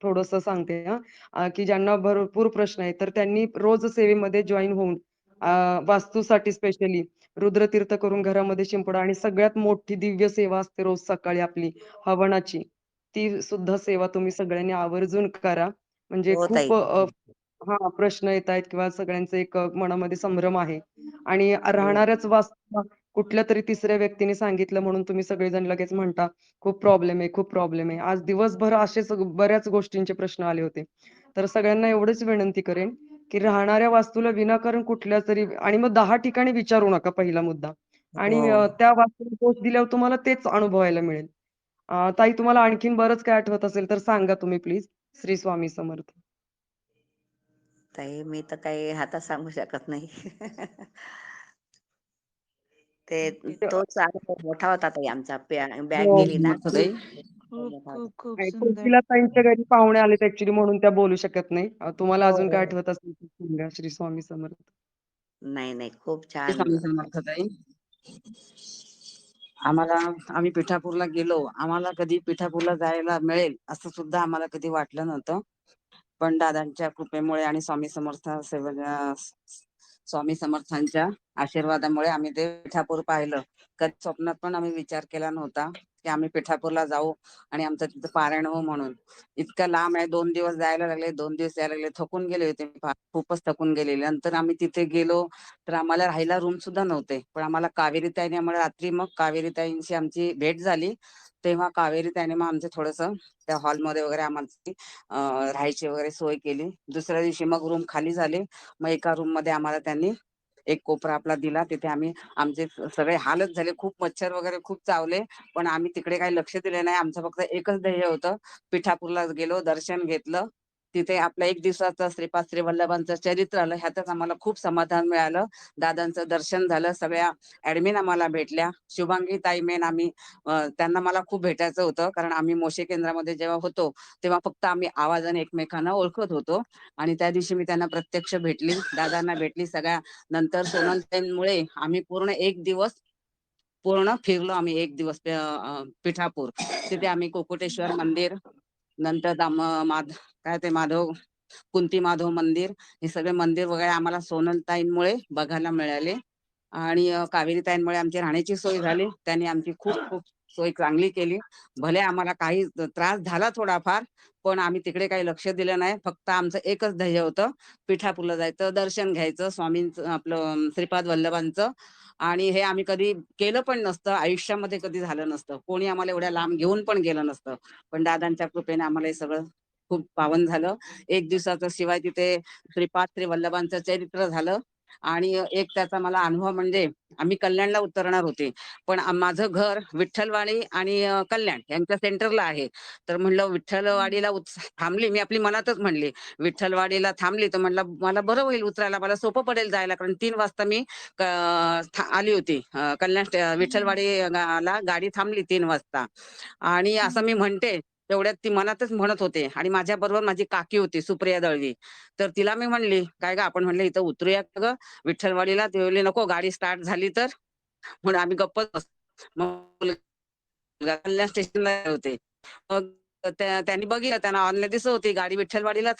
थोडंसं सांगते हां, की ज्यांना भरपूर प्रश्न आहेत, तर त्यांनी रोज सेवेमध्ये जॉइन होऊन अ, वास्तूसाठी स्पेशली रुद्रतीर्थ करून घरामध्ये शिंपडा आणि सगळ्यात मोठी दिव्य सेवा असते रोज सकाळी आपली हवनाची. ती सुद्धा सेवा तुम्ही सगळ्यांनी आवर्जून करा. म्हणजे हो ताई. खूप हां, प्रश्न येतायत किंवा सगळ्यांचं एक मनामध्ये संभ्रम आहे आणि हो. राहणाऱ्याच वास्तूला कुठल्यातरी तिसऱ्या व्यक्तीने सांगितलं म्हणून तुम्ही सगळेजण लगेच म्हणता, "खूप प्रॉब्लेम आहे, खूप प्रॉब्लेम आहे." आज दिवसभर असेच बऱ्याच गोष्टींचे प्रश्न आले होते. तर सगळ्यांना एवढीच विनंती करेन, की राहणाऱ्या वास्तूला विनाकारण कुठल्यातरी आणि मग 10 ठिकाणी विचारू नका पहिला मुद्दा आणि हो. त्या वास्तूला दोष दिल्यावर तुम्हाला तेच अनुभवायला मिळेल. ताई तुम्हाला आणखीन बरंच काय आठवत असेल तर सांगा तुम्ही प्लीज. श्री स्वामी समर्थ. ताई मी तर काही आता सांगू शकत नाही. ते ओके. तोच अनुभव मोठा होता ताई आमचा. बॅग हो. गेली ना ताई. तो खूप, मोठा होता. खूप, खूप आणि सुंदर. कोकिलाताईंच्या घरी पाहुणे आलेत ॲक्चुअली म्हणून त्या बोलू शकत नाही. तुम्हाला हो, अजून काय हो. आठवत असेल तर सांगा. श्री स्वामी समर्थ. नाही, नाही. खूप श्री छान. स्वामी समर्थ ताई. आम्हाला आम्ही पिठापूरला गेलो. आम्हाला कधी पिठापूरला जायला मिळेल असं सुद्धा आम्हाला कधी वाटलं नव्हतं. पण दादांच्या कृपेमुळे आणि स्वामी समर्थांच्या आशीर्वादामुळे आम्ही ते पिठापूर पाहिलं. कधी स्वप्नात पण आम्ही विचार केला नव्हता की आम्ही पिठापूरला जाऊ आणि आमचं तिथं पारायण हो म्हणून. इतकं लांब आहे. 2 दिवस जायला लागले, 2 दिवस यायला लागले. थकून गेले होते मी फार. खूपच थकून गेलेले. नंतर आम्ही तिथे गेलो तर आम्हाला राहायला रूम सुद्धा नव्हते. पण आम्हाला कावेरी ताईने आम्हाला रात्री मग कावेरी ताईंशी आमची भेट झाली. तेव्हा कावेरी ताईने मग आमचं थोडंसं त्या हॉलमध्ये वगैरे आम्हाला राहायची वगैरे सोय केली. दुसऱ्या दिवशी मग रूम खाली झाले. मग एका रूममध्ये आम्हाला त्यांनी एक कोपरा आपला दिला. तिथे आमचे सगळे हालच झाले. खूप मच्छर वगैरे खूप चावले. पण आम्ही तिकडे काही लक्ष दिले नाही. आमचं फक्त एकच ध्येय होतं. पिठापूरला गेलो, दर्शन घेतलं. तिथे आपलं 1 दिवसाचं श्रीपाद श्री वल्लभांचं चरित्र आलं. ह्यातच आम्हाला खूप समाधान मिळालं. दादांचं दर्शन झालं. सगळ्या ॲडमिन आम्हाला भेटल्या. शुभांगी ताई मेन त्यांना मला खूप भेटायचं होतं. कारण आम्ही मोशे केंद्रामध्ये जेव्हा होतो, तेव्हा फक्त आम्ही आवाजाने एकमेकांना ओळखत होतो. आणि त्या दिवशी मी त्यांना प्रत्यक्ष भेटली, दादांना भेटली. सगळ्या नंतर सोनलताईंमुळे आम्ही पूर्ण 1 दिवस पूर्ण फिरलो आम्ही 1 दिवस पिठापूर. तिथे आम्ही कोकोटेश्वर मंदिर, नंतर काय ते माधव कुंती माधव मंदिर, हे सगळे मंदिर वगैरे आम्हाला सोनलताईंमुळे बघायला मिळाले. आणि कावेरीताईंमुळे आमची राहण्याची सोय झाली. त्यांनी आमची खूप खूप सोय चांगली केली. भले आम्हाला काही त्रास झाला थोडाफार, पण आम्ही तिकडे काही लक्ष दिलं नाही. फक्त आमचं एकच ध्येय होतं, पिठापूरला जायचं, दर्शन घ्यायचं स्वामींचं, आपलं श्रीपाद वल्लभांचं. आणि हे आम्ही कधी केलं पण नसतं, आयुष्यामध्ये कधी झालं नसतं. कोणी आम्हाला एवढ्या लांब घेऊन पण गेलं नसतं. पण दादांच्या कृपेने आम्हाला हे सगळं खूप पावन झालं. एक दिवसाचं शिवाय तिथे श्रीपाद श्री वल्लभांचं चरित्र झालं. आणि एक त्याचा मला अनुभव म्हणजे, आम्ही कल्याणला उतरणार होते, पण माझं घर विठ्ठलवाडी आणि कल्याण यांच्या सेंटरला आहे. तर म्हणलं विठ्ठलवाडीला थांबली, मी आपली मनातच म्हणली विठ्ठलवाडीला थांबली तर म्हणलं मला बरं होईल उतरायला, मला सोपं पडेल जायला, कारण 3 वाजता मी आली होती विठ्ठलवाडीला गाडी थांबली 3 वाजता. आणि असं मी म्हणते तेवढ्यात ती मनातच म्हणत होते. आणि माझ्या बरोबर माझी काकी होती सुप्रिया दळवी. तर तिला मी म्हणली, काय ग आपण म्हणलं इथं उतरूया का ग विठ्ठलवाडीला? ती म्हणली नको, गाडी स्टार्ट झाली तर. म्हणून आम्ही गप्पच बसलो. मग कल्याण स्टेशनला होते. मग त्यांनी बघितलं, त्यांना ऑनलाईन दिसत होती गाडी विठ्ठलवाडीला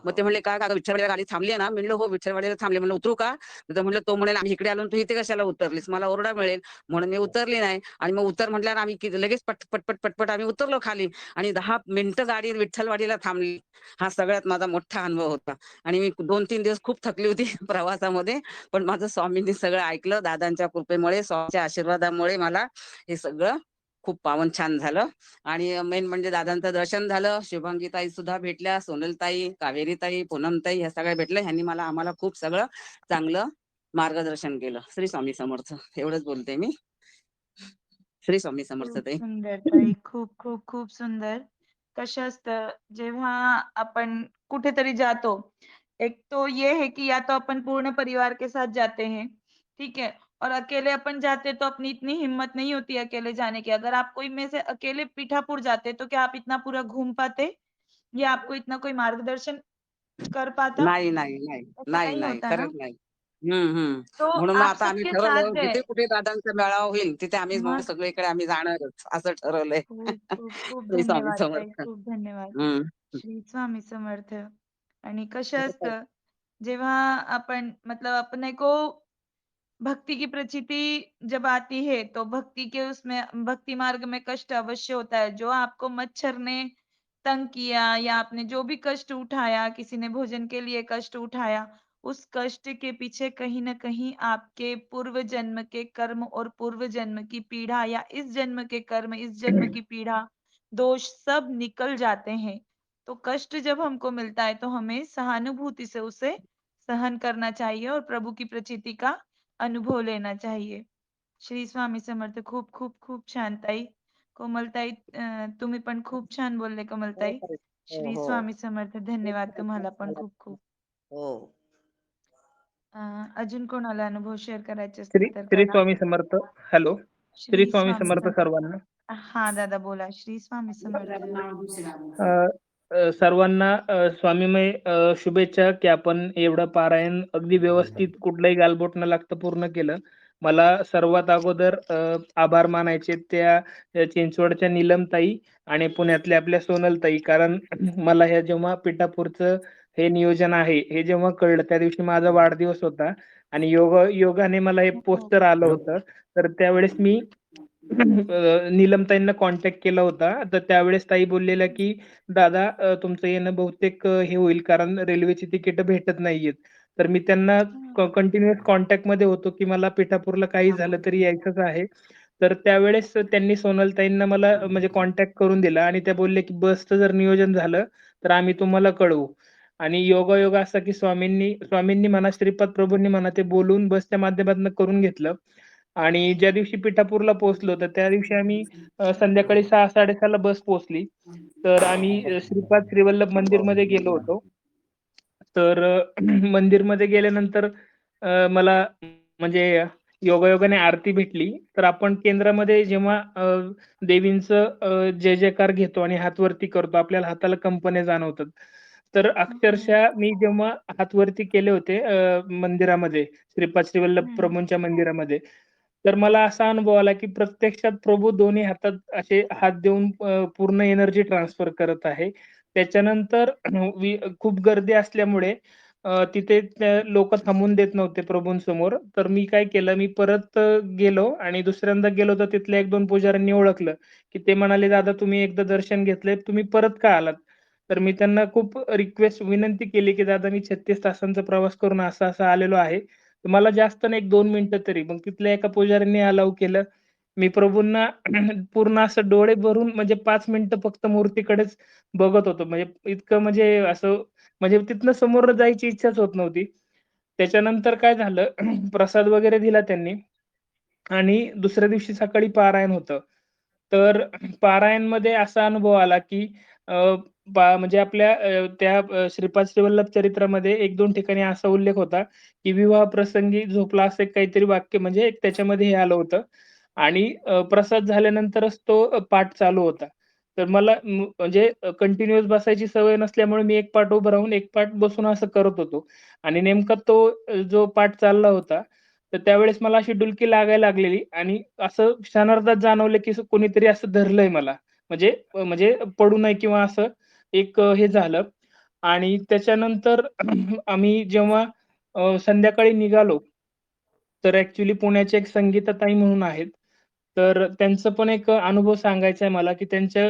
मग ते म्हणले, का विठ्ठलवाडीला गाडी थांबली ना? म्हणलं हो विठ्ठलवाडीला थांबली. म्हणलं उतरू का? तर म्हणलं, तो म्हणेल आम्ही इकडे आलो तू इथे कशाला उतरलीस, मला ओरडा मिळेल. म्हणून मी उतरली नाही. आणि मग उतर म्हटल्यावर आम्ही लगेच पटपट पटपट आम्ही उतरलो खाली. आणि 10 मिनिटं गाडी विठ्ठलवाडीला थांबली. हा सगळ्यात माझा मोठा अनुभव होता. आणि मी 2-3 दिवस खूप थकली होती प्रवासामध्ये. पण माझं स्वामींनी सगळं ऐकलं. दादांच्या कृपेमुळे, स्वामीच्या आशीर्वादामुळे मला हे सगळं खूप पावन छान झालं. आणि मेन म्हणजे दादांचं दर्शन झालं. शुभांगी ताई सुद्धा भेटल्या, सोनलताई, कावेरीताई, पूनमताई ह्या सगळ्या भेटल्या. ह्यांनी आम्हाला खूप सगळं चांगलं मार्गदर्शन केलं. श्री स्वामी समर्थ. एवढंच बोलते मी. श्री स्वामी समर्थ खूप ताई. सुंदर ताई. खूप खूप खूप सुंदर. कसं असतं, जेव्हा आपण कुठेतरी जातो, एक तो ये है कि या तो अपन पूर्ण परिवार के साथ जाते हैं, ठीक है? और अकेले अपन जाते तो अपनी इतनी हिम्मत नहीं होती अकेले जाने की। अगर आप कोई में से अकेले पीठापुर जाते तो क्या आप इतना पूरा घूम पाते? या आपको इतना कोई मार्गदर्शन कर पाता? नाही नाही नाही ऐसा नाही नहीं नाही होता ना? खरंच नाही. हम्म. तो म्हणून मग आप आता आम्ही सबके ठरवलं, साथ गए। जिथे कुठे दादांचा मेळावा होईल तिथे आम्ही मग मग सगळीकडे आम्ही जाणारच असं ठरवलंय. खूप खूप खूप श्री स्वामी धन्यवाद ताई. समर्थ. खूप धन्यवाद. हम्म. श्री स्वामी समर्थ. आणि कसं असतं, जेव्हा आपण मतलब अपने को भक्ति की प्रचिति जब आती है, तो भक्ति के उसमें भक्ति मार्ग में कष्ट अवश्य होता है। जो आपको मच्छर ने तंग किया या आपने जो भी कष्ट उठाया, किसी ने भोजन के लिए कष्ट उठाया, उस कष्ट के पीछे कहीं न कहीं आपके पूर्व जन्म के कर्म और पूर्व जन्म की पीड़ा या इस जन्म के कर्म, इस जन्म की पीड़ा, दोष सब निकल जाते हैं। तो कष्ट जब हमको मिलता है, तो हमें सहानुभूति से उसे सहन करना चाहिए और प्रभु की प्रचिति का अनुभव लेना चाहिए. श्री स्वामी समर्थ. खूप खूप खूप छान ताई. कोमलताई, तुम्ही पण खूप छान बोलले हो कोमलताई. खरंच. हो श्री हो. स्वामी समर्थ. खूप धन्यवाद छान तुम्हाला पण मला खूप पण. खूप. हो. अ, अजून कोणाला अनुभव शेअर करायचे श्री असतील तर श्री करा. स्वामी समर्थ. हॅलो. श्री श्री स्वामी स्वामी समर्थ समर्थ. सर्वांना. हा दादा बोला. श्री स्वामी समर्थ. अ, सर्वांना स्वामीमय शुभेच्छा की आपण एवढं पारायण अगदी व्यवस्थित कुठलाही गालबोट न लागता पूर्ण केलं. मला सर्वात अगोदर आभार मानायचे त्या चिंचवडच्या नीलमताई आणि पुण्यातल्या आपल्या सोनलताई, कारण मला ह्या जेव्हा पिठापूरचं हे नियोजन आहे हे जेव्हा कळलं त्या दिवशी माझा वाढदिवस होता आणि योगाने मला हे हो. पोस्टर आलं होतं. तर त्यावेळेस मी नीलमताईंना कॉन्टॅक्ट केला होता. तर त्यावेळेस ताई बोललेल्या की दादा तुमचं येणं बहुतेक हे होईल कारण रेल्वेची तिकीट भेटत नाहीयेत. तर मी त्यांना कंटिन्युअस कॉन्टॅक्टमध्ये होतो की मला पिठापूरला काही झालं तरी यायचंच आहे. तर त्यावेळेस त्यांनी सोनलताईंना मला म्हणजे कॉन्टॅक्ट करून दिला आणि त्या बोलल्या की बसचं जर नियोजन झालं तर आम्ही तुम्हाला कळवू. आणि योगायोग असा की स्वामींनी म्हणा, श्रीपाद प्रभूंनी म्हणा ते बोलून बसच्या माध्यमातून करून घेतलं. आणि ज्या दिवशी पिठापूरला पोहोचलो तर त्या दिवशी आम्ही संध्याकाळी 6:00-6:30 ला बस पोहोचली. तर आम्ही श्रीपाद श्रीवल्लभ मंदिरमध्ये गेलो होतो. तर मंदिरमध्ये गेल्यानंतर मला म्हणजे योगायोगाने आरती भेटली. तर आपण केंद्रामध्ये जेव्हा देवींचं जय जयकार घेतो आणि हात वरती करतो, आपल्याला हाताला कंपन्या जाणवतात. तर अक्षरशः मी जेव्हा हात वरती केले होते मंदिरामध्ये, श्रीपाद श्रीवल्लभ प्रभूंच्या मंदिरामध्ये, तर मला असा अनुभव आला की प्रत्यक्षात प्रभू दोन्ही हातात असे हात देऊन पूर्ण एनर्जी ट्रान्सफर करत आहे. त्याच्यानंतर खूप गर्दी असल्यामुळे तिथे लोक थांबून देत नव्हते प्रभूंसमोर. तर मी काय केलं, मी परत गेलो आणि दुसऱ्यांदा गेलो तर तिथल्या 1-2 पुजाऱ्यांनी ओळखलं, की ते म्हणाले, "दादा तुम्ही एकदा दर्शन घेतलंय, तुम्ही परत का आलात?" तर मी त्यांना खूप विनंती केली, की "दादा मी 36 तासांचा प्रवास करून असं-असं आलेलो आहे. तर मला जास्त नाही 1-2 मिनिटं तरी." मग तिथल्या एका पुजाऱ्यांनी अलाऊ केलं. मी प्रभूंना पूर्ण असं डोळे भरून म्हणजे 5 मिनिटं फक्त मूर्तीकडेच बघत होतो. म्हणजे इतकं म्हणजे असं म्हणजे तिथनं समोर जायची इच्छाच होत नव्हती. त्याच्यानंतर काय झालं प्रसाद वगैरे दिला त्यांनी आणि दुसऱ्या दिवशी सकाळी पारायण होतं. तर पारायणमध्ये असा अनुभव आला, की अ, म्हणजे आपल्या त्या श्रीपाद श्रीवल्लभ चरित्रामध्ये 1-2 ठिकाणी असा उल्लेख होता, की विवाह प्रसंगी झोपला असं एक काहीतरी वाक्य म्हणजे एक त्याच्यामध्ये हे आलं होतं आणि प्रसाद झाल्यानंतरच तो पाठ चालू होता. तर मला म्हणजे कंटिन्युअस बसायची सवय नसल्यामुळे मी एक पाठ उभं राहून, एक पाठ बसून असं करत होतो आणि नेमका तो जो पाठ चालला होता, तर त्यावेळेस मला अशी डुलकी लागायला लागलेली आणि असं क्षणार्धात जाणवलं, की कोणीतरी असं धरलंय मला. म्हणजे पडू नये किंवा असं एक हे झालं आणि त्याच्यानंतर आम्ही जेव्हा संध्याकाळी निघालो, तर ॲक्चुअली पुण्याच्या एक संगीताताई म्हणून आहेत. तर त्यांचं पण एक अनुभव सांगायचा आहे मला, की त्यांच्या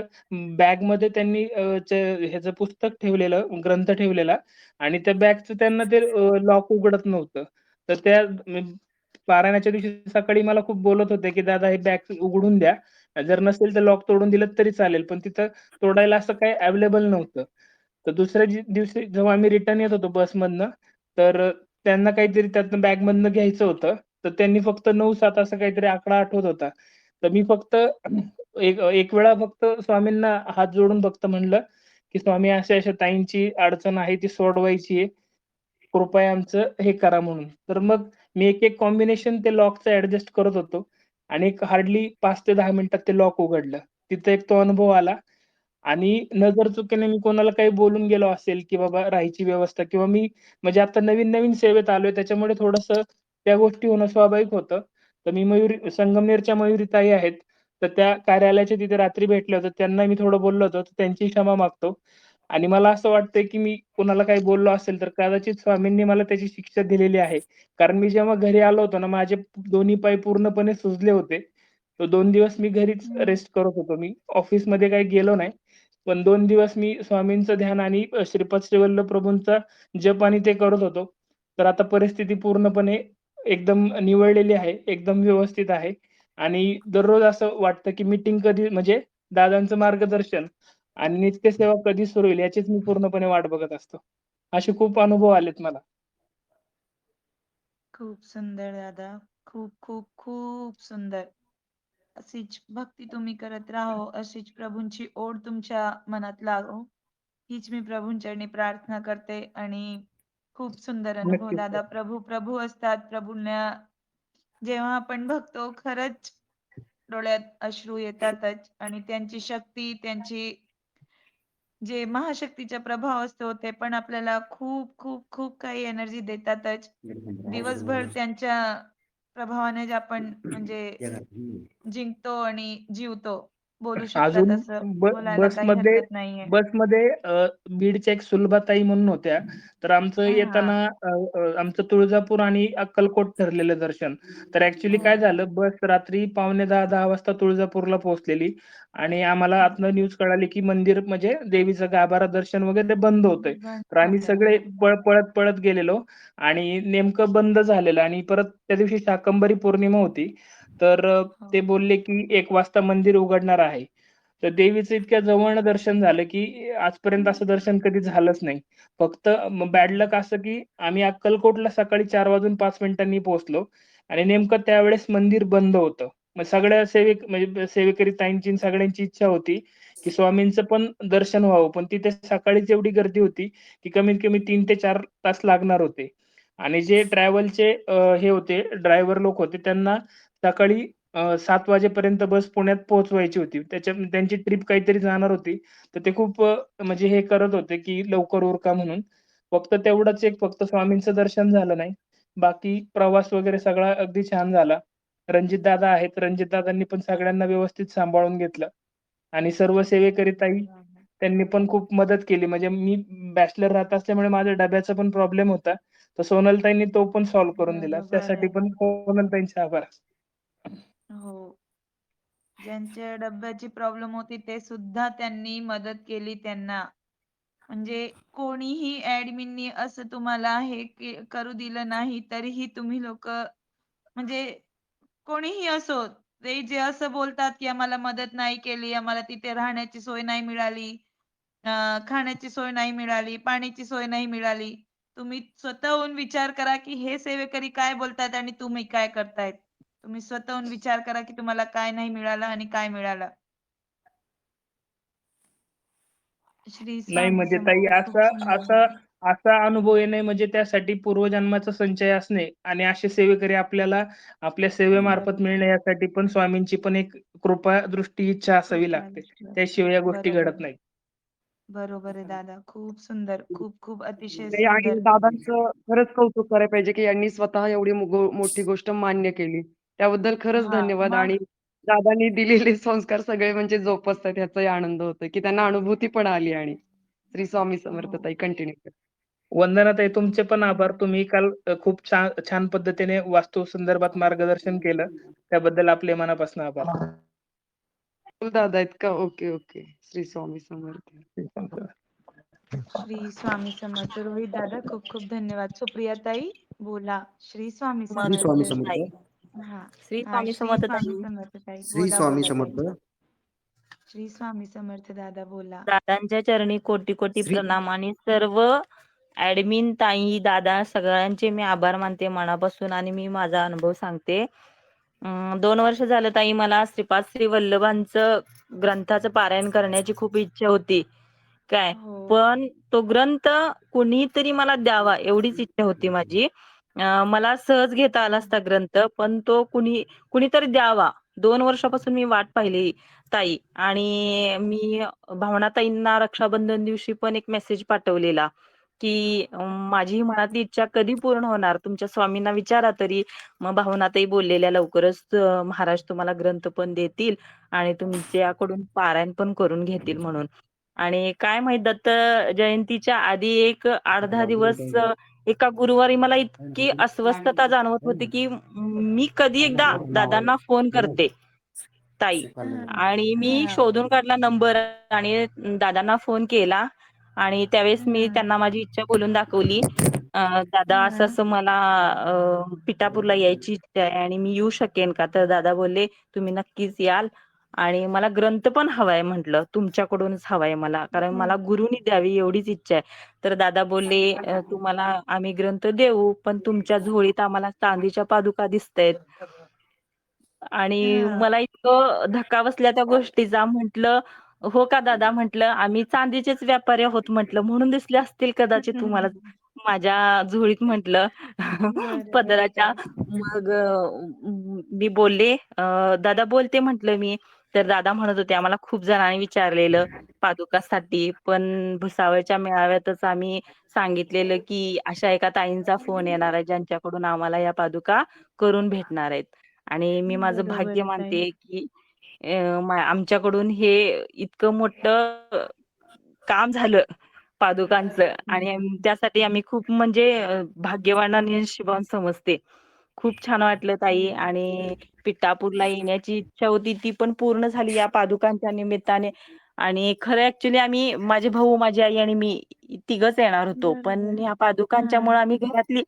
बॅगमध्ये त्यांनी ह्याचं पुस्तक ठेवलेलं, ग्रंथ ठेवलेला आणि त्या बॅगचं त्यांना ते लॉक उघडत नव्हतं. तर त्या पारायणाच्या दिवशी सकाळी मला खूप बोलत होते, की "दादा हे बॅग उघडून द्या. जर नसेल तर लॉक तोडून दिलं तरी चालेल." पण तिथं तोडायला असं काही अवेलेबल नव्हतं. तर दुसऱ्या दिवशी जेव्हा आम्ही रिटर्न येत होतो बसमधनं, तर त्यांना काहीतरी त्यातनं बॅगमधनं घ्यायचं होतं. तर त्यांनी फक्त 9-7 असं काहीतरी आकडा आठवत होता. तर मी फक्त एक वेळा फक्त स्वामींना हात जोडून फक्त म्हणलं, की "स्वामी अशा-अशा ताईंची अडचण आहे ती सोडवायची आहे. कृपया आमचं हे करा" म्हणून. तर मग मी एक-एक कॉम्बिनेशन ते लॉकचं ॲडजस्ट करत होतो आणि एक हार्डली 5 ते 10 मिनिटात ते लॉक उघडलं. तिथे एक तो अनुभव आला आणि नजरचुकीने मी कोणाला काही बोलून गेलो असेल, की बाबा राहायची व्यवस्था किंवा मी म्हणजे आता नवीन-नवीन सेवेत आलोय त्याच्यामुळे थोडंसं त्या गोष्टी होणं स्वाभाविक होतं. तर मी संगमनेरच्या मयुरीताई आहेत. तर त्या कार्यालयाच्या तिथे रात्री भेटल्या होत्या. त्यांना मी थोडं बोललो होतो. तर त्यांची क्षमा मागतो आणि मला असं वाटतंय, की मी कुणाला काही बोललो असेल तर कदाचित स्वामींनी मला त्याची शिक्षा दिलेली आहे. कारण मी जेव्हा घरी आलो होतो ना, माझे दोन्ही पाय पूर्णपणे सुजले होते. तर 2 दिवस मी घरीच हं. रेस्ट करत होतो. मी ऑफिसमध्ये काही गेलो नाही. पण 2 दिवस मी स्वामींचं ध्यान आणि श्रीपाद श्रीवल्लभ प्रभूंचा जप आणि ते करत होतो. तर आता परिस्थिती पूर्णपणे एकदम निवळलेली आहे, एकदम व्यवस्थित आहे आणि दररोज असं वाटतं, की मीटिंग कधी म्हणजे दादांचं मार्गदर्शन आणि नित्यसेवा कधी सुरू होईल याचीच मी पूर्णपणे वाट बघत असतो. असे खूप अनुभव आलेत मला. खूप सुंदर दादा. खूप, खूप, खूप सुंदर. अशीच भक्ती तुम्ही करत राहो, अशीच प्रभूंची ओढ तुमच्या मनात लागो, हीच मी प्रभूंचरणी प्रार्थना करते आणि खूप सुंदर अनुभव नक्कीच दादा. सर. प्रभू प्रभू असतात. प्रभूंना जेव्हा आपण बघतो खरंच डोळ्यात अश्रू येतातच आणि त्यांची शक्ती, त्यांची जे महाशक्तीचा प्रभाव असतो ते पण आपल्याला खूप, खूप, खूप काही एनर्जी देतातच. दिवसभर त्यांच्या प्रभावाने आपण म्हणजे जिंकतो आणि जीवतो. बोलू शकतात अजून असं बोलायला काही बसमध्ये हरकत नाहीये. बसमध्ये बीडच्या एक सुलभाताई म्हणून होत्या. तर आमचं हां. येताना आमचं तुळजापूर आणि अक्कलकोट ठरलेलं दर्शन. तर ॲक्चुअली काय हो. झालं बस रात्री पावणे 10 वाजता तुळजापूरला पोहोचलेली आणि आम्हाला हं. आतनं न्यूज कळाली, की मंदिर म्हणजे देवीचं गाभारा दर्शन वगैरे बंद होतंय. बंद तर आम्ही झालंय. सगळे पळत गेलेलो आणि नेमकं बंद झालेलं आणि परत त्या दिवशी शाकंभरी पौर्णिमा होती. तर हो. ते बोलले, की 1 वाजता मंदिर उघडणार आहे. तर देवीचं इतक्या जवळनं दर्शन झालं, की आजपर्यंत असं दर्शन कधी झालंच नाही. फक्त बॅड लक असं, की आम्ही अक्कलकोटला सकाळी 4 वाजून 5 मिनिटांनी पोहोचलो आणि नेमकं त्यावेळेस मंदिर बंद होतं. मग सगळ्या म्हणजे सेवेकरी ताईंची आणि सगळ्यांची इच्छा होती, की स्वामींचं पण दर्शन व्हावं. पण तिथे सकाळीच एवढी गर्दी होती, की कमीत कमी 3 ते 4 तास लागणार होते. आणि जे ट्रॅव्हलचे हे होते ड्रायव्हर लोक होते त्यांना सकाळी 7 वाजेपर्यंत बस पुण्यात पोहोचवायची होती. त्यांची ट्रिप काहीतरी जाणार होती. तर ते खूप म्हणजे हे करत होते, की लवकर उरका म्हणून. फक्त तेवढंच एक फक्त स्वामींचं दर्शन झालं नाही. बाकी प्रवास वगैरे सगळा अगदी छान झाला. रणजितदादा आहेत. रणजितदादांनी पण सगळ्यांना व्यवस्थित सांभाळून घेतलं आणि सर्व सेवेकरी ताई त्यांनी पण खूप मदत केली. म्हणजे मी बॅचलर राहत असल्यामुळे माझ्या डब्याचा पण प्रॉब्लेम होता. तर सोनलताईंनी तो पण सॉल्व्ह करून दिला. बरोबर त्यासाठी आहे. पण सोनलताईंचे आभार. हो. ज्यांच्या डब्याची प्रॉब्लेम होती ते सुद्धा त्यांनी मदत केली त्यांना. म्हणजे कोणीही ॲडमिननी असं तुम्हाला हे करू दिलं नाही, तरीही तुम्ही लोकं म्हणजे कोणीही असो, ते जे असं बोलतात, की आम्हाला मदत नाही केली, आम्हाला तिथे राहण्याची सोय नाही मिळाली, खाण्याची सोय नाही मिळाली, पाण्याची सोय नाही मिळाली. तुम्ही स्वतःहून विचार करा, की हे सेवेकरी काय बोलतायत आणि तुम्ही काय करतायत. तुम्ही स्वतःहून विचार करा, की तुम्हाला काय नाही मिळालं आणि काय मिळालं. श्री नाही स्वामी म्हणजे ताई समर्थ. खूप असा सुंदर असा बोलले. असा अनुभव येणे म्हणजे त्यासाठी पूर्वजन्माचा संचय असणे आणि असे सेवेकरी आपल्याला आपल्या सेवेमार्फत बरोबर. मिळणे यासाठी पण स्वामींची पण एक कृपा दृष्टी इच्छा असावी कृपा लागते. दृष्टी असते. त्याशिवाय या गोष्टी बरोबर घडत आहे. नाहीत. बरोबर आहे दादा. खूप सुंदर. खूप खूप अतिशय नाही आणि सुंदर. दादांचं खरंच कौतुक करायला पाहिजे, की यांनी स्वतः एवढी मोठी गोष्ट मान्य केली. त्याबद्दल खरंच हां, धन्यवाद मग आणि दादांनी दिलेले संस्कार सगळे म्हणजे जोपासतात ह्याचाही आनंद होतोय, की त्यांना अनुभूती पण आली आणि श्री स्वामी समर्थ हो. ताई कंटिन्यू करा. वंदनाताई तुमचे पण आभार. धन्यवाद. तुम्ही काल खूप छान छान पद्धतीने वास्तू संदर्भात मार्गदर्शन केलं. त्याबद्दल आपले मनापासून आभार. दादा आहेत का? Okay, okay. श्री स्वामी समर्थ. श्री स्वामी समर्थ. रोहित दादा खूप खूप धन्यवाद. सुप्रिया ताई बोला. श्री स्वामी श्री समर्थ. स्वामी समर्थ. हां. श्री हां, स्वामी श्री समर्थ स्वामी ताई. समर्थ ताई. श्री बोला, स्वामी बोला ताई. समर्थ. श्री स्वामी समर्थ दादा बोला. दादांच्या चरणी कोटी कोटी श्री प्रणाम आणि सर्व ऍडमिन ताई दादा सगळ्यांचे मी आभार मानते मनापासून आणि मी माझा अनुभव सांगते. 2 वर्ष झालं ताई मला श्रीपाद श्री वल्लभांचं ग्रंथाचं पारायण करण्याची खूप इच्छा होती. काय हो. पण तो ग्रंथ कुणीतरी मला द्यावा एवढीच इच्छा होती माझी. मला सहज घेता आला असता ग्रंथ पण तो कुणीतरी द्यावा. 2 वर्षापासून मी वाट पाहिली ताई आणि मी भावनाताईंना रक्षाबंधन दिवशी पण एक मेसेज पाठवलेला की माझी मनातली इच्छा कधी पूर्ण होणार तुमच्या स्वामींना विचारा तरी. मग भावनाताई बोललेल्या लवकरच महाराज तुम्हाला ग्रंथ पण देतील आणि तुमच्याकडून पारायण पण करून घेतील म्हणून. आणि काय माहित दत्त जयंतीच्या आधी एक 8-10 दिवस एका गुरुवारी मला इतकी अस्वस्थता जाणवत होती की मी कधी एकदा दादांना फोन करते ताई हां. आणि मी हां. शोधून काढला नंबर आणि दादांना फोन केला आणि त्यावेळेस मी हां. त्यांना माझी इच्छा बोलून दाखवली. दादा असं हां. असं मला पिठापूरला यायची इच्छा आहे आणि मी येऊ शकेन का? तर दादा बोलले तुम्ही नक्कीच याल आणि मला ग्रंथ पण हवाय म्हटलं तुमच्याकडूनच हवाय मला कारण हो. मला गुरुनी द्यावी एवढीच इच्छा आहे. तर दादा बोलले तुम्हाला आम्ही ग्रंथ देऊ पण तुमच्या झोळीत आम्हाला चांदीच्या पादुका दिसतायत. आणि हां. मला इतकं धक्का बसल्या त्या गोष्टीचा म्हटलं हो का दादा म्हटलं आम्ही चांदीचेच व्यापारी आहोत म्हटलं म्हणून दिसले असतील कदाचित तुम्हाला माझ्या झोळीत म्हटलं बरोबर आहे पदराच्या. ताई. मग मी बोलले दादा बोलते म्हटलं मी. तर दादा म्हणत होते आम्हाला खूप जणांनी विचारलेलं पादुकासाठी पण भुसावळच्या मेळाव्यातच आम्ही सांगितलेलं की अशा एका ताईंचा फोन येणार आहे ज्यांच्याकडून आम्हाला या पादुका करून भेटणार आहेत. आणि मी माझं बरोबर भाग्य आहे ताई. मानते की आमच्याकडून हे इतकं मोठं काम झालं पादुकांचं आणि त्यासाठी आम्ही खूप म्हणजे भाग्यवान आणि नशीबवान समजते. खूप छान वाटलं ताई आणि पिठापूरला येण्याची इच्छा होती ती पण पूर्ण झाली या पादुकांच्या निमित्ताने. आणि खरं ऍक्च्युली आम्ही माझे भाऊ माझी आई आणि मी तिघच येणार होतो पण बरोबर. या पादुकांच्यामुळे हां. आम्ही घरातली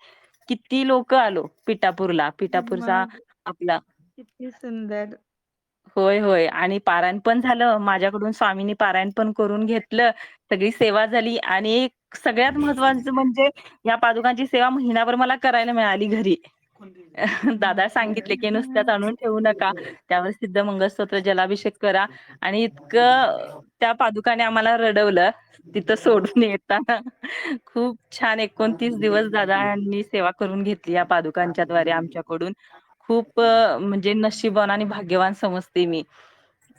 किती लोक आलो पिठापूरला. पिठापूरचा मग आपला किती सुंदर. होय होय आणि पारायण पण झालं माझ्याकडून स्वामींनी पारायण पण करून घेतलं. सगळी सेवा झाली आणि एक सगळ्यात महत्वाचं म्हणजे या पादुकांची सेवा महिनाभर मला करायला मिळाली घरी. दादा सांगितले की नुसत्याच आणून ठेवू नका त्यावर सिद्ध मंगळस्तोत्र जलाभिषेक करा आणि इतकं त्या पादुकाने आम्हाला रडवलं तिथं सोडून येताना. खूप छान 29 दिवस दादांनी सेवा करून घेतली या पादुकांच्या द्वारे आमच्याकडून. खूप म्हणजे नशीबवान आणि भाग्यवान समजते मी.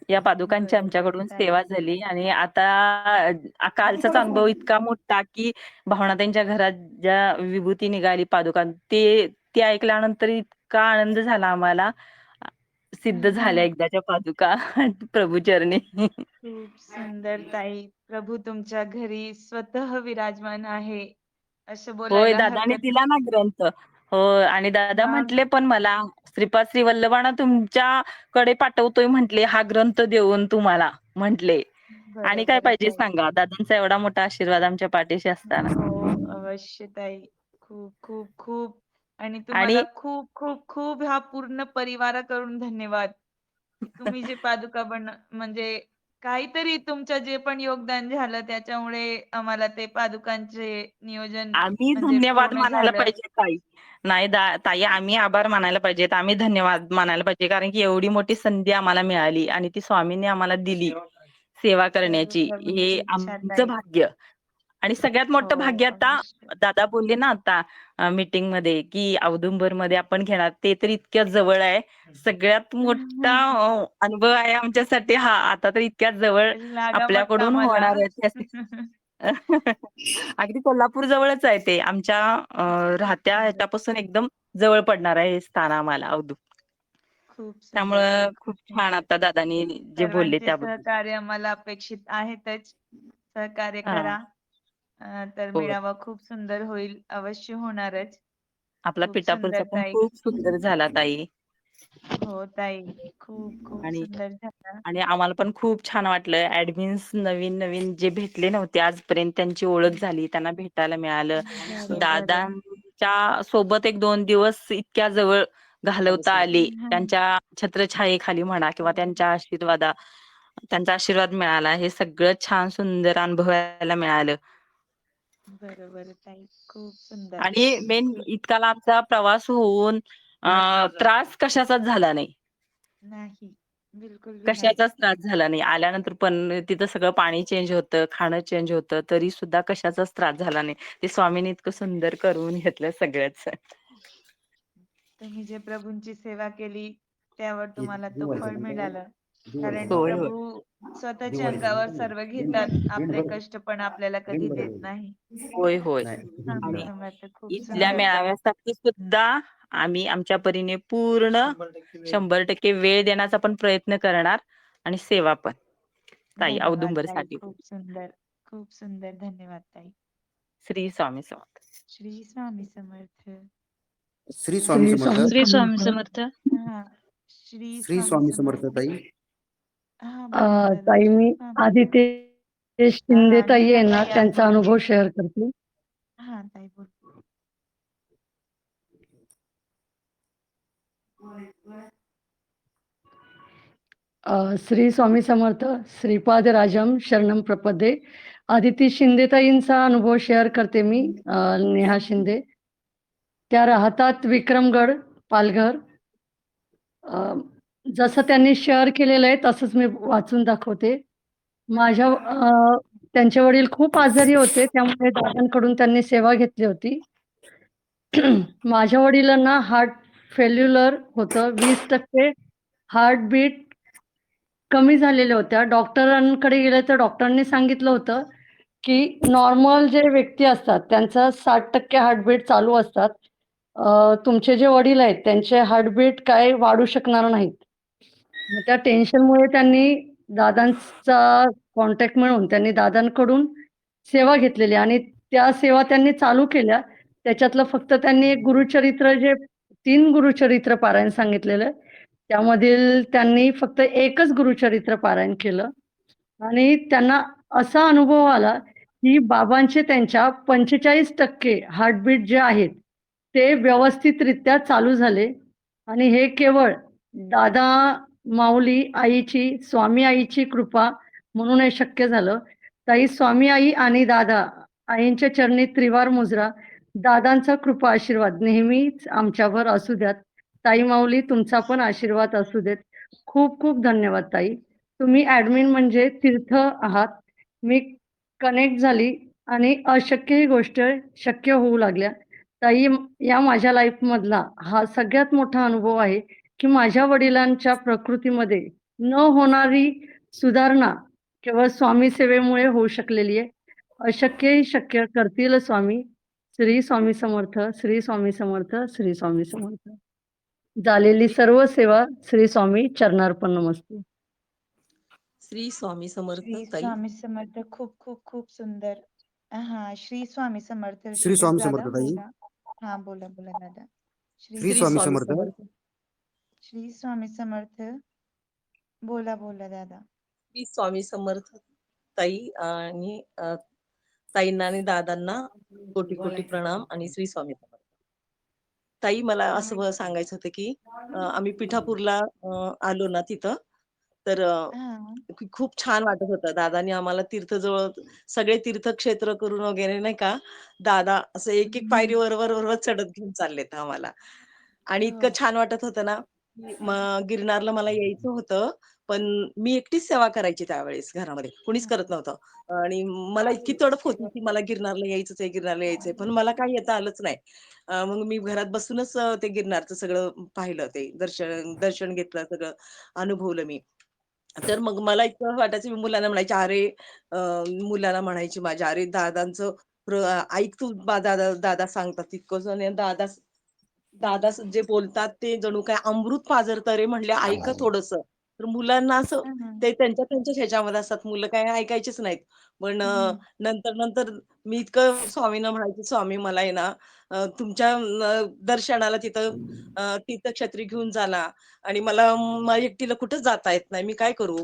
या पादुकांची बरोबर आहे आमच्याकडून ताई. सेवा झाली आणि आता कालचाच अनुभव इतका मोठा की भावनाताईंच्या घरात ज्या विभूती निघाली पादुका ते ऐकल्यानंतर इतका आनंद झाला आम्हाला. सिद्ध झाल्या हां. एकदाच्या पादुका प्रभूचरणी. खूप सुंदर ताई. प्रभू तुमच्या घरी स्वतः विराजमान आहे, असं होय, बोलायला दादाने हरकत दिला ना ग्रंथ. हो, आणि दादा मग म्हटले पण मला, श्रीपाद श्री वल्लभाना तुमच्याकडे पाठवतोय म्हटले, हा ग्रंथ देऊन तुम्हाला म्हटले. आणि काय बरोबर आहे पाहिजे ताई. सांगा, दादांचा एवढा मोठा आशीर्वाद आमच्या पाठीशी असताना. हो, अवश्य ताई. खूप, खूप, खूप आणि आणि तुम्हाला खूप, खूप, खूप ह्या पूर्ण परिवाराकडून धन्यवाद. तुम्ही जे पादुका म्हणजे काहीतरी तुमचं जे पण योगदान झालं त्याच्यामुळे आम्हाला ते पादुकांचे नियोजन आम्ही म्हणजे धन्यवाद पूर्ण मानायला झालं. पाहिजे ताई. नाही ताई, आम्ही आभार मानायला पाहिजेत. आम्ही धन्यवाद मानायला पाहिजे, कारण की एवढी मोठी संधी आम्हाला मिळाली आणि ती स्वामींनी आम्हाला दिली सेवा सर्व करण्याची. हे प्रभूंची इच्छा आमचं ताई. भाग्य. आणि सगळ्यात हो, मोठं भाग्य आता अवश्य. दादा बोलले ना आता मीटिंग मध्ये, की औदुंबर मध्ये आपण घेणार, ते तर इतक्या जवळ आहे. सगळ्यात मोठा अनुभव आहे आमच्यासाठी हा. आता तर इतक्या जवळ लागा मग आपल्याकडून कामाला. होणार आहे. अगदी कोल्हापूर जवळच आहे ते. आमच्या राहत्या सुंदर. ह्याच्यापासून एकदम जवळ पडणार आहे हे स्थान आम्हाला औदुंबर. खूप सुंदर ताई, त्यामुळं खूप खूप छान सुंदर. आता दादानी जे बोलले सर्वांचे त्याबद्दल. सहकार्य मला अपेक्षित आहेतच. सहकार्य हा, करा. तर हो. मेळावा खूप सुंदर होईल. अवश्य होणारच. आपला खूप पिठापूरचा सुंदर पण ताई. खूप सुंदर झाला ताई. हो ताई. खूप, खूप आणि सुंदर झाला. आणि आम्हाला पण खूप छान वाटलं. ऍडमिन्स नवीन नवीन जे भेटले नव्हते आजपर्यंत, त्यांची ओळख झाली, त्यांना भेटायला मिळालं. बरोबर आहे. दादांच्या सोबत एक 2 दिवस इतक्या जवळ घालवता आले. हां. त्यांच्या छत्रछायेखाली म्हणा किंवा त्यांचा आशीर्वाद मिळाला. हे सगळं छान सुंदर अनुभवायला मिळालं. बरोबर आहे ताई. खूप सुंदर. आणि मेन इतका लांबचा प्रवास होऊन त्रास कशाचाच झाला नाही. नाही. बिलकुल बी नाही. कशाचाच त्रास झाला नाही. आल्यानंतर पण तिथं सगळं पाणी चेंज होतं, खाणं चेंज होतं, तरी सुद्धा कशाचाच त्रास झाला नाही. ते स्वामींनी इतकं सुंदर करून घेतलं सगळंच. तुम्ही जे प्रभूंची सेवा केली, त्यावर तुम्हाला तो फळ मिळालं. कारण होय, होय. प्रभू स्वतःच्या अंगावर सर्व घेतात. आपले कष्ट पण आपल्याला कधी देत नाही. होय, होय. स्वामी आणि समर्थ. खूप इथल्या सुंदर ताई. मेळाव्यासाठी सुद्धा आम्ही आमच्या परीने पूर्ण 100% वेळ देण्याचा पण प्रयत्न करणार आणि सेवा पण. ताई धन्यवाद ताई. औदुंबरसाठी. खूप सुंदर. खूप सुंदर. धन्यवाद ताई. श्री स्वामी समर्थ. श्री स्वामी समर्थ. श्री स्वामी समर्थ. श्री स्वामी समर्थ. हां. श्री श्री स्वामी स्वामी समर्थ. समर्थ ताई. हां, बोला दादा. ताई, श्री मी स्वामी समर्थ. आदित्य शिंदे हां, ताई आहे ना, नेहाताई त्यांचा आहेत. अनुभव शेअर करते. हां, ताई बोल. श्री स्वामी समर्थ. श्रीपाद राजम शरणम प्रपदे. आदिती शिंदेताईंचा अनुभव शेअर करते मी. नेहा शिंदे, त्या राहतात विक्रमगड, पालघर. अ, जसं त्यांनी शेअर केलेलं आहे तसंच मी वाचून दाखवते. त्यांचे वडील खूप आजारी होते, त्यामुळे दादांकडून त्यांनी सेवा घेतली होती. माझ्या वडिलांना हार्ट फेल्युलर होतं. 20% हार्टबीट कमी झालेल्या होत्या. डॉक्टरांकडे गेले तर डॉक्टरांनी सांगितलं होतं, की नॉर्मल जे व्यक्ती असतात त्यांचा 60% हार्टबीट चालू असतात. तुमचे जे वडील आहेत त्यांचे हार्टबीट काय वाढू शकणार नाहीत. मग त्या टेन्शनमुळे त्यांनी दादांचा कॉन्टॅक्ट मिळवून त्यांनी दादांकडून सेवा घेतलेली आणि त्या सेवा त्यांनी चालू केल्या. त्याच्यातलं फक्त त्यांनी एक गुरुचरित्र, जे 3 गुरुचरित्र पारायण सांगितलेलं आहे, त्यामधील त्यांनी फक्त एकच गुरुचरित्र पारायण केलं आणि त्यांना असा अनुभव आला, की बाबांचे त्यांच्या 45% हार्टबीट जे आहेत, ते व्यवस्थितरित्या चालू झाले आणि हे केवळ दादा, माऊली आईची, स्वामी आईची कृपा म्हणून हे शक्य झालं. ताई, स्वामी आई आणि दादा आईंच्या चरणी त्रिवार मुजरा. दादांचा कृपा आशीर्वाद नेहमीच आमच्यावर असू द्यात. ताई माऊली, तुमचा पण आशीर्वाद असू देत. खूप खूप धन्यवाद ताई. तुम्ही ऍडमिन म्हणजे तीर्थ आहात. मी कनेक्ट झाली आणि अशक्य ही गोष्ट शक्य होऊ लागल्या. ताई, या माझ्या लाईफ मधला हा सगळ्यात मोठा अनुभव आहे, की माझ्या वडिलांच्या प्रकृतीमध्ये न होणारी सुधारणा केवळ स्वामी सेवेमुळे होऊ शकलेली आहे. अशक्य ही शक्य करतील स्वामी. श्री स्वामी समर्थ. श्री स्वामी समर्थ. श्री स्वामी समर्थ. झालेली सर्व सेवा श्री स्वामी चरणार्पण नमस्ते. श्री स्वामी समर्थ श्री ताई. स्वामी समर्थ. खूप खूप खूप सुंदर. श्री स्वामी समर्थ श्री ऋषिकेश स्वामी दादा समर्थ ताई. बोला. बोला बोला दादा. श्री श्री श्री स्वामी स्वामी समर्थ. समर्थ. श्री स्वामी समर्थ. बोला बोला दादा. श्री स्वामी समर्थ ताई आणि ताईंना आणि दादांना कोटी कोटी प्रणाम आणि श्री स्वामी समर्थ. ताई मला असं सांगायचं होतं की आम्ही पिठापूरला आलो ना तिथं तर हा खूप छान वाटत होतं. दादानी आम्हाला तीर्थजवळ सगळे तीर्थक्षेत्र करून वगैरे नाही का, दादा असं एक पायरी वर चढत घेऊन चाललेत आम्हाला. आणि इतकं हो. छान वाटत होतं ना, की गिरनारला मला यायचं होतं, पण मी एकटीच सेवा करायची त्यावेळेस घरामध्ये. कुणीच करत नव्हतं. आणि मला इतकी तडफ होती, की मला गिरनारला यायचंच आहे, गिरनारला यायचंय. पण मला काही येता आलंच नाही. मग मी घरात बसूनच ते गिरनारचं सगळं पाहिलं, ते दर्शन दर्शन घेतलं, सगळं अनुभवलं मी. तर मग मला इतकं वाटायचं, मी मुलांना म्हणायचे, "अरे" मुलाला म्हणायची माझ्या, "अरे दादांचं ऐक तू दादा दादा सांगतात तितकंच आणि दादा दादा जे बोलतात ते जणू काय अमृत पाझरतं रे" म्हणले, "ऐका थोडंसं." तर मुलांना असं हम्म. ते त्यांच्याच ह्याच्यामध्ये असतात. मुलं काही ऐकायचीच नाहीत. पण नंतर मी इतकं स्वामींना म्हणायचे, "स्वामी मला आहे ना तुमच्या दर्शनाला तिथं तीर्थक्षेत्री घेऊन जा आणि मला एकटीला कुठंच जाता येत नाही. मी काय करू?"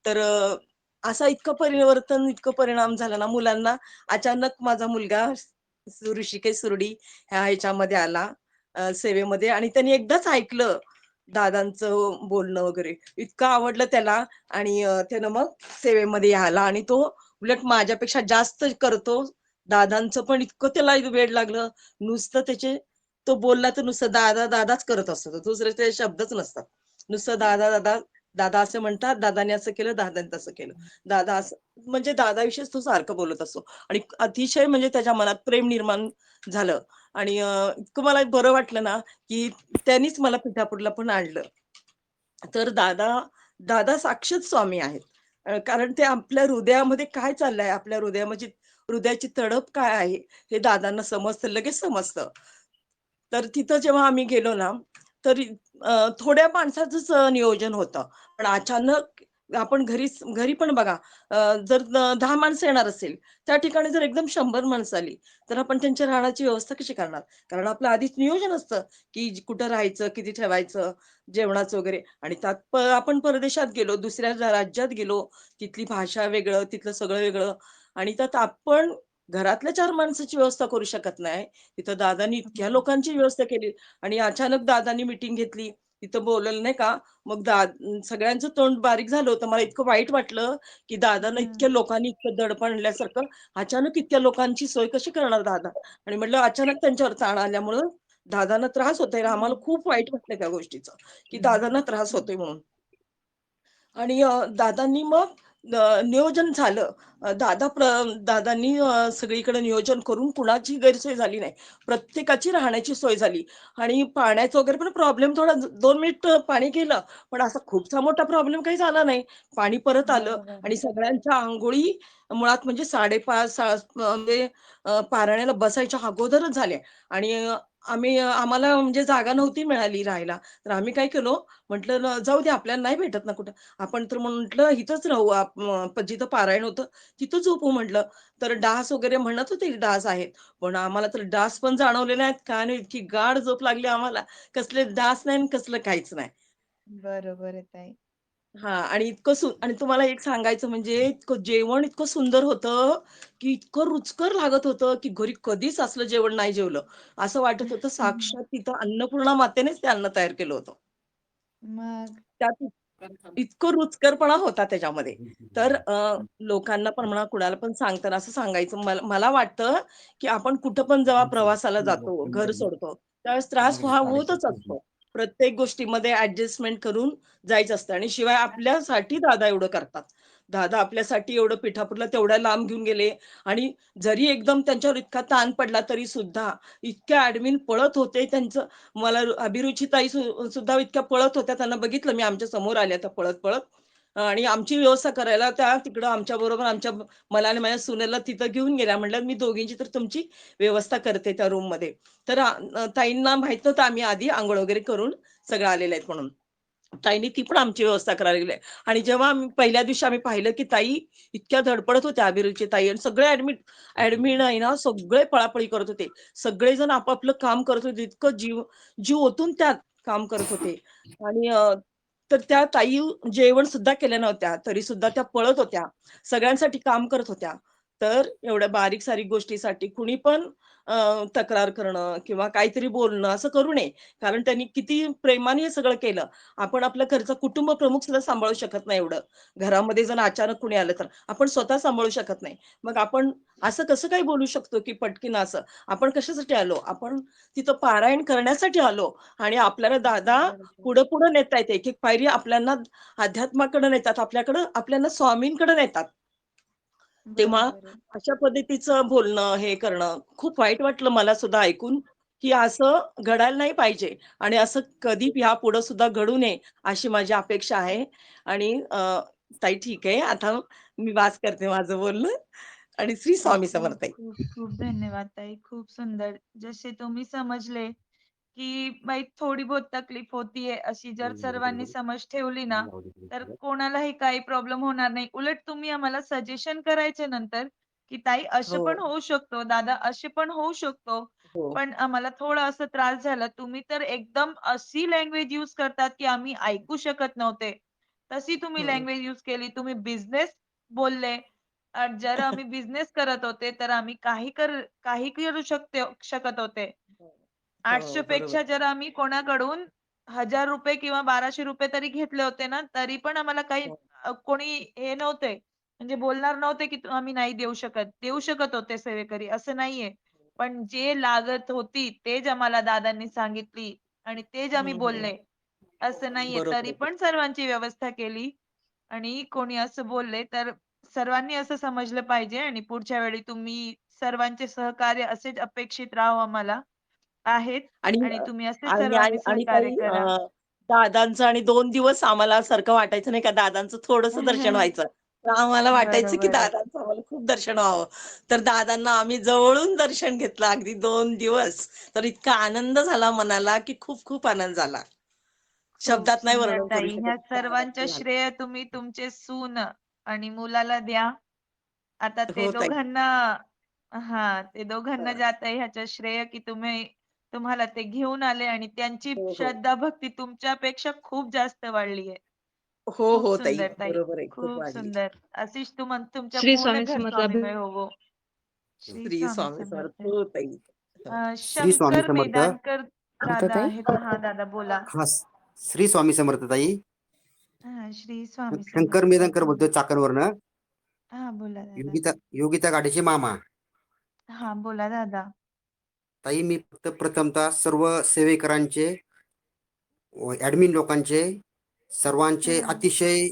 तर असा इतकं परिवर्तन, इतकं परिणाम झाला ना मुलांना. अचानक माझा मुलगा ऋषिकेश सुरडी ह्याच्यामध्ये आला सेवेमध्ये आणि त्यांनी एकदाच ऐकलं दादांचं बोलणं वगैरे. इतकं आवडलं त्याला आणि त्यानं मग सेवेमध्ये आला आणि तो उलट माझ्यापेक्षा जास्त करतो. दादांचं पण इतकं त्याला वेड लागलं. नुसतं त्याचे तो बोलला तर नुसतं दादा, दादाच करत असतो. दुसरे ते शब्दच नसतात. नुसतं दादा, दादा, दादा असं म्हणतात, दादाने असं केलं, दादाने तसं केलं. दादा असं म्हणजे दादाविषयीच तो सारखं बोलत असतो आणि अतिशय म्हणजे त्याच्या मनात प्रेम निर्माण झालं आणि इतकं मला बरं वाटलं ना, की त्यांनीच मला पिठापूरला पण आणलं. तर दादा दादा साक्षात स्वामी आहेत. कारण ते आपल्या हृदयामध्ये काय चाललंय, आपल्या हृदयाची तडप काय आहे, हे दादांना समजतं, लगेच समजतं. तर तिथं जेव्हा आम्ही गेलो ना, तर थोड्या माणसाचंच नियोजन होतं. पण अचानक आपण घरी पण बघा जर 10 माणसं येणार असेल, त्या ठिकाणी जर एकदम 100 माणसं आली, तर आपण त्यांच्या राहण्याची व्यवस्था कशी करणार? कारण आपलं आधीच नियोजन असतं, की कुठं राहायचं, किती ठेवायचं, जेवणाचं वगैरे आणि त्यात आपण परदेशात गेलो, दुसऱ्या राज्यात गेलो, तिथली भाषा वेगळं, तिथलं सगळं वेगळं आणि त्यात आपण घरातल्या 4 माणसाची व्यवस्था करू शकत नाही. तिथं दादांनी इतक्या लोकांची व्यवस्था केली आणि अचानक दादांनी मीटिंग घेतली. तिथं बोलवलं नाही का, मग सगळ्यांचं तोंड बारीक झालं होतं. मला इतकं वाईट वाटलं, की दादांना इतक्या लोकांनी इतकं दडपण आणल्यासारखं अचानक इतक्या लोकांची सोय कशी करणार दादा? आणि म्हटलं अचानक त्यांच्यावर ताण आल्यामुळं दादांना त्रास होतोय. आम्हाला खूप वाईट वाटलं त्या गोष्टीचं, की दादांना त्रास होतोय म्हणून. आणि दादांनी मग नियोजन झालं. दादांनी सगळीकडे नियोजन करून कुणाची गैरसोय झाली नाही. प्रत्येकाची राहण्याची सोय झाली आणि पाण्याचं वगैरे पण प्रॉब्लेम थोडा 2 मिनिट पाणी गेलं, पण असा खूपसा मोठा प्रॉब्लेम काही झाला नाही. पाणी परत आलं बरोबर आणि आहे. सगळ्यांच्या अंघोळी मुळात म्हणजे 5:30 म्हणजे पारायणाला बसायच्या अगोदरच झाल्या आणि आम्हाला म्हणजे जागा नव्हती मिळाली राहायला. तर आम्ही काय केलो, म्हटलं जाऊ दे आपल्याला नाही भेटत ना कुठं. आपण तर म्हटलं इथंच राहू जिथं पारायण होतं तिथं झोपू म्हटलं. तर डास वगैरे म्हणत होते डास आहेत. पण आम्हाला तर डास पण जाणवले नाहीत. काय नाही इतकी गाढ झोप लागली आम्हाला. कसले डास नाही आणि कसलं काहीच नाही. बरोबर आहे ताई. हां आणि इतकं आणि तुम्हाला एक सांगायचं म्हणजे इतकं जेवण इतकं सुंदर होतं, की इतकं रुचकर लागत होतं, की घरी कधीच असलं जेवण नाही जेवलं. असं वाटत होतं साक्षात तिथं अन्नपूर्णा मातेनेच ते अन्न तयार केलं होतं. मग त्यात इतकं रुचकरपणा होता त्याच्यामध्ये. तर लोकांना पण म्हणा, कुणाला पण सांगताना असं सांगायचं मला मला वाटतं, की आपण कुठं पण जेव्हा प्रवासाला जातो, घर सोडतो, त्यावेळेस त्रास होतच असतो. प्रत्येक गोष्टीमध्ये ॲडजस्टमेंट करून जायचं असतं आणि शिवाय आपल्यासाठी दादा एवढं करतात. दादा आपल्यासाठी एवढं पिठापूरला तेवढ्या लांब घेऊन गेले आणि जरी एकदम त्यांच्यावर इतका ताण पडला तरी सुद्धा इतक्या ॲडमिन पळत होते त्यांचं मला अभिरुचीताई सुद्धा इतक्या पळत होत्या. त्यांना बघितलं मी आमच्या समोर आल्या त्या पळत-पळत आणि आमची व्यवस्था करायला त्या तिकडं आमच्याबरोबर मला आणि माझ्या सुनेला तिथं घेऊन गेल्या. म्हटलं, "मी दोघींची तर तुमची व्यवस्था करते त्या रूममध्ये." तर ताईंना माहीत नव्हतं आम्ही आधी अंघोळ वगैरे करून सगळं आलेले आहेत म्हणून. ताईंनी ती पण आमची व्यवस्था करायला लागली. आणि जेव्हा पहिल्या दिवशी आम्ही पाहिलं, की ताई इतक्या धडपडत होत्या, अभिरुची ताई आणि सगळे ॲडमिन आहे ना, सगळे पळापळी करत होते. सगळेजण आपापलं काम करत होते. इतकं जीव जीव ओतून त्यात काम करत होते. आणि तर त्या ताई जेवण सुद्धा केल्या नव्हत्या, तरी सुद्धा त्या पळत होत्या. सगळ्यांसाठी काम करत होत्या. तर एवढ्या बारीक-सारीक गोष्टीसाठी कुणी पण तक्रार करणं किंवा काहीतरी बोलणं असं करू नये. कारण त्यांनी किती प्रेमाने हे सगळं केलं. आपण आपलं घरचं कुटुंब प्रमुख सुद्धा सांभाळू शकत नाही एवढं. घरामध्ये जर अचानक कुणी आलं तर. आपण स्वतः सांभाळू शकत नाही. मग आपण असं कसं काय बोलू शकतो, की पटकीन असं? आपण कशासाठी आलो? आपण तिथं पारायण करण्यासाठी आलो आणि आपल्याला दादा पुढं-पुढं नेतायत. एक-एक पायरी आपल्याला अध्यात्माकडे नेतात. आपल्याला स्वामींकडे नेतात. तेव्हा बरोबर आहे. अशा पद्धतीचं बोलणं, हे करणं खूप वाईट वाटलं मला सुद्धा ऐकून, की असं घडायला नाही पाहिजे आणि असं कधी यापुढे सुद्धा घडू नये, अशी माझी अपेक्षा आहे. आणि ताई ठीक आहे, आता मी बास करते माझं बोलणं आणि श्री स्वामी खूप, समर्थ. खूप, खूप धन्यवाद ताई. खूप सुंदर. जसे तुम्ही समजले, की बाई थोडी बहुत तकलीफ होतीये, अशी जर सर्वांनी समज ठेवली ना, तर कोणालाही काही प्रॉब्लेम होणार नाही. उलट तुम्ही आम्हाला सजेशन करायचे नंतर, की ताई असं हो, पण होऊ शकतो, दादा असे पण होऊ शकतो. हो. पण आम्हाला थोडा असा त्रास झाला. तुम्ही तर एकदम अशी लँग्वेज यूज करतात, की आम्ही ऐकू शकत नव्हते. तशी तुम्ही हं. लँग्वेज यूज केली. तुम्ही बिझनेस बोलले. जर आम्ही बिझनेस करत होते, तर आम्ही काही करू शकत होते. हो, 800 बरोबर. पेक्षा जर आम्ही कोणाकडून ₹1000 किंवा ₹1200 तरी घेतले होते ना, तरी पण आम्हाला काही हो, कोणी हे नव्हते, म्हणजे बोलणार नव्हते, की आम्ही नाही देऊ शकत. देऊ शकत होते सेवेकरी, असं नाहीये. पण जे लागत होती तेच आम्हाला दादांनी सांगितली आणि तेच आम्ही हं, हं. बोलले. असं नाहीये. बरोबर तरी आहे. पण सर्वांची व्यवस्था केली आणि कोणी असं बोलले, तर सर्वांनी असं समजलं पाहिजे आणि पुढच्या वेळी तुम्ही सर्वांचे सहकार्य असेच अपेक्षित राहो आम्हाला. आहेत आणि आणि तुम्ही असेच आणि सर्वांनी आणि आणि सहकार्य ताई करा. दादांचं आणि 2 दिवस आम्हाला सारखं वाटायचं नाही का दादांचं थोडंसं दर्शन व्हायचं. तर आम्हाला वाटायचं की बरोबर आहे. दादांचं आम्हाला खूप दर्शन व्हावं. तर दादांना आम्ही जवळून दर्शन घेतलं अगदी 2 दिवस. तर इतका आनंद झाला मनाला, की खूप खूप आनंद झाला. खूप शब्दात नाही सुंदर वर्णन करू ताई. शकत ह्या इतका सर्वांचं आनंद झाला. श्रेय तुम्ही तुमचे सून आणि मुलाला द्या. आता ते हो ताई. दोघांना ते दोघांना हां. जात आहे ह्याचं श्रेय, की तुम्हाला ते घेऊन आले आणि त्यांची हो, हो. श्रद्धा भक्ती तुमच्यापेक्षा खूप जास्त वाढली आहे. हो, खूप हो ताई. सुंदर ताई. बरोबर आहे. खूप खूप वाढली. सुंदर. अशीच तुमच्या श्री पूर्ण स्वामी घर समर्थ स्वामीमय होवो. श्री श्री स्वामी स्वामी समर्थ. समर्थ. हो ताई. हं. श्री स्वामी शंकर समर्थ. मेदानकर दादा अमृताताई आहेत. हां, दादा बोला. हा श्री स्वामी समर्थ ताई. श्री स्वामी शंकर समर्थ मेदनकर बोला. बोलतोय चाकणवरनं. बोला दादा. योगिता योगिता गाडीचे मामा. बोला दादा. ताई मी फक्त प्रथमतः सर्व सेवेकरांचे ऍडमिन लोकांचे सर्वांचे हां, अतिशय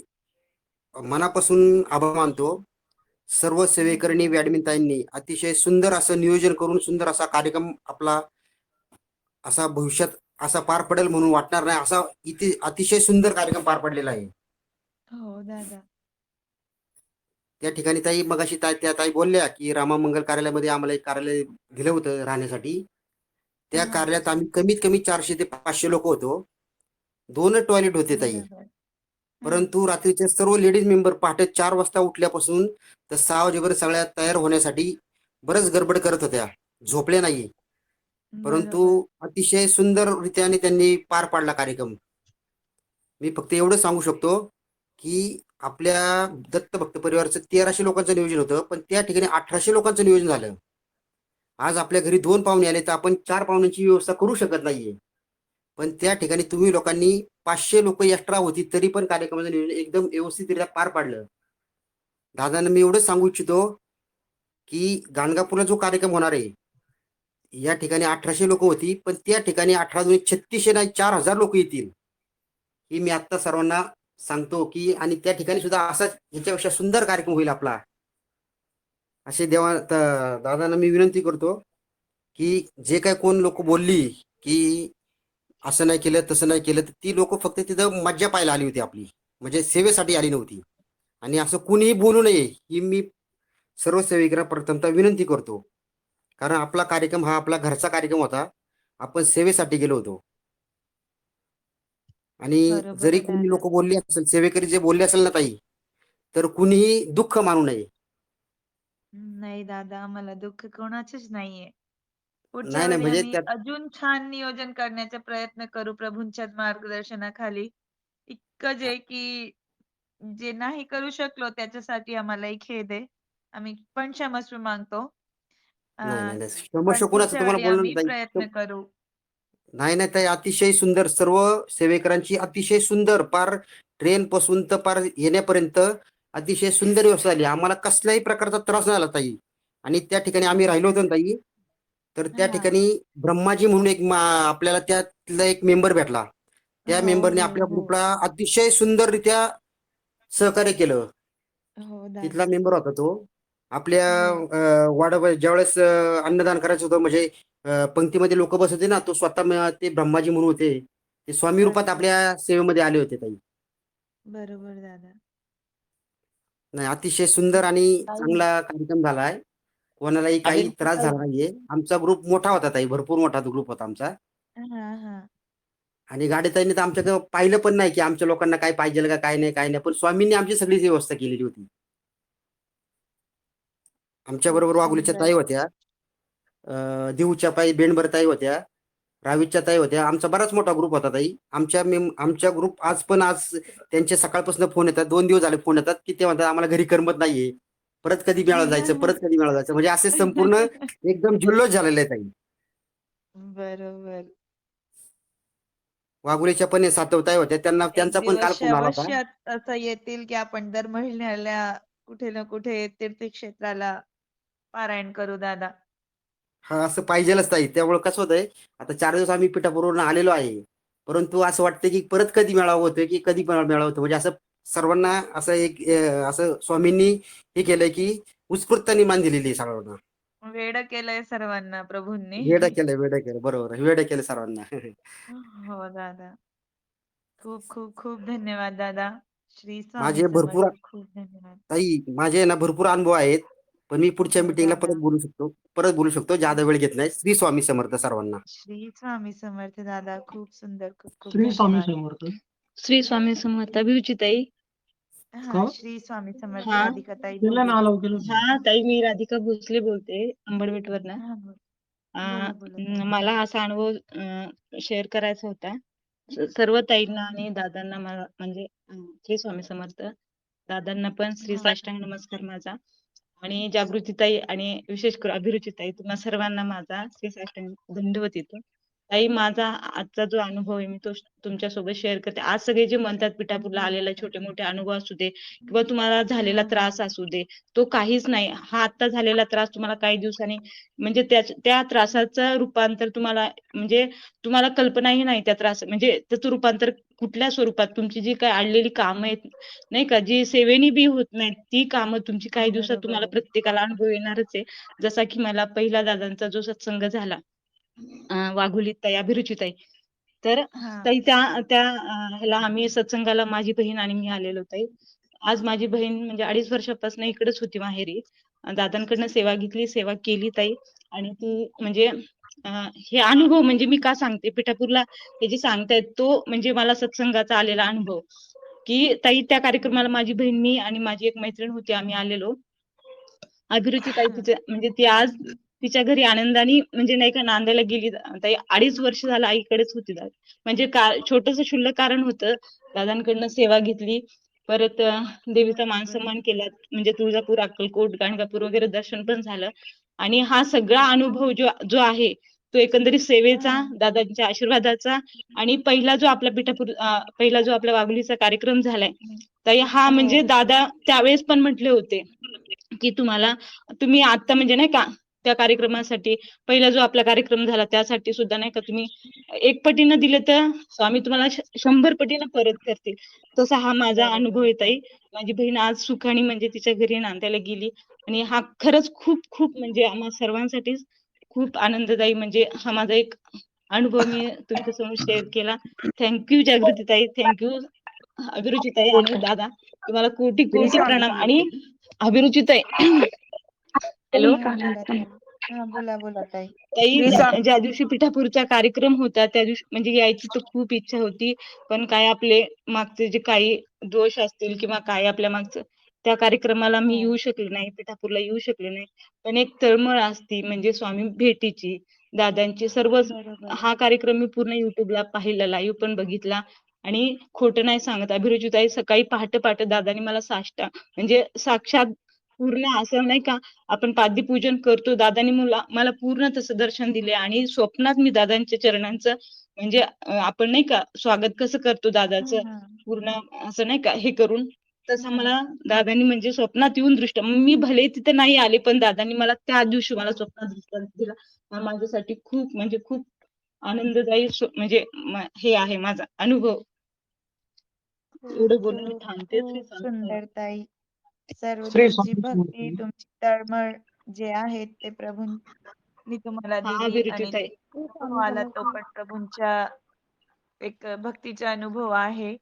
मनापासून आभार मानतो. सर्व सेवेकरणी धन्यवाद. ऍडमिन ताईंनी अतिशय सुंदर असं नियोजन करून सुंदर असा कार्यक्रम आपला असा भविष्यात असा पार पडेल म्हणून वाटणार नाही असा इथे अतिशय सुंदर कार्यक्रम पार पडलेला आहे. हो दादा. त्या ठिकाणी ताई मगाशी त्या ताई बोलल्या की रामा मंगल कार्यालयामध्ये आम्हाला एक कार्यालय दिलं होतं राहण्यासाठी. त्या हां, कार्यालयात आम्ही कमीत कमी 400 ते 500 लोक होतो. 2 टॉयलेट होते ताई. बरोबर. हं. परंतु रात्रीचे सर्व लेडीज मेंबर पहाटे 4 वाजता उठल्यापासून तर 6 वाजेपर्यंत सगळ्या तयार होण्यासाठी बरंच गडबड करत होत्या. झोपल्या नाही. परंतु बरोबर. अतिशय सुंदररीत्याने त्यांनी पार पाडला कार्यक्रम. मी फक्त एवढं सांगू शकतो की आपल्या दत्त भक्त परिवाराचं 1300 लोकांचं नियोजन होतं, पण त्या ठिकाणी 1800 लोकांचं नियोजन झालं. आज आपल्या घरी 2 पाहुणे आले तर आपण 4 पाहुण्यांची व्यवस्था करू शकत नाहीये. पण त्या ठिकाणी तुम्ही लोकांनी 500 लोक एक्स्ट्रा होती तरी पण कार्यक्रमाचं नियोजन एकदम व्यवस्थितरित्या पार पाडलं. दादांना मी एवढंच सांगू इच्छितो की गाणगापूरला जो कार्यक्रम होणार आहे या ठिकाणी 1800 लोक होती, पण त्या ठिकाणी 18 दुणे 3600 नाही 4000 लोक येतील. ही मी आता सर्वांना सांगतो की आणि त्या ठिकाणी सुद्धा असाच ह्याच्यापेक्षा सुंदर कार्यक्रम होईल आपला. असे दादांना मी विनंती करतो की जे काय कोण लोक बोलली की असं नाही केलं तसं नाही केलं तर ती लोक फक्त तिथं मज्जा पाहायला आली होती आपली, म्हणजे सेवेसाठी आली नव्हती. आणि असं कुणीही बोलू नये ही मी सर्व सेवेकरांना प्रथमतः विनंती करतो. कारण आपला कार्यक्रम हा आपला घरचा कार्यक्रम होता. आपण सेवेसाठी गेलो होतो. आणि बरोबर जरी आहे कोणी दादा. लोक बोलले असेल, सेवेकरी जे बोलले असेल ना ताई, तर कुणीही दुःख मानू नये. नाही दादा, मला दुःख कोणाचेच नाहीये. पुढच्या नाही नाही वेळी म्हणजे आम्ही त्यात अजून छान नियोजन करण्याचा प्रयत्न करू प्रभूंच्या मार्गदर्शनाखाली. इतकं जे की जे नाही करू शकलो त्याच्यासाठी आम्हालाही खेद आहे. आम्ही पण क्षमस्व मागतो. अ, नाही नाही नाही क्षमस्व पण कोणाचं पुढच्या तुम्हाला वेळी बोललो आम्ही ना ताई. प्रयत्न करू. नाही नाही ताई, अतिशय सुंदर सर्व सेवेकरांची अतिशय सुंदर पार ट्रेन पासून तर पार येण्यापर्यंत अतिशय सुंदर व्यवस्था झाली. आम्हाला कसल्याही प्रकारचा त्रास नाही झाला ताई. आणि त्या ठिकाणी आम्ही राहिलो होतो ना ताई, तर त्या हां. ठिकाणी ब्रह्माजी म्हणून आपल्याला त्यातला एक मेंबर भेटला. त्या हो, मेंबरने हो, आपल्या हो. ग्रुपला अतिशय सुंदररित्या सहकार्य केलं. हो तिथला दादा. मेंबर होता तो. आपल्या हो. वाड्यावर ज्यावेळेस अन्नदान करायचं होतं, म्हणजे पंक्तीमध्ये लोक बसत होते ना, तो स्वतः ते ब्रह्माजी म्हणून होते. ते स्वामी रूपात बरोबर. आपल्या सेवेमध्ये आले होते ताई. बरोबर दादा. नाही, अतिशय सुंदर आणि ताई चांगला कार्यक्रम झालाय. कोणालाही काही अभिरुची त्रास ताई, झाला नाहीये. आमचा ग्रुप मोठा होता ताई, भरपूर मोठा ग्रुप होता आमचा. हां, हां. आणि गाडीताईंनी तर आमच्याकडे पाहिलं पण नाही की आमच्या लोकांना काय पाहिजे का काय नाही काय नाही, पण स्वामींनी आमची सगळी व्यवस्था केलेली होती. आमच्या खूप बरोबर वाघुलीच्या सुंदर. ताई होत्या, देऊच्या ताई बेंडबर ताई होत्या, रावीच्या ताई होत्या. आमचा बराच मोठा ग्रुप होता ताई. आमच्या ग्रुप आज त्यांचे सकाळपासून फोन येतात, 2 दिवस झाले फोन येतात की ते म्हणतात आम्हाला घरी करमत नाहीये, परत कधी मेळायला जायचं, परत कधी मेळायला जायचं, म्हणजे असे संपूर्ण एकदम जल्लोष झालेले आहे ताई. बरोबर. वाघुलीच्या पण सातवताई होत्या, एक त्यांचा पण काल दिवस फोन आला होता. अवश्यात असं येतील की आपण दर महिन्याला कुठे ना कुठे तीर्थक्षेत्राला पारायण करू दादा. हा, असं पाहिजेलच ताई. त्यामुळे कसं होतंय, आता 4 दिवस आम्ही पिठापूरवरून आलेलो आहे, परंतु असं वाटतं की परत कधी मेळावं होतं की कधी मेळावं होतं, म्हणजे असं सर्वांना असं एक असं स्वामींनी हे केलंय की उत्स्फूर्तपणे मान दिलेली आहे सर्वांना. वेडं केलंय सर्वांना प्रभूंनी. वेडं केलं, बरोबर वेडं केलं सर्वांना. हो दादा. खूप खूप खूप धन्यवाद दादा. श्री स्वामी माझे भरपूर समर्थ. खूप धन्यवाद. ताई, माझे ना भरपूर अनुभव आहेत, पण मी पुढच्या हो मिटिंगला दादा. परत बोलू शकतो, जादा वेळ घेत नाही. श्री स्वामी समर्थ सर्वांना. श्री स्वामी समर्थ दादा. खूप सुंदर. खूप खूप श्री स्वामी धन्यवाद. समर्थ. श्री स्वामी समर्थ. अभिरुचिताई. हां, श्री स्वामी समर्थ हा राधिकाताई केलं ना, बोलते. अलाव केलं. हा ताई, मी राधिका भोसले बोलते अंबडवेटवरनं. हां, बोला, बोला ताई. मला असा अनुभव शेअर करायचा होता. सर्व ताईंना आणि दादांना मला म्हणजे श्री स्वामी समर्थ. दादांना पण श्री हो. साष्टांग नमस्कार माझा. आणि जागृतीताई आणि विशेष करून अभिरुचिताई, तुम्हा सर्वांना माझा श्री साष्टांग दंडवत येतो. ताई, माझा आजचा जो अनुभव आहे मी तो तुमच्यासोबत शेअर करते. आज सगळे जे म्हणतात पिठापूरला आलेला छोटे मोठे अनुभव असू दे किंवा तुम्हाला झालेला त्रास असू दे, तो काहीच नाही. हा आता झालेला त्रास तुम्हाला काही दिवसांनी म्हणजे त्या त्रासाचं रूपांतर तुम्हाला म्हणजे तुम्हाला कल्पनाही नाही त्या त्रास म्हणजे त्याचं रूपांतर कुठल्या स्वरूपात तुमची जी काही अडलेली कामं आहेत नाही का, जी सेवेनी बी होत नाहीत, ती कामं तुमची काही दिवसात बरोबर तुम्हाला आहे. प्रत्येकाला अनुभव येणारच आहे. जसा की मला पहिला दादांचा जो सत्संग झाला, वाघोलीताई, अभिरुचिताई, तर हां. ताई त्या त्या ह्याला आम्ही सत्संगाला माझी बहीण आणि मी आलेलो ताई. आज माझी बहीण म्हणजे 2.5 वर्षापासून इकडेच होती माहेरी. दादांकडनं सेवा घेतली, सेवा केली ताई. आणि ती म्हणजे हे अनुभव म्हणजे मी का सांगते, पिठापूरला हे जे सांगतायत तो म्हणजे मला सत्संगाचा आलेला अनुभव, की ताई त्या कार्यक्रमाला माझी बहीण, मी आणि माझी एक मैत्रीण होती, आम्ही आलेलो. अभिरुची ताई तिच्या म्हणजे ती आज तिच्या घरी आनंदाने म्हणजे नाही का नांदायला गेली ताई. 2.5 वर्ष झालं आईकडेच होती ताई. म्हणजे छोटंसं क्षुल्लक कारण होतं. दादांकडनं सेवा घेतली. परत देवीचा मान बरोबर. सन्मान केला. म्हणजे तुळजापूर, अक्कलकोट, गाणगापूर वगैरे दर्शन पण झालं. आणि हा सगळा अनुभव जो आहे तो एकंदरीत सेवेचा, हां. दादांच्या आशीर्वादाचा आणि पहिला जो आपला पहिला जो आपला वाघोलीचा कार्यक्रम झालाय ताई, हा हो. म्हणजे दादा त्यावेळेस पण म्हटले होते की तुम्ही आता म्हणजे नाही का त्या कार्यक्रमासाठी पहिला जो आपला कार्यक्रम झाला त्यासाठी सुद्धा नाही का तुम्ही 1 पटीनं दिले तर स्वामी तुम्हाला 100 पटीनं परत करतील. तसा हा माझा अनुभव बरोबर. आहे ताई. माझी बहीण आज सुखाने म्हणजे तिच्या घरी नांदायला गेली आणि हा खरंच खूप खूप म्हणजे आम्हा सर्वांसाठीच खूप आनंददायी म्हणजे हा माझा एक अनुभव मी तुमच्यासमोर शेअर केला. थँक्यू जागृती ताई, थँक्यू अभिरुची ताई आणि दादा. तुम्हाला कोटी श्री कोटी स्वामी प्रणाम. आणि समर्थ. अभिरुची ताई, हॅलो. हां, बोला ताई. हा बोला बोला ताई. ताई श्री स्वामी ज्या दिवशी पिठापूरचा कार्यक्रम होता त्या दिवशी म्हणजे यायची तर खूप इच्छा होती, पण काय आपले मागचे जे काही दोष असतील किंवा काय आपल्या मागचं त्या कार्यक्रमाला मी हो येऊ शकले नाही, पिठापूरला येऊ शकले नाही. पण एक तळमळ असती म्हणजे स्वामी भेटीची, दादांची सर्वच. बरोबर. हा कार्यक्रम मी पूर्ण युट्यूबला पाहिला, लाईव्ह पण बघितला आणि खोटं नाही सांगत अभिरुचिताई, सकाळी पहाटे पहाटे दादांनी मला म्हणजे साक्षात पूर्ण असं नाही का आपण पाद्यपूजन करतो, दादांनी मला पूर्ण तसं दर्शन दिले आणि स्वप्नात मी दादांच्या चरणांचं म्हणजे आपण नाही का स्वागत कसं करतो दादाचं हा पूर्ण असं नाही का हे करून, तसं हा मला दादांनी म्हणजे स्वप्नात येऊन मी भले तिथे नाही आले पण दादांनी मला त्या दिवशी मला स्वप्नात दृष्टांत दिला. हा माझ्यासाठी खूप म्हणजे खूप आनंददायी म्हणजे हे आहे माझा अनुभव. खूप एवढं बोलून मी खूप थांबते. श्री खूप स्वामी समर्थ. सुंदर ताई. सर्व श्री तुमची स्वामी भक्ती, समर्थ. तुमची तळमळ जे आहेत ते प्रभूंनी तुम्हाला हा दिली आणि अभिरुचिताई. अनुभव आला तो पण प्रभूंच्या एक भक्तीचा अनुभव आहे.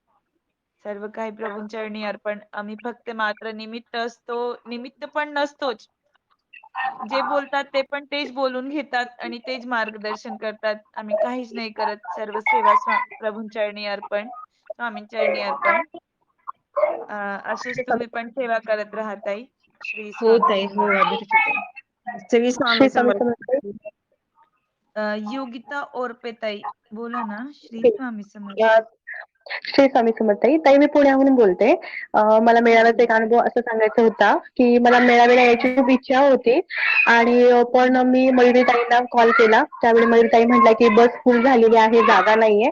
सर्व काही प्रभूंचरणी अर्पण. आम्ही फक्त मात्र निमित्त असतो, निमित्त पण नसतोच. जे बोलतात ते पण तेच बोलून घेतात आणि तेच मार्गदर्शन करतात. आम्ही काहीच नाही करत. सर्व सेवा प्रभूंचरणी अर्पण, स्वामींचरणी अर्पण. अशीच तुम्ही पण सेवा करत राहा ताई. श्री हो स्वामी ताई, हो समर्थ. अभिरुचिताई. श्री श्री स्वामी स्वामी समर्थ. समर्थ. योगिता ओरपे ताई बोला ना. श्री ठीक. स्वामी समर्थ. अ, श्री स्वामी समर्थ ताई. ताई मी पुण्याहून बोलते. मला हो मेळाव्याचा एक बोला. अनुभव असं सांगायचा होता, की मला मेळाव्याला यायची खूप इच्छा होती आणि पण मी मयुरीताईंना कॉल केला. त्यावेळी मयुरीताई म्हटल्या, की बस फुल झालेली आहे, जागा नाहीये.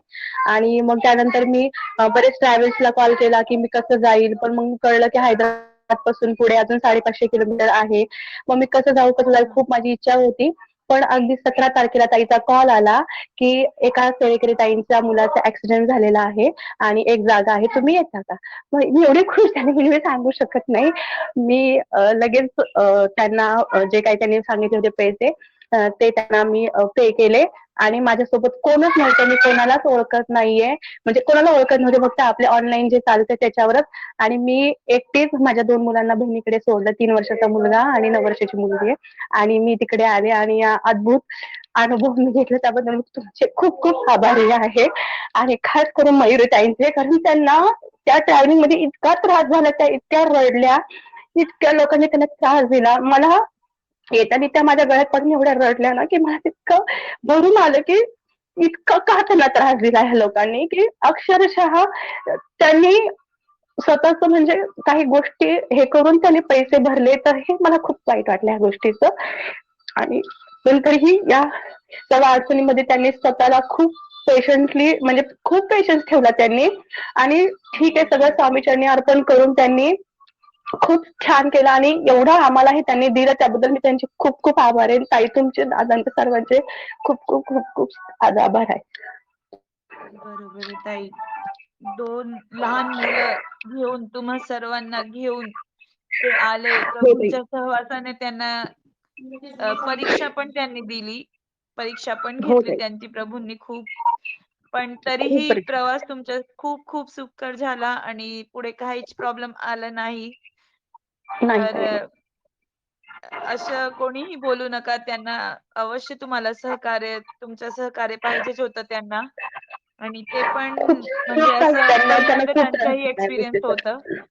आणि मग त्यानंतर मी बरेच ट्रॅव्हल्सला कॉल केला, की मी कसं जाईल. पण मग कळलं, की हैदराबाद पासून पुढे अजून 550 किलोमीटर आहे. मग मी कसं जाऊ, हा खूप माझी इच्छा होती. पण अगदी 17 तारखेला ताईचा कॉल आला, की एका सेवेकरी ताईंच्या मुलाचा ऍक्सिडेंट झालेला आहे आणि एक जागा आहे, तुम्ही येता का? मग मी एवढी खुश झाले म्हणजे मी सांगू शकत नाही. मी लगेच त्यांना जे काही त्यांनी सांगितले होते पैसे ते त्यांना मी पे केले आणि माझ्यासोबत कोणच नव्हतं. मी कोणालाच ओळखत नाहीये. म्हणजे कोणाला ओळखत नव्हते, फक्त आपले ऑनलाईन जे चालते त्याच्यावरच. आणि मी एकटीच माझ्या 2 मुलांना बहिणीकडे सोडलं. 3 वर्षाचा मुलगा आणि 9 वर्षाची मुलगी आहे. आणि मी तिकडे आले आणि या अद्भुत अनुभव मी घेतला त्याबद्दल मी तुमचे खूप खूप आभारी आहे. आणि खास करून मयुरीताईंचे, कारण त्यांना त्या ट्रॅव्हलिंग मध्ये इतका त्रास झाला, त्या इतक्या रडल्या, इतक्या लोकांनी त्यांना त्रास दिला. मला येताना त्या माझ्या गळ्यात पडून एवढ्या रडल्या ना, की मला इतकं भरून आलं, की इतकं का त्यांना त्रास दिला ह्या लोकांनी, की अक्षरशः त्यांनी स्वतःच म्हणजे काही गोष्टी हे करून त्यांनी पैसे भरले. तर हे मला खूप वाईट वाटलं ह्या गोष्टीचं. आणि नंतरही या सगळ्या अडचणीमध्ये त्यांनी स्वतःला खूप पेशंटली म्हणजे खूप पेशन्स ठेवला त्यांनी. आणि ठीक आहे, सगळं बरोबर. स्वामीचरणी अर्पण करून त्यांनी खूप छान केलं आणि एवढं आम्हालाही त्यांनी दिलं, त्याबद्दल मी त्यांचे खूप खूप आभार आहे. ताई तुमचे, दादांचे, सर्वांचे खूप खूप खूप खूप आभार आहे. बरोबर आहे ताई. 2 लहान मुलं घेऊन तुम्हा सर्वांना घेऊन ते आले. हो ताई. प्रभूंच्या सहवासाने त्यांना परीक्षा पण त्यांनी दिली. परीक्षा पण हो घेतली ताई. त्यांची प्रभूंनी खूप. पण खूप तरीही परीक्षा. प्रवास तुमचा खूप खूप सुखकर झाला आणि पुढे काहीच प्रॉब्लेम आला नाही. नाही तर ताई. असं कोणीही बोलू नका. त्यांना अवश्य तुम्हाला तुमचं सहकार्य पाहिजेच होतं त्यांना. आणि ते पण खूप म्हणजे खूप त्रास असं त्यांना त्यांना पहिल्यांदा खूप त्रास त्यांचाही झाला या एक्सपिरियन्स गोष्टीचा. होतं.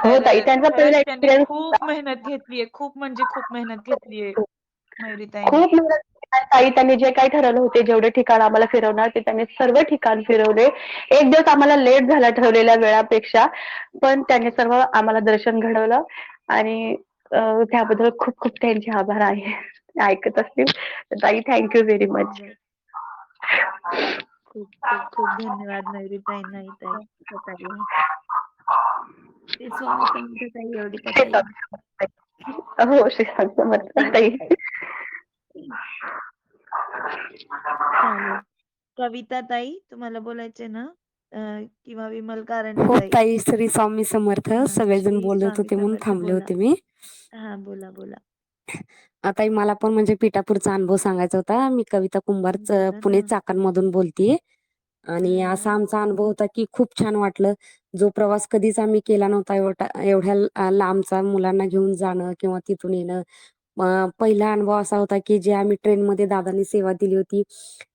हो तर ताई, त्यांचा पहिला खरंच त्यांनी एक्सपिरियन्स खूप मेहनत घेतलीये. खूप म्हणजे खूप मेहनत घेतलीये मयुरीताईंनी. खूप मेहनत केली. ताई त्यांनी जे काही ठरवलं होते, जेवढे ठिकाण आम्हाला फिरवणार ते त्यांनी सर्व ठिकाण फिरवले. एक दिवस आम्हाला लेट झाला ठरवलेल्या वेळापेक्षा, पण त्यांनी सर्व आम्हाला दर्शन घडवलं आणि त्याबद्दल खूप खूप त्यांचे आभार आहे. ऐकत असतील तर ताई, थँक्यू व्हेरी मच. बरोबर. खूप खूप खूप धन्यवाद मयुरीताईंनाही ताई सहकार्य. श्री स्वामी समर्थ ताई, योगिता ताई. हो, श्री स्वामी समर्थ ताई. चालेल. कविता ताई तुम्हाला बोलायचंय ना? किंवा विमल कारंडे हो ताई. ताई, श्री स्वामी समर्थ. हां, सगळेजण श्री बोलत स्वामी होते म्हणून समर्थ थांबले बोला. होते मी. हां, बोला, बोला. ताई मला पण म्हणजे पिठापूरचा अनुभव सांगायचा होता. मी कविता कुंभारच बोला पुणे ना. चाकणमधून बोलतेय. आणि असा हां. आमचा अनुभव होता की खूप छान वाटलं. जो प्रवास कधीच आम्ही केला नव्हता, एवढ्या लांबचा मुलांना घेऊन जाणं किंवा तिथून येणं पहिला अनुभव असा होता की जे आम्ही ट्रेनमध्ये दादांनी सेवा दिली होती,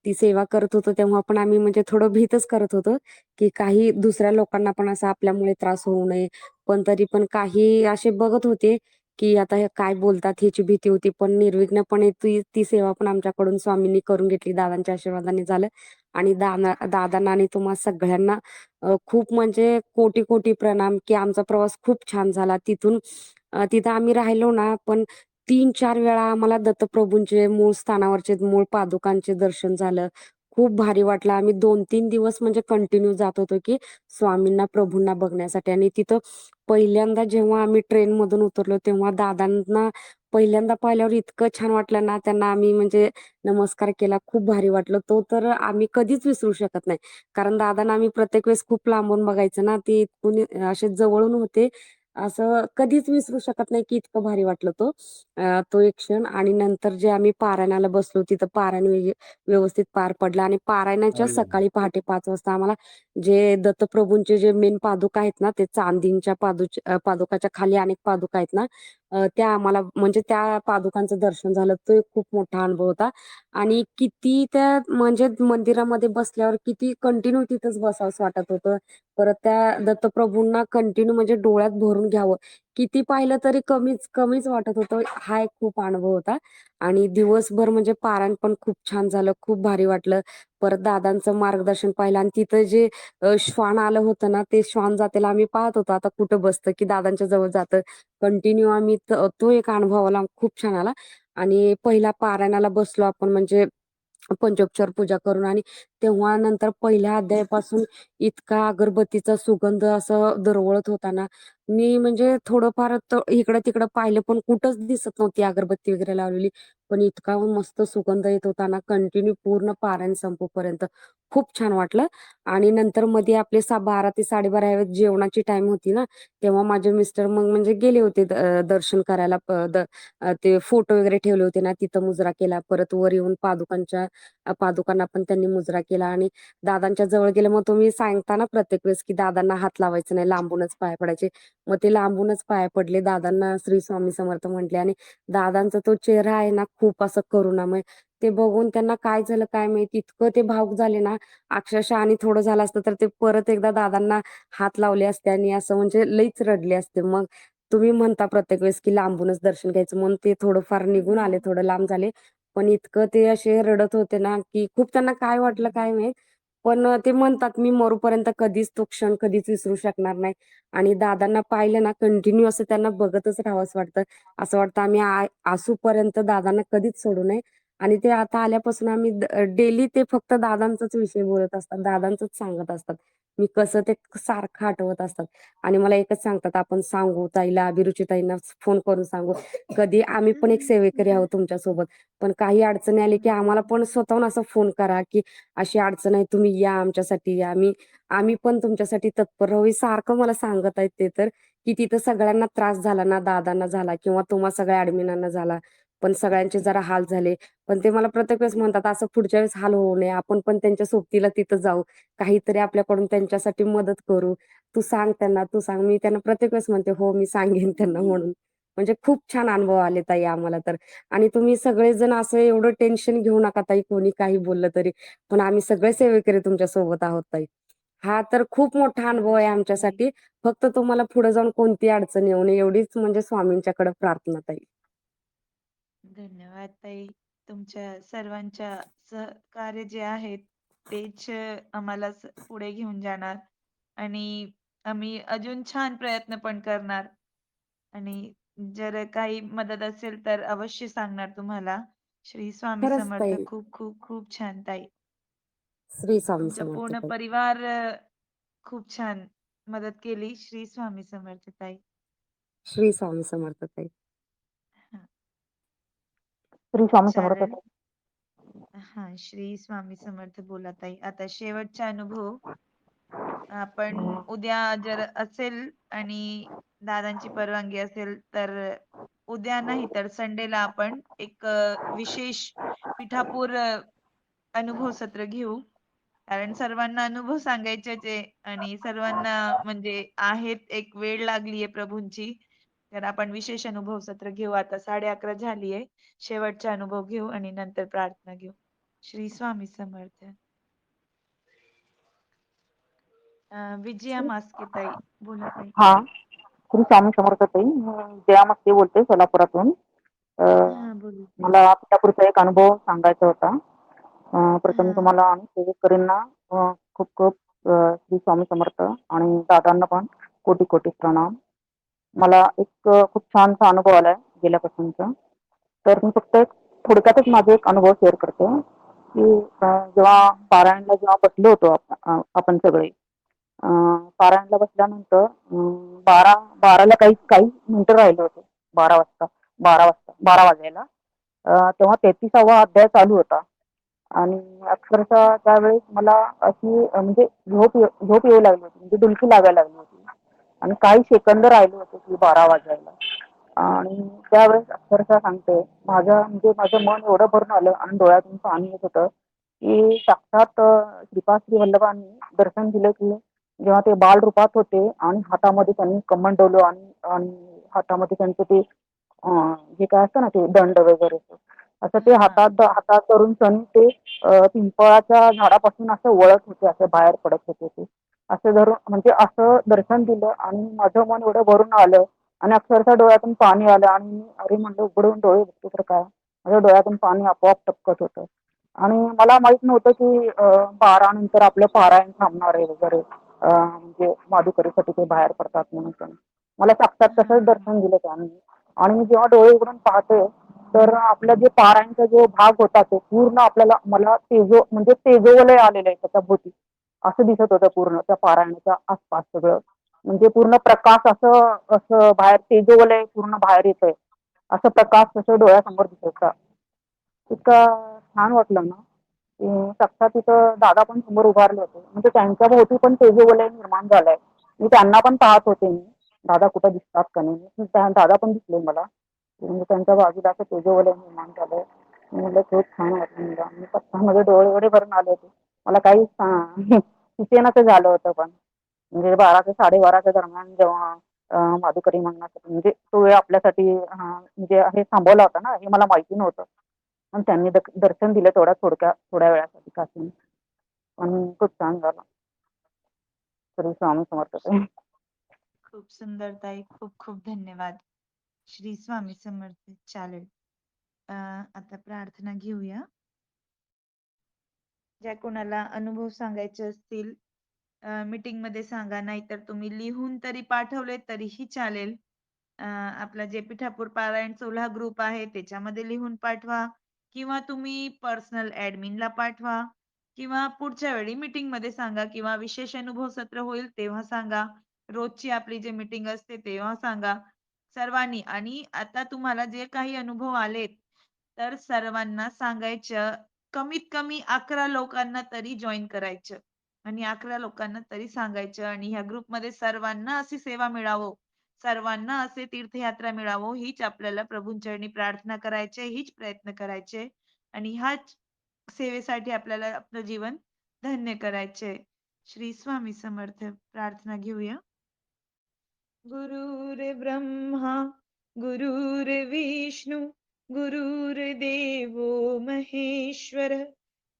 ती सेवा करत होतो तेव्हा पण आम्ही म्हणजे थोडं भीतच करत होतो, की काही दुसऱ्या लोकांना पण असा आपल्यामुळे त्रास होऊ नये. पण तरी पण काही असे बघत होते, की आता हे काय बोलतात ह्याची भीती होती. पण निर्विघ्नपणे ती ती सेवा पण आमच्याकडून स्वामींनी करून घेतली. दादांच्या आशीर्वादाने झालं आणि दादांना आणि तुम्हा सगळ्यांना खूप म्हणजे कोटी-कोटी प्रणाम, की आमचा प्रवास खूप छान झाला. तिथं आम्ही राहिलो ना, पण 3-4 वेळा आम्हाला दत्तप्रभूंचे मूळ स्थानावरचे मूळ पादुकांचे दर्शन झालं. खूप भारी वाटलं. आम्ही 2-3 दिवस म्हणजे कंटिन्यू जात होतो, की स्वामींना, प्रभूंना बघण्यासाठी. आणि तिथं पहिल्यांदा जेव्हा आम्ही ट्रेनमधून उतरलो, तेव्हा दादांना पहिल्यांदा पाहिल्यावर इतकं छान वाटलं ना, त्यांना आम्ही म्हणजे नमस्कार केला. खूप भारी वाटलं. तो तर आम्ही कधीच विसरू शकत नाही. कारण दादांना आम्ही प्रत्येक वेळेस खूप लांबून बघायचं ना, ते कुणी असे जवळून होते. असं कधीच विसरू शकत नाही, की इतकं भारी वाटलं तो एक क्षण. आणि नंतर जे आम्ही पारायणाला बसलो, तिथं पारायण व्यवस्थित पार पडलं आणि पारायणाच्या सकाळी पहाटे 5 वाजता आम्हाला जे दत्तप्रभूंचे जे मेन पादुका आहेत ना, ते चांदीच्या पादुकाच्या खाली अनेक पादुका आहेत ना, त्या आम्हाला म्हणजे त्या पादुकांचं दर्शन झालं. तो एक खूप मोठा अनुभव होता. आणि किती त्या म्हणजे मंदिरामध्ये बसल्यावर किती कंटिन्यू तिथंच बसावंसं वाटत होतं. परत त्या दत्तप्रभूंना कंटिन्यू म्हणजे डोळ्यात भरून घ्यावं. किती पाहिलं तरी कमीच वाटत होतं. हा एक खूप अनुभव होता. आणि दिवसभर म्हणजे पारायण पण खूप छान झालं. खूप भारी वाटलं. परत दादांचं मार्गदर्शन पाहिलं आणि तिथं जे श्वान आलं होतं ना, ते श्वान जातेला आम्ही पाहत होतो. आता कुठं बसतं, की दादांच्या जवळ जातं. कंटिन्यू आम्ही तो एक अनुभव आला, खूप छान आला. आणि पहिला पारायणाला बसलो आपण म्हणजे पंचोपचार पूजा करून. आणि तेव्हा नंतर पहिल्या अध्यायापासून इतका अगरबत्तीचा सुगंध असं दरवळत होता ना, मी म्हणजे थोडंफार इकडं तिकडं पाहिलं पण कुठंच दिसत नव्हती अगरबत्ती वगैरे लावलेली. पण इतका मस्त सुगंध येत होता ना, कंटिन्यू पूर्ण पारायण संपेपर्यंत खूप छान वाटलं. आणि नंतर मध्ये आपले 12 ते 12:30 या वेळेत जेवणाची टाइम होती ना, तेव्हा माझे मिस्टर मग म्हणजे गेले होते दर्शन करायला. ते फोटो वगैरे ठेवले होते ना, तिथं मुजरा केला. परत वर येऊन पादुकांना पण त्यांनी मुजरा केला. आणि दादांच्या जवळ गेले. मग तुम्ही सांगता ना प्रत्येक वेळेस, की दादांना हात लावायचं नाही, लांबूनच पाय पडायचे. मग ते लांबूनच पाय पडले. दादांना श्री स्वामी समर्थ म्हटले. आणि दादांचा तो चेहरा आहे ना, खूप असं करुणामय. ते बघून त्यांना काय झालं काय माहिती, इतकं ते भावुक झाले ना अक्षरशः. आणि थोडं झालं असतं तर ते परत एकदा दादांना हात लावले असते आणि असं म्हणजे लईच रडले असते. मग तुम्ही म्हणता प्रत्येक वेळेस, की लांबूनच दर्शन घ्यायचं, म्हणून ते थोडंफार निघून आले, थोडं लांब झाले. पण इतकं ते असे रडत होते ना, की खूप त्यांना काय वाटलं काय माहित. पण ते म्हणतात, मी मरूपर्यंत कधीच तो क्षण कधीच विसरू शकणार नाही. आणि दादांना पाहिलं ना, कंटिन्यू असं त्यांना बघतच राहावंसं वाटतं. असं वाटतं आम्ही असूपर्यंत दादांना कधीच सोडू नये. आणि ते आता आल्यापासून आम्ही डेली ते फक्त दादांचाच विषय बोलत असतात, दादांचंच सांगत असतात. मी कसं ते सारखं आठवत असतात. आणि मला एकच सांगतात, आपण सांगू ताईला, अभिरुचीताईंना फोन करून सांगू, कधी आम्ही पण एक सेवेकरी आहोत तुमच्यासोबत. पण काही अडचणी आली, की आम्हाला पण स्वतःहून असा फोन करा, की अशी अडचण आहे, तुम्ही या आमच्यासाठी या. आम्ही पण तुमच्यासाठी तत्पर राहू. हे सारखं मला सांगत आहेत ते तर, की तिथं सगळ्यांना त्रास झाला ना, दादांना झाला किंवा तुम्हा सगळ्या ॲडमिनांना झाला. पण सगळ्यांचे जरा हाल झाले. पण ते मला प्रत्येक वेळेस म्हणतात, असं पुढच्या वेळेस हाल होऊ नये. आपण पण त्यांच्या सोबतीला तिथं जाऊ. काहीतरी आपल्याकडून त्यांच्यासाठी मदत करू. तू सांग त्यांना, तू सांग. मी त्यांना प्रत्येक वेळेस म्हणते, हो मी सांगेन त्यांना म्हणून. म्हणजे खूप छान अनुभव आले ताई आम्हाला तर. आणि तुम्ही सगळेजण असं एवढं टेन्शन घेऊ नका ताई, कोणी काही बोललं तरी. पण आम्ही सगळे सेवेकरी तुमच्या सोबत आहोत ताई. हा तर खूप मोठा अनुभव आहे अच्छा ताई. आमच्यासाठी. फक्त तुम्हाला पुढे जाऊन कोणती अडचण येऊ नये एवढीच म्हणजे स्वामींच्याकडे प्रार्थना ताई. धन्यवाद ताई. तुमच्या सर्वांच्या सहकार्य जे आहेत तेच आम्हाला पुढे घेऊन जाणार आणि आम्ही अजून छान प्रयत्न पण करणार आणि जर काही मदत असेल तर अवश्य सांगणार तुम्हाला. श्री स्वामी खरंच समर्थ. ताई. खूप खूप खूप छान ताई. श्री स्वामी तुमचा समर्थ पूर्ण ताई. परिवार खूप छान मदत केली. श्री स्वामी समर्थ ताई. श्री स्वामी समर्थ ताई. हां. श्री स्वामी समर्थ चालेल. ताई. हां, श्री स्वामी समर्थ बोला ताई. आता शेवटचा अनुभव आपण उद्या जर असेल आणि दादांची परवानगी असेल तर उद्या नाही तर संडेला आपण एक विशेष पिठापूर अनुभव सत्र घेऊ. कारण सर्वांना अनुभव सांगायचेच आहे आणि सर्वांना म्हणजे आहेत एक वेळ लागली आहे प्रभूंची. तर आपण विशेष अनुभव सत्र घेऊ आता. 11:30 झालीये. शेवटचा अनुभव घेऊ आणि नंतर प्रार्थना घेऊ. श्री स्वामी समर्थ. विजया मास्के ताई बोला ताई. हा श्री स्वामी समर्थ ताई. मी जया मस्के बोलते सोलापुरातून. बोला. मला पिठापूरचा एक अनुभव सांगायचा होता. प्रथम हा. तुम्हाला आणि सेवेकरींना खूप खूप श्री स्वामी समर्थ आणि दादांना पण कोटी कोटी प्रणाम. मला एक खूप छानसा अनुभव आलाय गेल्यापासूनचा. तर मी फक्त एक थोडक्यातच माझा एक अनुभव शेअर करते की जेव्हा पारायणला जेव्हा बसलो होतो आपण सगळे पारायणला बसल्यानंतर 12ला काही काही मिनिटं राहिले होते. 12 वाजायला तेव्हा 33वा अध्याय चालू होता आणि अक्षरशः त्यावेळेस मला अशी म्हणजे झोप येऊ लागली होती, म्हणजे डुलकी लागायला लागली होती आणि काही सेकंद राहिले होते की 12 वाजायला. आणि त्यावेळेस अक्षरशः सांगते माझं मन एवढं भरून आलं आणि डोळ्यातून पाणी येत होतं की साक्षात श्रीपाद वल्लभांनी दर्शन दिलं की जेव्हा ते बाल रूपात होते आणि हातामध्ये त्यांनी कमंडलू आणि आणि हातामध्ये त्यांचं ते जे काय असतं ना ते दंड वगैरे असं ते हातात धरून सण ते पिंपळाच्या झाडापासून असं वळत होते, असे बाहेर पडत होते ते. असं धरून म्हणजे असं दर्शन दिलं आणि माझं मन एवढं भरून आलं आणि अक्षरशः डोळ्यातून पाणी आलं आणि मी अरे म्हणलं उघडून डोळे बघतो तर काय, माझ्या डोळ्यातून पाणी आपोआप टपकत होतं. आणि मला माहित नव्हतं की 12 नंतर आपलं पारायण थांबणार आहे वगैरे, म्हणजे माधुकरीसाठी ते बाहेर पडतात म्हणून पण. मला साक्षात तसंच दर्शन दिलं त्यांनी. आणि मी जेव्हा डोळे उघडून पाहते तर आपलं जे पारायणचा जो भाग होता तो पूर्ण मला म्हणजे तेजोवलय आलेलं आहे त्याच्या भोवती. असं दिसत होतं पूर्ण त्या पारायणाच्या आसपास सगळं. म्हणजे पूर्ण प्रकाश असं असं बाहेर तेजोवलय पूर्ण बाहेर येतंय. असं प्रकाश तसं डोळ्यासमोर दिसत होता. इतकं छान वाटलं ना की साक्षात तिथं दादा पण समोर उभारले होते. म्हणजे त्यांच्या भोवती पण तेजोवलय निर्माण झालंय. मी त्यांना पण पाहत होते मी. दादा कुठं दिसतात का नाही. दादा पण दिसले मला. म्हणजे त्यांच्या बाजूला असं तेजोवलय निर्माण झालंय. मी म्हटलं खूप छान वाटलं मला. मी पटकन माझे डोळे एवढे भरून आले होते. मला काही सुचेनासं झालं होतं पण. म्हणजे 12 ते 12:30च्या दरम्यान जेव्हा माधुकरी म्हणण्यासाठी म्हणजे तो वेळ आपल्यासाठी म्हणजे हे थांबवला होता ना, हे मला माहिती नव्हतं. पण त्यांनी दर्शन दिलं थोड्या वेळासाठी काहीतरी. पण खूप छान झालं. श्री स्वामी समर्थ ताई. खूप सुंदर ताई. खूप खूप धन्यवाद. श्री स्वामी समर्थ. चालेल. आता प्रार्थना घेऊया. ज्या कोणाला अनुभव सांगायचे असतील मीटिंग मध्ये सांगा, नाहीतर तुम्ही लिहून तरी पाठवले तरीही चालेल. आपला जे पिठापूर पारायण चोला ग्रुप आहे त्याच्यामध्ये लिहून पाठवा किंवा तुम्ही पर्सनल ऍडमिनला पाठवा किंवा पुढच्या वेळी मीटिंग मध्ये सांगा किंवा विशेष अनुभव सत्र होईल तेव्हा सांगा. रोजची आपली जी मीटिंग असते तेव्हा सांगा सर्वांनी. आणि आता तुम्हाला जे काही अनुभव आलेत तर सर्वांना सांगायचं. कमीत कमी 11 लोकांना तरी जॉईन करायचं आणि 11 लोकांना तरी सांगायचं आणि ह्या ग्रुपमध्ये सर्वांना अशी सेवा मिळावो, सर्वांना असे तीर्थयात्रा मिळावो हीच आपल्याला प्रभूंचरणी प्रार्थना करायची, हीच प्रयत्न करायचे आणि ह्याच सेवेसाठी आपल्याला आपलं जीवन धन्य करायचे. श्री स्वामी समर्थ. प्रार्थना घेऊया. गुरुर्ब्रह्मा गुरुर्विष्णू गुरुर्देवो महेश्वर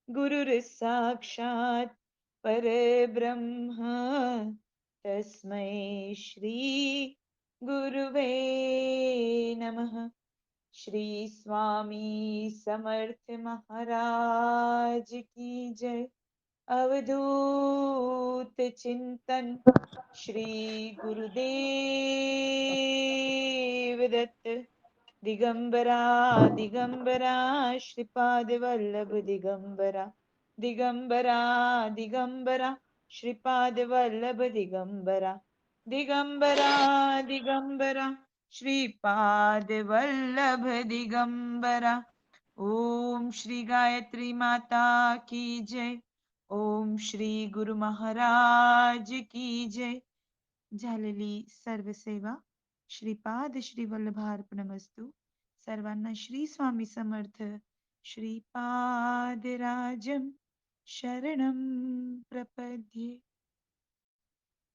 गुरुर्साक्षात् परब्रह्म तस्मै श्री गुरुवे नमः. श्री स्वामी समर्थ महाराज की जय. अवधूत चिंतन श्री गुरुदेव दत्त. दिगंबरा दिगंबरा श्रीपाद वल्लभ दिगंबरा दिगंबरा दिगंबरा श्रीपाद वल्लभ दिगंबरा दिगंबरा दिगंबरा श्रीपाद वल्लभ दिगंबरा. ओम श्री गायत्री माता की जय. ओम श्री गुरु महाराज की जय. झालेली सर्व सेवा श्रीपाद श्री वल्लभार्पणमस्तु. सर्वांना श्री स्वामी समर्थ. श्रीपादराजं शरणं प्रपद्ये.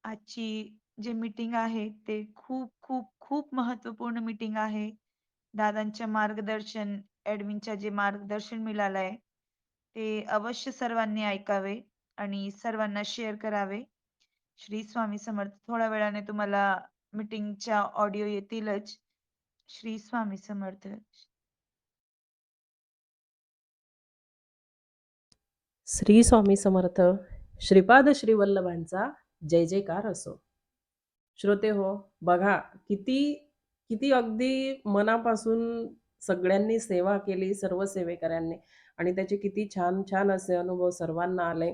आजची जे मीटिंग आहे ते खूप खूप खूप महत्त्वपूर्ण मीटिंग आहे. दादांच्या मार्गदर्शन, ॲडमिनच्या जे मार्गदर्शन मिळालंय, ते अवश्य सर्वांनी ऐकावे आणि सर्वांना शेअर करावे. श्री स्वामी समर्थ. थोड्या वेळाने तुम्हाला मीटिंगच्या ऑडिओ येतीलच. श्री स्वामी समर्थ. श्री स्वामी समर्थ. श्रीपाद श्रीवल्लभांचा जय जयकार असो. श्रोते हो, बघा किती किती अगदी मनापासून सगळ्यांनी सेवा केली, सर्व सेवेकऱ्यांनी, आणि त्याचे किती छान छान असे अनुभव सर्वांना आले.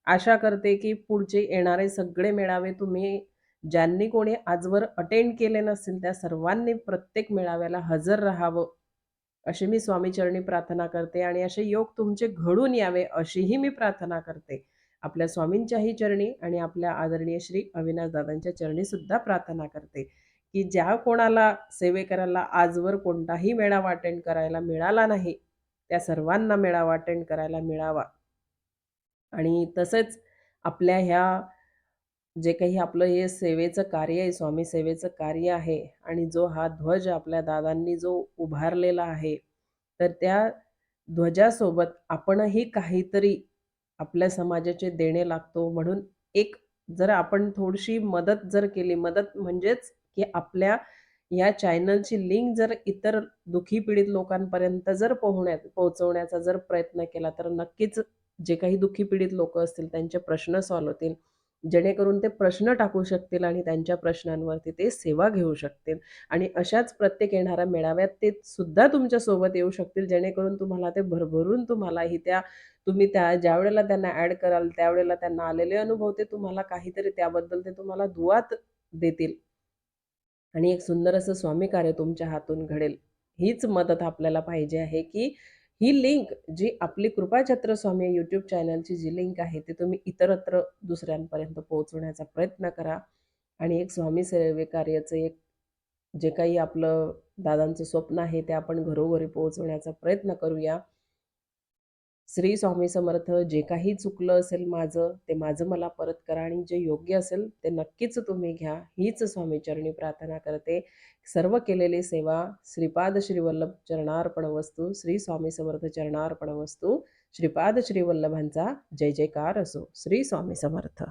आशा करते की पुढचे येणारे सगळे मेळावे तुम्ही ज्यांनी कोणी आजवर अटेंड केले नसतील त्या सर्वांनी प्रत्येक मेळाव्याला हजर राहावं, अशी मी स्वामीचरणी प्रार्थना करते आणि असे योग तुमचे घडून यावे अशीही मी प्रार्थना करते. आपल्या स्वामींच्याही चरणी आणि आपल्या आदरणीय श्री अविनाश दादांच्या चरणी सुद्धा प्रार्थना करते की ज्या कोणाला सेवेकराला आजवर कोणताही मेळावा अटेंड करायला मिळाला नाही, त्या सर्वांना मेळावा अटेंड करायला मिळावा. आणि तसेच आपल्या ह्या जे काही आपलं हे सेवेचं कार्य आहे, स्वामी सेवेचं कार्य आहे, आणि जो हा ध्वज आपल्या दादांनी जो उभारलेला आहे, तर त्या ध्वजासोबत आपणही काहीतरी आपल्या समाजाचे देणे लागतो. म्हणून एक जर आपण थोडीशी मदत जर केली, मदत म्हणजेच की आपल्या या चॅनलची लिंक जर इतर दुःखी पीडित लोकांपर्यंत जर पोहोचवण्याचा जर प्रयत्न केला, तर नक्कीच जे काही दुःखी पीडित लोकं असतील त्यांचे प्रश्न सॉल्व्ह होतील. जेणेकरून ते प्रश्न टाकू शकतील आणि त्यांच्या प्रश्नांवरती ते सेवा घेऊ शकतील. आणि अशाच प्रत्येक येणाऱ्या मेळाव्यात ते सुद्धा तुमच्यासोबत येऊ शकतील, जेणेकरून तुम्हाला ते भरभरून तुम्हालाही तुम्ही ज्यावेळेला त्यांना ॲड कराल, त्यावेळेला त्यांना आलेले अनुभव ते तुम्हाला काहीतरी त्याबद्दल ते तुम्हाला दुआत देतील आणि एक सुंदर असं स्वामी कार्य तुमच्या हातून घडेल. हीच मदत आपल्याला पाहिजे आहे की ही लिंक जी आपली कृपाछत्र स्वामी यूट्यूब चॅनलची जी लिंक आहे ती तुम्ही इतरत्र दुसऱ्यांपर्यंत पोहोचवण्याचा प्रयत्न करा आणि एक स्वामी सेवे कार्याचं एक जे काही आपलं दादांचं स्वप्न आहे ते आपण घरोघरी पोहोचवण्याचा प्रयत्न करूया. श्री स्वामी समर्थ. जे काही चुकलं असेल माझं, ते माझं मला परत करा आणि जे योग्य असेल ते नक्कीच तुम्ही घ्या, हीच स्वामीचरणी प्रार्थना करते. सर्व केलेली सेवा श्रीपाद श्रीवल्लभ चरणार्पणवस्तू. श्री स्वामी समर्थ चरणार्पणवस्तू. श्रीपाद श्रीवल्लभांचा जय जयकार असो. श्री स्वामी समर्थ.